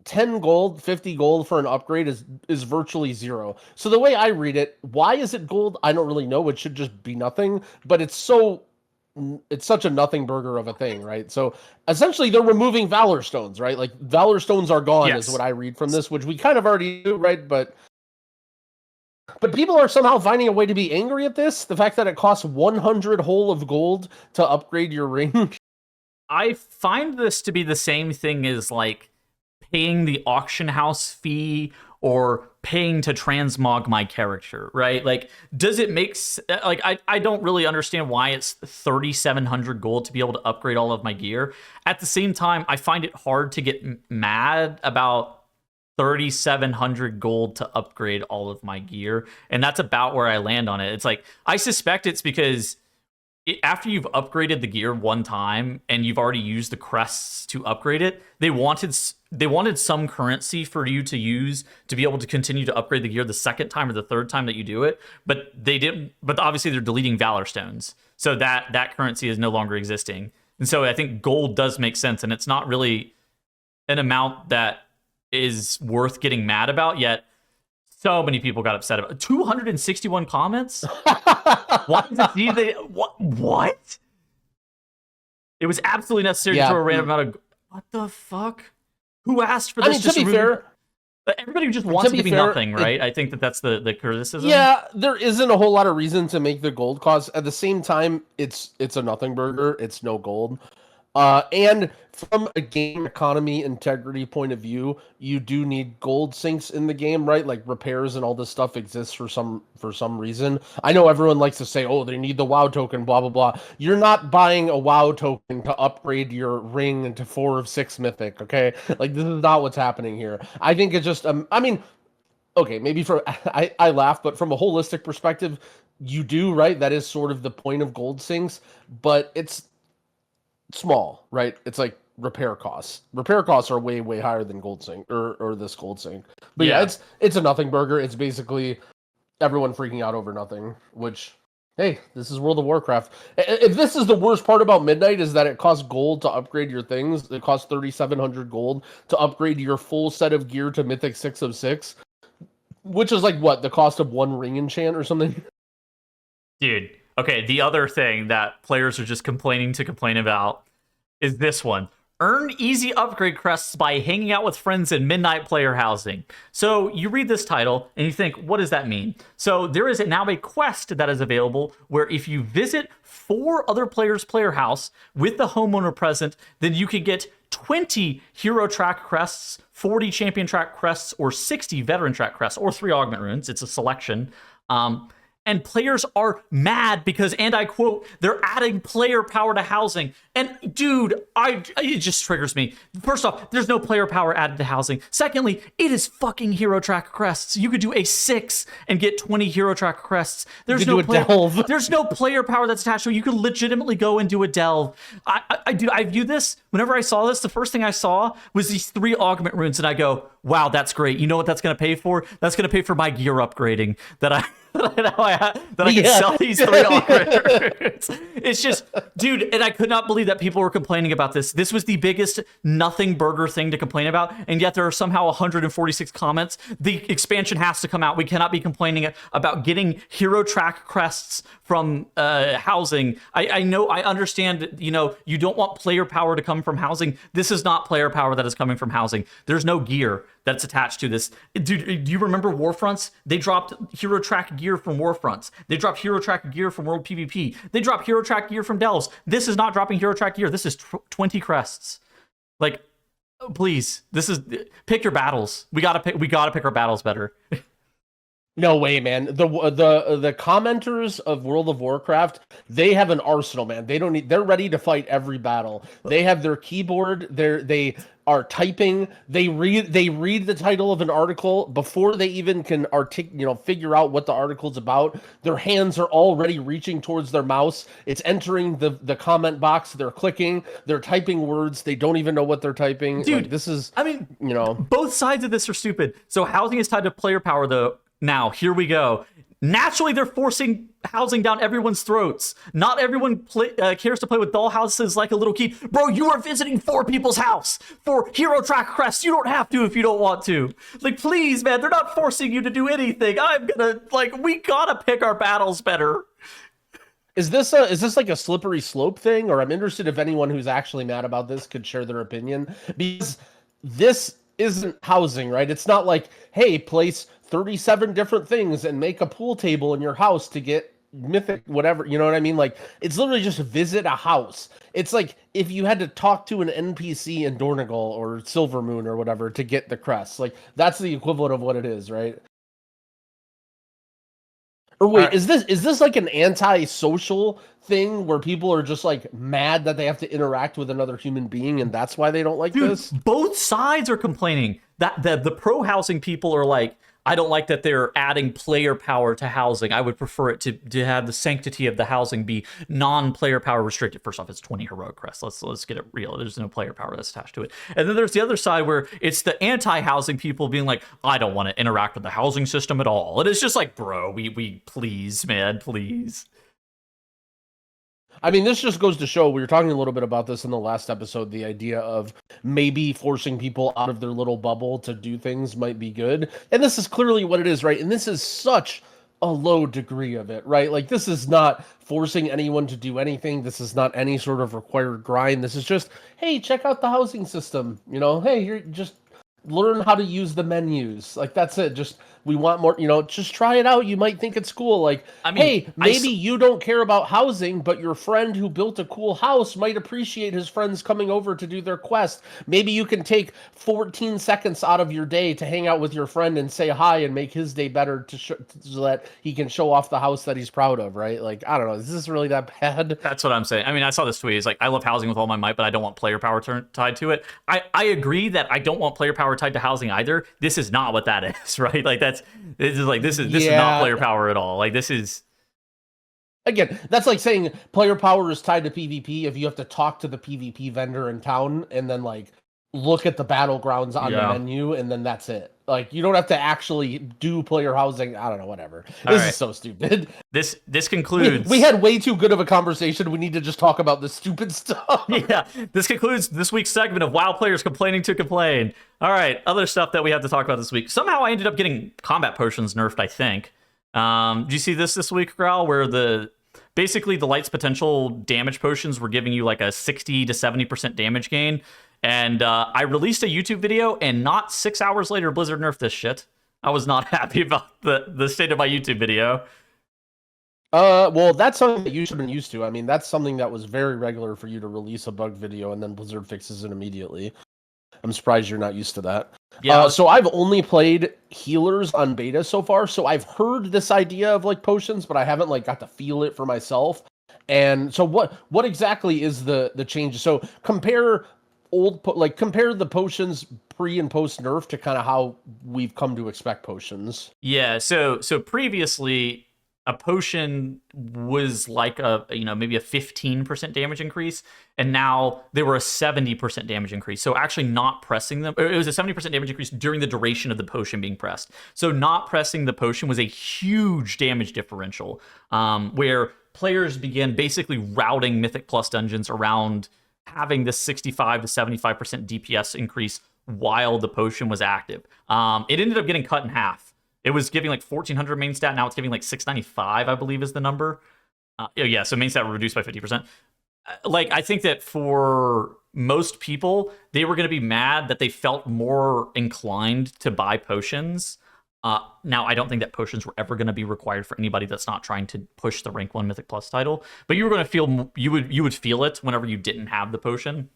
10 gold, 50 gold for an upgrade is virtually zero. So the way I read it, why is it gold? I don't really know. It should just be nothing, but it's such a nothing burger of a thing, right? So essentially they're removing Valor Stones, right? Like Valor Stones are gone Yes. is what I read from this, which we kind of already knew, right? But people are somehow finding a way to be angry at this. The fact that it costs 100 whole of gold to upgrade your ring. I find this to be the same thing as like paying the auction house fee or paying to transmog my character, right? Like, does it make like I don't really understand why it's 3,700 gold to be able to upgrade all of my gear. At the same time, I find it hard to get mad about 3,700 gold to upgrade all of my gear, and that's about where I land on it. It's like I suspect it's because after you've upgraded the gear one time and you've already used the crests to upgrade it, they wanted some currency for you to use to be able to continue to upgrade the gear the second time or the third time that you do it. But they didn't. But obviously they're deleting Valor Stones, so that currency is no longer existing. And so I think gold does make sense, and it's not really an amount that is worth getting mad about yet. So many people got upset about 261 comments. Why does it see they what? It was absolutely necessary to throw a random amount of. What the fuck? Who asked for this? To be fair, everybody just wants it to be nothing, right? I think that's the criticism. Yeah, there isn't a whole lot of reason to make the gold cost. At the same time, it's a nothing burger. It's no gold. And from a game economy integrity point of view, you do need gold sinks in the game, right? Like repairs and all this stuff exists for some reason. I know everyone likes to say, oh, they need the WoW token, blah, blah, blah. You're not buying a WoW token to upgrade your ring into 4 of 6 mythic, okay? Like, this is not what's happening here. I think it's just, okay, maybe I laugh, but from a holistic perspective, you do, right? That is sort of the point of gold sinks, but it's small, right? It's like repair costs. Repair costs are way, way higher than gold sink or this gold sink. But yeah, it's a nothing burger. It's basically everyone freaking out over nothing, which, hey, this is World of Warcraft. If this is the worst part about Midnight is that it costs gold to upgrade your things, it costs 3,700 gold to upgrade your full set of gear to Mythic 6 of 6, which is like, what, the cost of 1 ring enchant or something? Dude, okay, the other thing that players are just complaining to complain about is this one. Earn easy upgrade crests by hanging out with friends in Midnight Player Housing. So you read this title and you think, what does that mean? So there is now a quest that is available where if you visit 4 other players' player house with the homeowner present, then you can get 20 hero track crests, 40 champion track crests, or 60 veteran track crests, or 3 augment runes. It's a selection. and players are mad because, and I quote, they're adding player power to housing. And dude, it just triggers me. First off, there's no player power added to housing. Secondly, it is fucking hero track crests. You could do a 6 and get 20 hero track crests. There's no delve. There's no player power that's attached to it. You could legitimately go and do a delve. I view this, whenever I saw this, the first thing I saw was these 3 augment runes, and I go, wow, that's great. You know what that's going to pay for? That's going to pay for my gear upgrading that I can sell these 3 augment runes. It's just, dude, and I could not believe that people were complaining about this. This was the biggest nothing burger thing to complain about, and yet there are somehow 146 comments. The expansion has to come out. We cannot be complaining about getting hero track crests from housing. I know, I understand, you know, you don't want player power to come from housing. This is not player power that is coming from housing. There's no gear that's attached to this. Dude, do you remember Warfronts? They dropped hero track gear from Warfronts. They dropped hero track gear from World PvP. They dropped hero track gear from Delves. This is not dropping hero track gear. This is 20 crests. Like, please, this is, pick your battles. We gotta pick our battles better. No way, man. The commenters of World of Warcraft, they have an arsenal, man. They're ready to fight every battle. They have their keyboard, they are typing, they read the title of an article before they even can figure out what the article's about. Their hands are already reaching towards their mouse. It's entering the comment box, they're clicking, they're typing words, they don't even know what they're typing. Dude, like, this is, I mean, you know, both sides of this are stupid. So housing is tied to player power, though. Now, here we go. Naturally, they're forcing housing down everyone's throats. Not everyone cares to play with doll houses like a little kid. Bro, you are visiting 4 people's house for hero track crests. You don't have to if you don't want to. Like, please, man, they're not forcing you to do anything. We gotta pick our battles better. Is this like a slippery slope thing? Or I'm interested if anyone who's actually mad about this could share their opinion. Because this isn't housing, right? It's not like, hey, place 37 different things and make a pool table in your house to get mythic whatever, you know what I mean? Like, it's literally just visit a house. It's like if you had to talk to an NPC in Dornigal or Silvermoon or whatever to get the crest. Like, that's the equivalent of what it is, right? Or wait, is this like an anti-social thing where people are just like mad that they have to interact with another human being and that's why they don't like this? Both sides are complaining. That the pro housing people are like, I don't like that they're adding player power to housing. I would prefer it to have the sanctity of the housing be non-player power restricted. First off, it's 20 heroic crests. Let's get it real. There's no player power that's attached to it. And then there's the other side where it's the anti-housing people being like, I don't want to interact with the housing system at all. And it's just like, bro, we please, man, please. I mean, this just goes to show, we were talking a little bit about this in the last episode, the idea of maybe forcing people out of their little bubble to do things might be good. And this is clearly what it is, right? And this is such a low degree of it, right? Like, this is not forcing anyone to do anything. This is not any sort of required grind. This is just, hey, check out the housing system. You know, hey, you're just learn how to use the menus. Like, that's it. Just, we want more, you know, just try it out. You might think it's cool. Like, I mean, hey, maybe you don't care about housing, but your friend who built a cool house might appreciate his friends coming over to do their quest. Maybe you can take 14 seconds out of your day to hang out with your friend and say hi and make his day better so that he can show off the house that he's proud of, right? Like, I don't know. Is this really that bad? That's what I'm saying. I mean, I saw this tweet. It's like, I love housing with all my might, but I don't want player power tied to it. I agree that I don't want player power tied to housing either. This is not what that is, right? Like, this is not player power at all. Like, this is, again, that's like saying player power is tied to PvP if you have to talk to the PvP vendor in town and then like look at the battlegrounds on the menu and then that's it. Like, you don't have to actually do player housing. I don't know, whatever. This is so stupid. This concludes. We had way too good of a conversation. We need to just talk about this stupid stuff. Yeah, this concludes this week's segment of WoW players complaining to complain. All right, other stuff that we have to talk about this week. Somehow I ended up getting combat potions nerfed, I think. Do you see this week, Growl, where basically the Light's potential damage potions were giving you like a 60 to 70% damage gain? And I released a YouTube video, and not 6 hours later, Blizzard nerfed this shit. I was not happy about the state of my YouTube video. Well, that's something that you should have been used to. I mean, that's something that was very regular for you to release a bug video, and then Blizzard fixes it immediately. I'm surprised you're not used to that. Yeah. So I've only played healers on beta so far, so I've heard this idea of like potions, but I haven't like got to feel it for myself. And so what exactly is the change? So compare compare the potions pre and post nerf to kind of how we've come to expect potions. Yeah, so previously a potion was like a maybe a 15% damage increase, and now they were a 70% damage increase. So actually not pressing them, it was a 70% damage increase during the duration of the potion being pressed. So not pressing the potion was a huge damage differential, where players began basically routing Mythic Plus dungeons around having this 65 to 75% DPS increase while the potion was active. It ended up getting cut in half. It was giving like 1400 main stat. Now it's giving like 695, I believe is the number. Yeah, so main stat reduced by 50%. Like, I think that for most people, they were going to be mad that they felt more inclined to buy potions. Now, I don't think that potions were ever going to be required for anybody that's not trying to push the rank 1 Mythic Plus title. But you were going to feel, you would feel it whenever you didn't have the potion,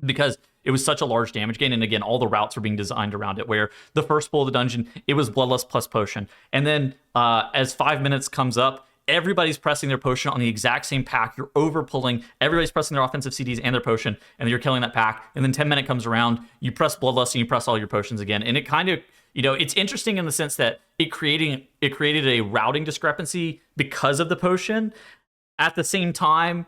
because it was such a large damage gain. And again, all the routes were being designed around it, where the first pull of the dungeon, it was Bloodlust plus potion. And then as 5 minutes comes up, everybody's pressing their potion on the exact same pack. You're over pulling. Everybody's pressing their offensive CDs and their potion, and you're killing that pack. And then 10 minute comes around, you press Bloodlust and you press all your potions again. And it kind of, it's interesting in the sense that it created a routing discrepancy because of the potion. At the same time,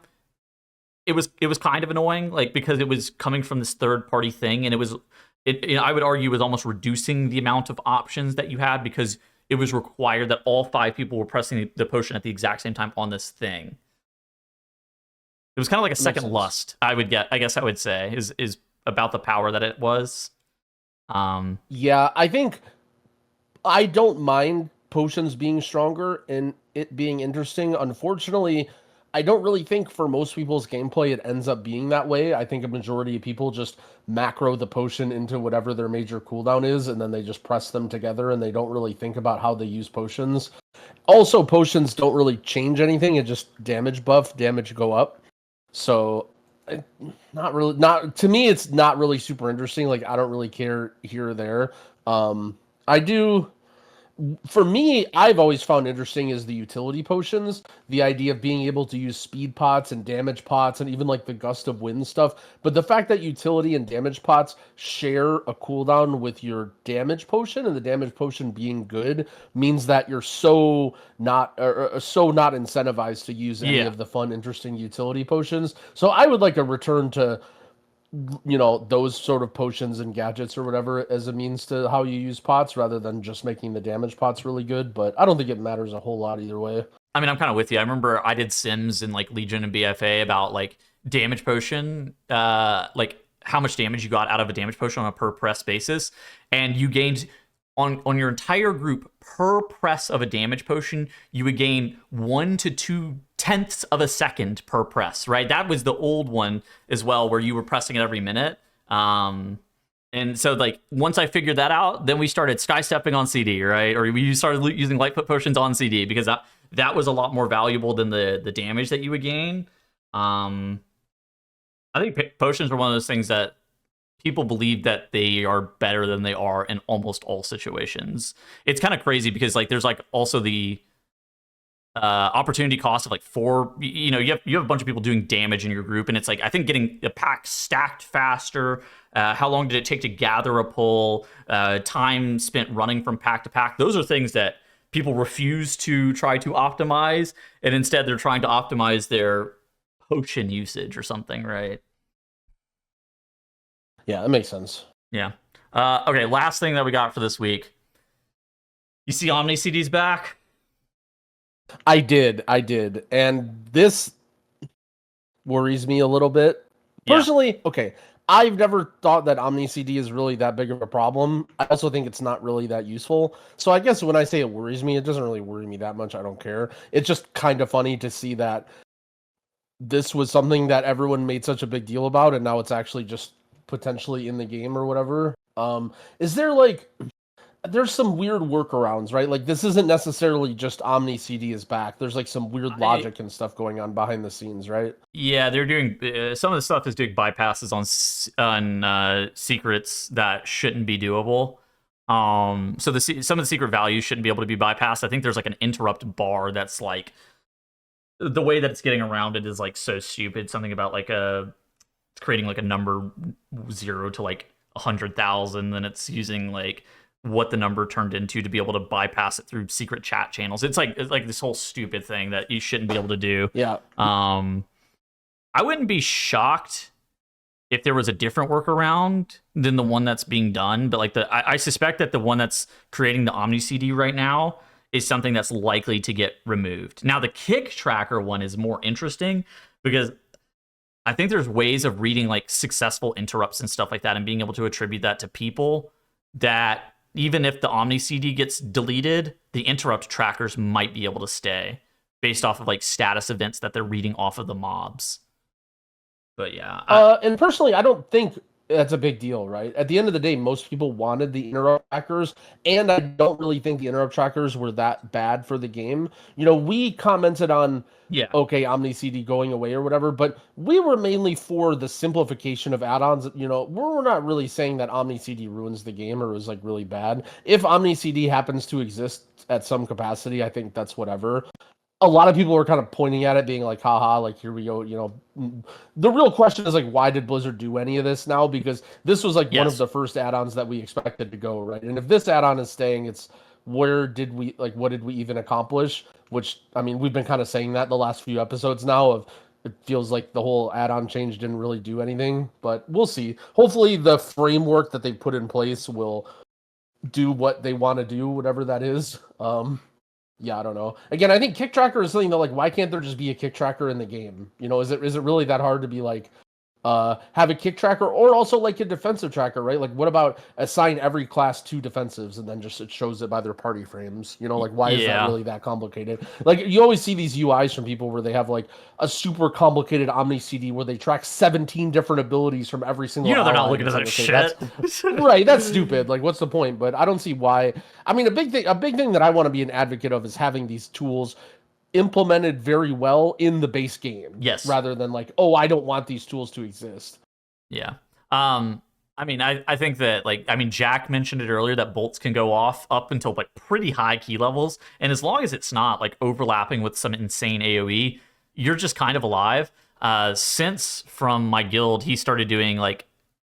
it was kind of annoying, like, because it was coming from this third party thing, and I would argue was almost reducing the amount of options that you had, because it was required that all 5 people were pressing the potion at the exact same time on this thing. It was kind of like a second lust, I guess I would say, is about the power that it was. Yeah, I think I don't mind potions being stronger and it being interesting. Unfortunately, I don't really think for most people's gameplay it ends up being that way. I think a majority of people just macro the potion into whatever their major cooldown is, and then they just press them together, and they don't really think about how they use potions. Also, potions don't really change anything. It just damage buff, damage go up. So, to me, it's not really super interesting. Like, I don't really care here or there. I do... For me, I've always found interesting is the utility potions, the idea of being able to use speed pots and damage pots and even like the gust of wind stuff. But the fact that utility and damage pots share a cooldown with your damage potion, and the damage potion being good, means that you're so not incentivized to use any of the fun, interesting utility potions. So I would like a return to those sort of potions and gadgets or whatever as a means to how you use pots, rather than just making the damage pots really good. But I don't think it matters a whole lot either way. I mean, I'm kind of with you. I remember I did sims in like Legion and BFA about like damage potion, like how much damage you got out of a damage potion on a per press basis, and you gained on your entire group per press of a damage potion, you would gain 1 to 2 tenths of a second per press, right? That was the old one as well, where you were pressing it every minute. And so, like, once I figured that out, then we started skestepping on CD, right? Or we started using Lightfoot potions on CD, because that was a lot more valuable than the damage that you would gain. I think potions were one of those things that people believe that they are better than they are in almost all situations. It's kind of crazy, because like there's like also the opportunity cost of like 4, you have a bunch of people doing damage in your group, and it's like, I think getting the pack stacked faster, how long did it take to gather a pull, time spent running from pack to pack, those are things that people refuse to try to optimize, and instead they're trying to optimize their potion usage or something, right? Yeah, that makes sense. Yeah. Okay, last thing that we got for this week. You see Omnicd's back? I did. And this worries me a little bit. Personally, okay, I've never thought that Omnicd is really that big of a problem. I also think it's not really that useful. So I guess when I say it worries me, it doesn't really worry me that much. I don't care. It's just kind of funny to see that this was something that everyone made such a big deal about, and now it's actually just potentially in the game or whatever. Is there like there's some weird workarounds, right? Like this isn't necessarily just Omnicd is back. There's like some weird logic and stuff going on behind the scenes, right? Yeah, they're doing some of the stuff is doing bypasses on secrets that shouldn't be doable. So some of the secret values shouldn't be able to be bypassed. I think there's like an interrupt bar that's like the way that it's getting around it is like so stupid. Something about like creating like a number 0 to like 100,000, then it's using like what the number turned into to be able to bypass it through secret chat channels. It's like this whole stupid thing that you shouldn't be able to do. Yeah. I wouldn't be shocked if there was a different workaround than the one that's being done, but like I suspect that the one that's creating the Omnicd right now is something that's likely to get removed. Now the kick tracker one is more interesting because I think there's ways of reading like successful interrupts and stuff like that and being able to attribute that to people that even if the Omnicd gets deleted, the interrupt trackers might be able to stay based off of like status events that they're reading off of the mobs. But yeah. And personally, I don't think that's a big deal, right? At the end of the day, most people wanted the interrupt trackers, and I don't really think the interrupt trackers were that bad for the game. You know, we commented on, okay, Omnicd going away or whatever, but we were mainly for the simplification of add-ons. You know, we're not really saying that Omnicd ruins the game or is like really bad. If Omnicd happens to exist at some capacity, I think that's whatever. A lot of people were kind of pointing at it, being like, haha, like, here we go, you know. The real question is, like, why did Blizzard do any of this now? Because this was, like, one of the first add-ons that we expected to go, right? And if this add-on is staying, it's what did we even accomplish? Which, I mean, we've been kind of saying that the last few episodes now of it feels like the whole add-on change didn't really do anything, but we'll see. Hopefully the framework that they put in place will do what they want to do, whatever that is. Yeah, I don't know. Again, I think kick tracker is something that, like, why can't there just be a kick tracker in the game? You know, is it really that hard to be like, have a kick tracker or also like a defensive tracker, right? Like, what about assign every class 2 defensives and then just it shows it by their party frames? You know, like, why is that really that complicated? Like, you always see these UIs from people where they have like a super complicated Omnicd where they track 17 different abilities from every single. You know, they're not looking at that shit. Right, that's stupid. Like, what's the point? But I don't see why. I mean, a big thing that I want to be an advocate of is having these tools implemented very well in the base game. Yes. Rather than like, oh, I don't want these tools to exist. Yeah. I mean, I think that, like, I mean, Jack mentioned it earlier that bolts can go off up until like pretty high key levels. And as long as it's not like overlapping with some insane AoE, you're just kind of alive. Since from my guild, he started doing like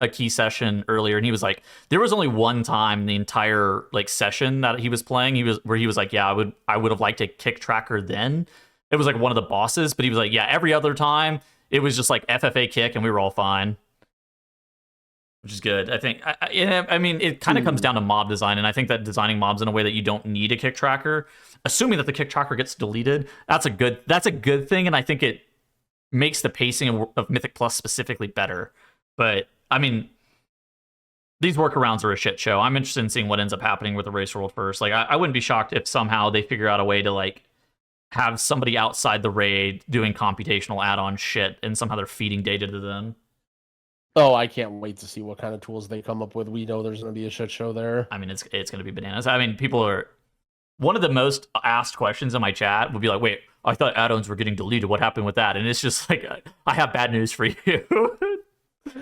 a key session earlier, and he was like, there was only one time in the entire like session that he was playing, he was like, yeah, I would have liked a kick tracker then. It was like one of the bosses, but he was like, yeah, every other time it was just like FFA kick and we were all fine, which is good. I think I mean, it kind of comes down to mob design, and I think that designing mobs in a way that you don't need a kick tracker, assuming that the kick tracker gets deleted, that's a good thing, and I think it makes the pacing of Mythic Plus specifically better. But I mean, these workarounds are a shit show. I'm interested in seeing what ends up happening with the race world first. Like, I wouldn't be shocked if somehow they figure out a way to like have somebody outside the raid doing computational add-on shit, and somehow they're feeding data to them. Oh, I can't wait to see what kind of tools they come up with. We know there's going to be a shit show there. I mean, it's going to be bananas. I mean, people are... One of the most asked questions in my chat would be like, wait, I thought add-ons were getting deleted. What happened with that? And it's just like, I have bad news for you.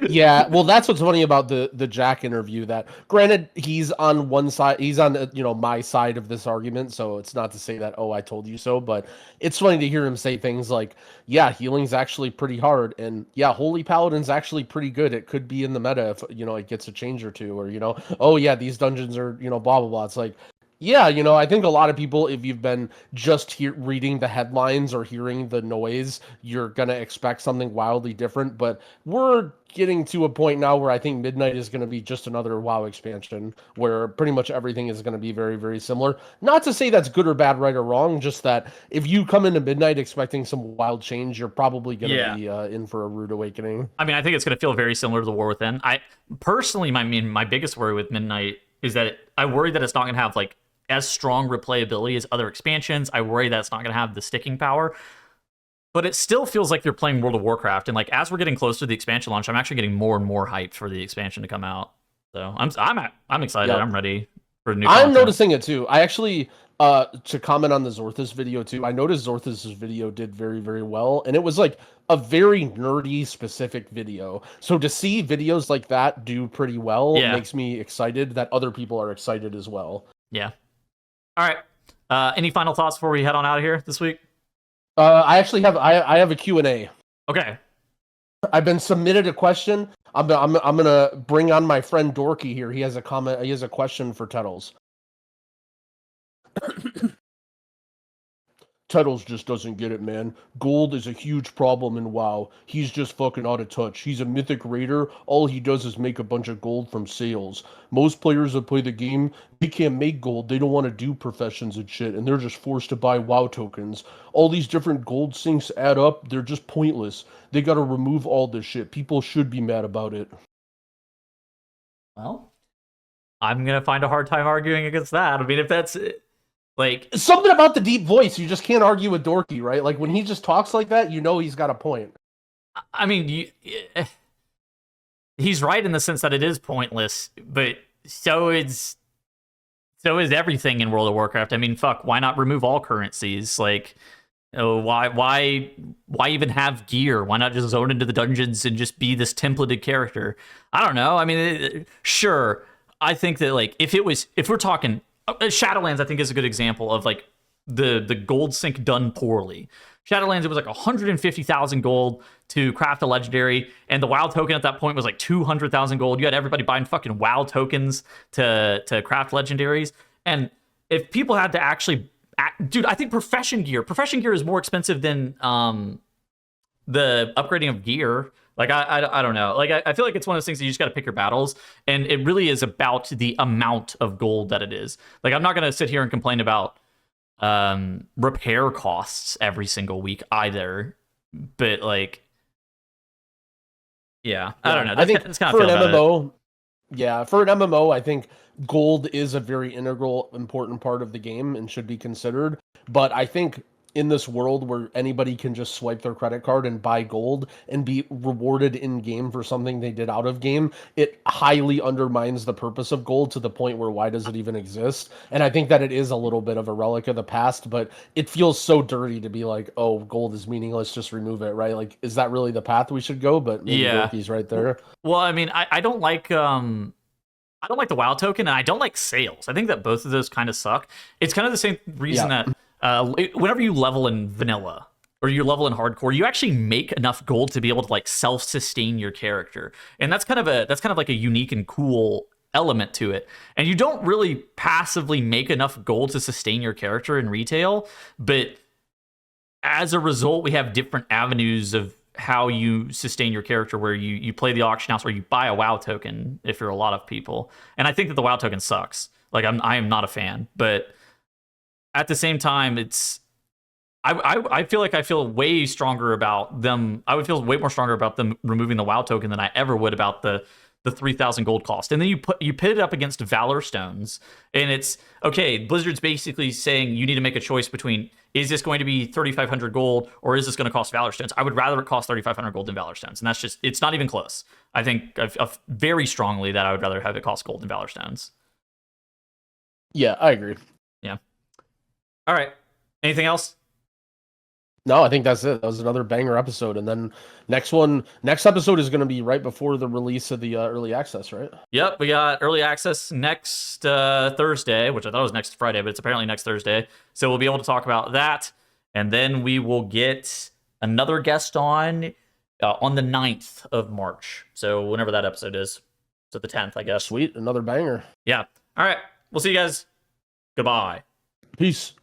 Yeah, well, that's what's funny about the Jack interview. That, granted, he's on one side, he's on my side of this argument, so it's not to say that, oh, I told you so, but it's funny to hear him say things like, yeah, healing's actually pretty hard, and yeah, Holy Paladin's actually pretty good. It could be in the meta if it gets a change or two, or oh yeah, these dungeons are blah blah blah. It's like, yeah, I think a lot of people, if you've been just reading the headlines or hearing the noise, you're going to expect something wildly different. But we're getting to a point now where I think Midnight is going to be just another WoW expansion where pretty much everything is going to be very, very similar. Not to say that's good or bad, right or wrong, just that if you come into Midnight expecting some wild change, you're probably going to be in for a rude awakening. I mean, I think it's going to feel very similar to the War Within. I personally, my biggest worry with Midnight is that I worry that it's not going to have like as strong replayability as other expansions. I worry that it's not going to have the sticking power, but it still feels like you're playing World of Warcraft. And like, as we're getting closer to the expansion launch, I'm actually getting more and more hyped for the expansion to come out. So I'm excited. Yep. I'm ready. for new I'm content. noticing it too. I actually, to comment on the Zorthus video too, I noticed Zorthus's video did very, very well, and it was like a very nerdy specific video. So to see videos like that do pretty well makes me excited that other people are excited as well. Yeah. All right. Any final thoughts before we head on out of here this week? I actually have I have a Q&A. Okay. I've been submitted a question. I'm gonna bring on my friend Dorky here. He has a comment. He has a question for Tettles. Tettles just doesn't get it, man. Gold is a huge problem in WoW. He's just fucking out of touch. He's a mythic raider. All he does is make a bunch of gold from sales. Most players that play the game, they can't make gold. They don't want to do professions and shit, and they're just forced to buy WoW tokens. All these different gold sinks add up. They're just pointless. They gotta remove all this shit. People should be mad about it. Well, I'm gonna find a hard time arguing against that. I mean, if that's like something about the deep voice, you just can't argue with Dorky, right? Like when he just talks like that, you know he's got a point. I mean, he's right in the sense that it is pointless, but so is everything in World of Warcraft. I mean, fuck, why not remove all currencies? Like, why even have gear? Why not just zone into the dungeons and just be this templated character? I don't know. I mean, sure. I think that like if we're talking Shadowlands, I think is a good example of like the gold sync done poorly. Shadowlands, it was like 150,000 gold to craft a legendary, and the WoW token at that point was like 200,000 gold. You had everybody buying fucking WoW tokens to craft legendaries, and if people had to actually, dude, I think profession gear is more expensive than the upgrading of gear. Like, I don't know. Like, I feel like it's one of those things that you just got to pick your battles. And it really is about the amount of gold that it is. Like, I'm not going to sit here and complain about repair costs every single week either. But, like, yeah, I don't know. I think that's kind of for an MMO, for an MMO, I think gold is a very integral, important part of the game and should be considered. But I think in this world where anybody can just swipe their credit card and buy gold and be rewarded in game for something they did out of game, it highly undermines the purpose of gold to the point where why does it even exist? And I think that it is a little bit of a relic of the past, but it feels so dirty to be like, oh, gold is meaningless, just remove it, right? Like, is that really the path we should go? But maybe Dorky's right there. Well, I mean, I don't like the WoW token, and I don't like sales. I think that both of those kind of suck. It's kind of the same reason that whenever you level in vanilla or you level in hardcore, you actually make enough gold to be able to like self-sustain your character, and that's kind of like a unique and cool element to it. And you don't really passively make enough gold to sustain your character in retail, but as a result, we have different avenues of how you sustain your character, where you play the auction house or you buy a WoW token if you're a lot of people. And I think that the WoW token sucks. Like, I am not a fan, but at the same time, I feel like I feel way stronger about them. I would feel way more stronger about them removing the WoW token than I ever would about the 3,000 gold cost. And then you pit it up against Valor Stones, and it's okay. Blizzard's basically saying you need to make a choice between, is this going to be 3,500 gold or is this going to cost Valor Stones? I would rather it cost 3,500 gold than Valor Stones, and that's just, it's not even close. I think very strongly that I would rather have it cost gold than Valor Stones. Yeah, I agree. Yeah. All right. Anything else? No, I think that's it. That was another banger episode. And then next episode is going to be right before the release of the early access, right? Yep, we got early access next Thursday, which I thought was next Friday, but it's apparently next Thursday. So we'll be able to talk about that. And then we will get another guest on the 9th of March. So whenever that episode is. So the 10th, I guess. Sweet. Another banger. Yeah. All right. We'll see you guys. Goodbye. Peace.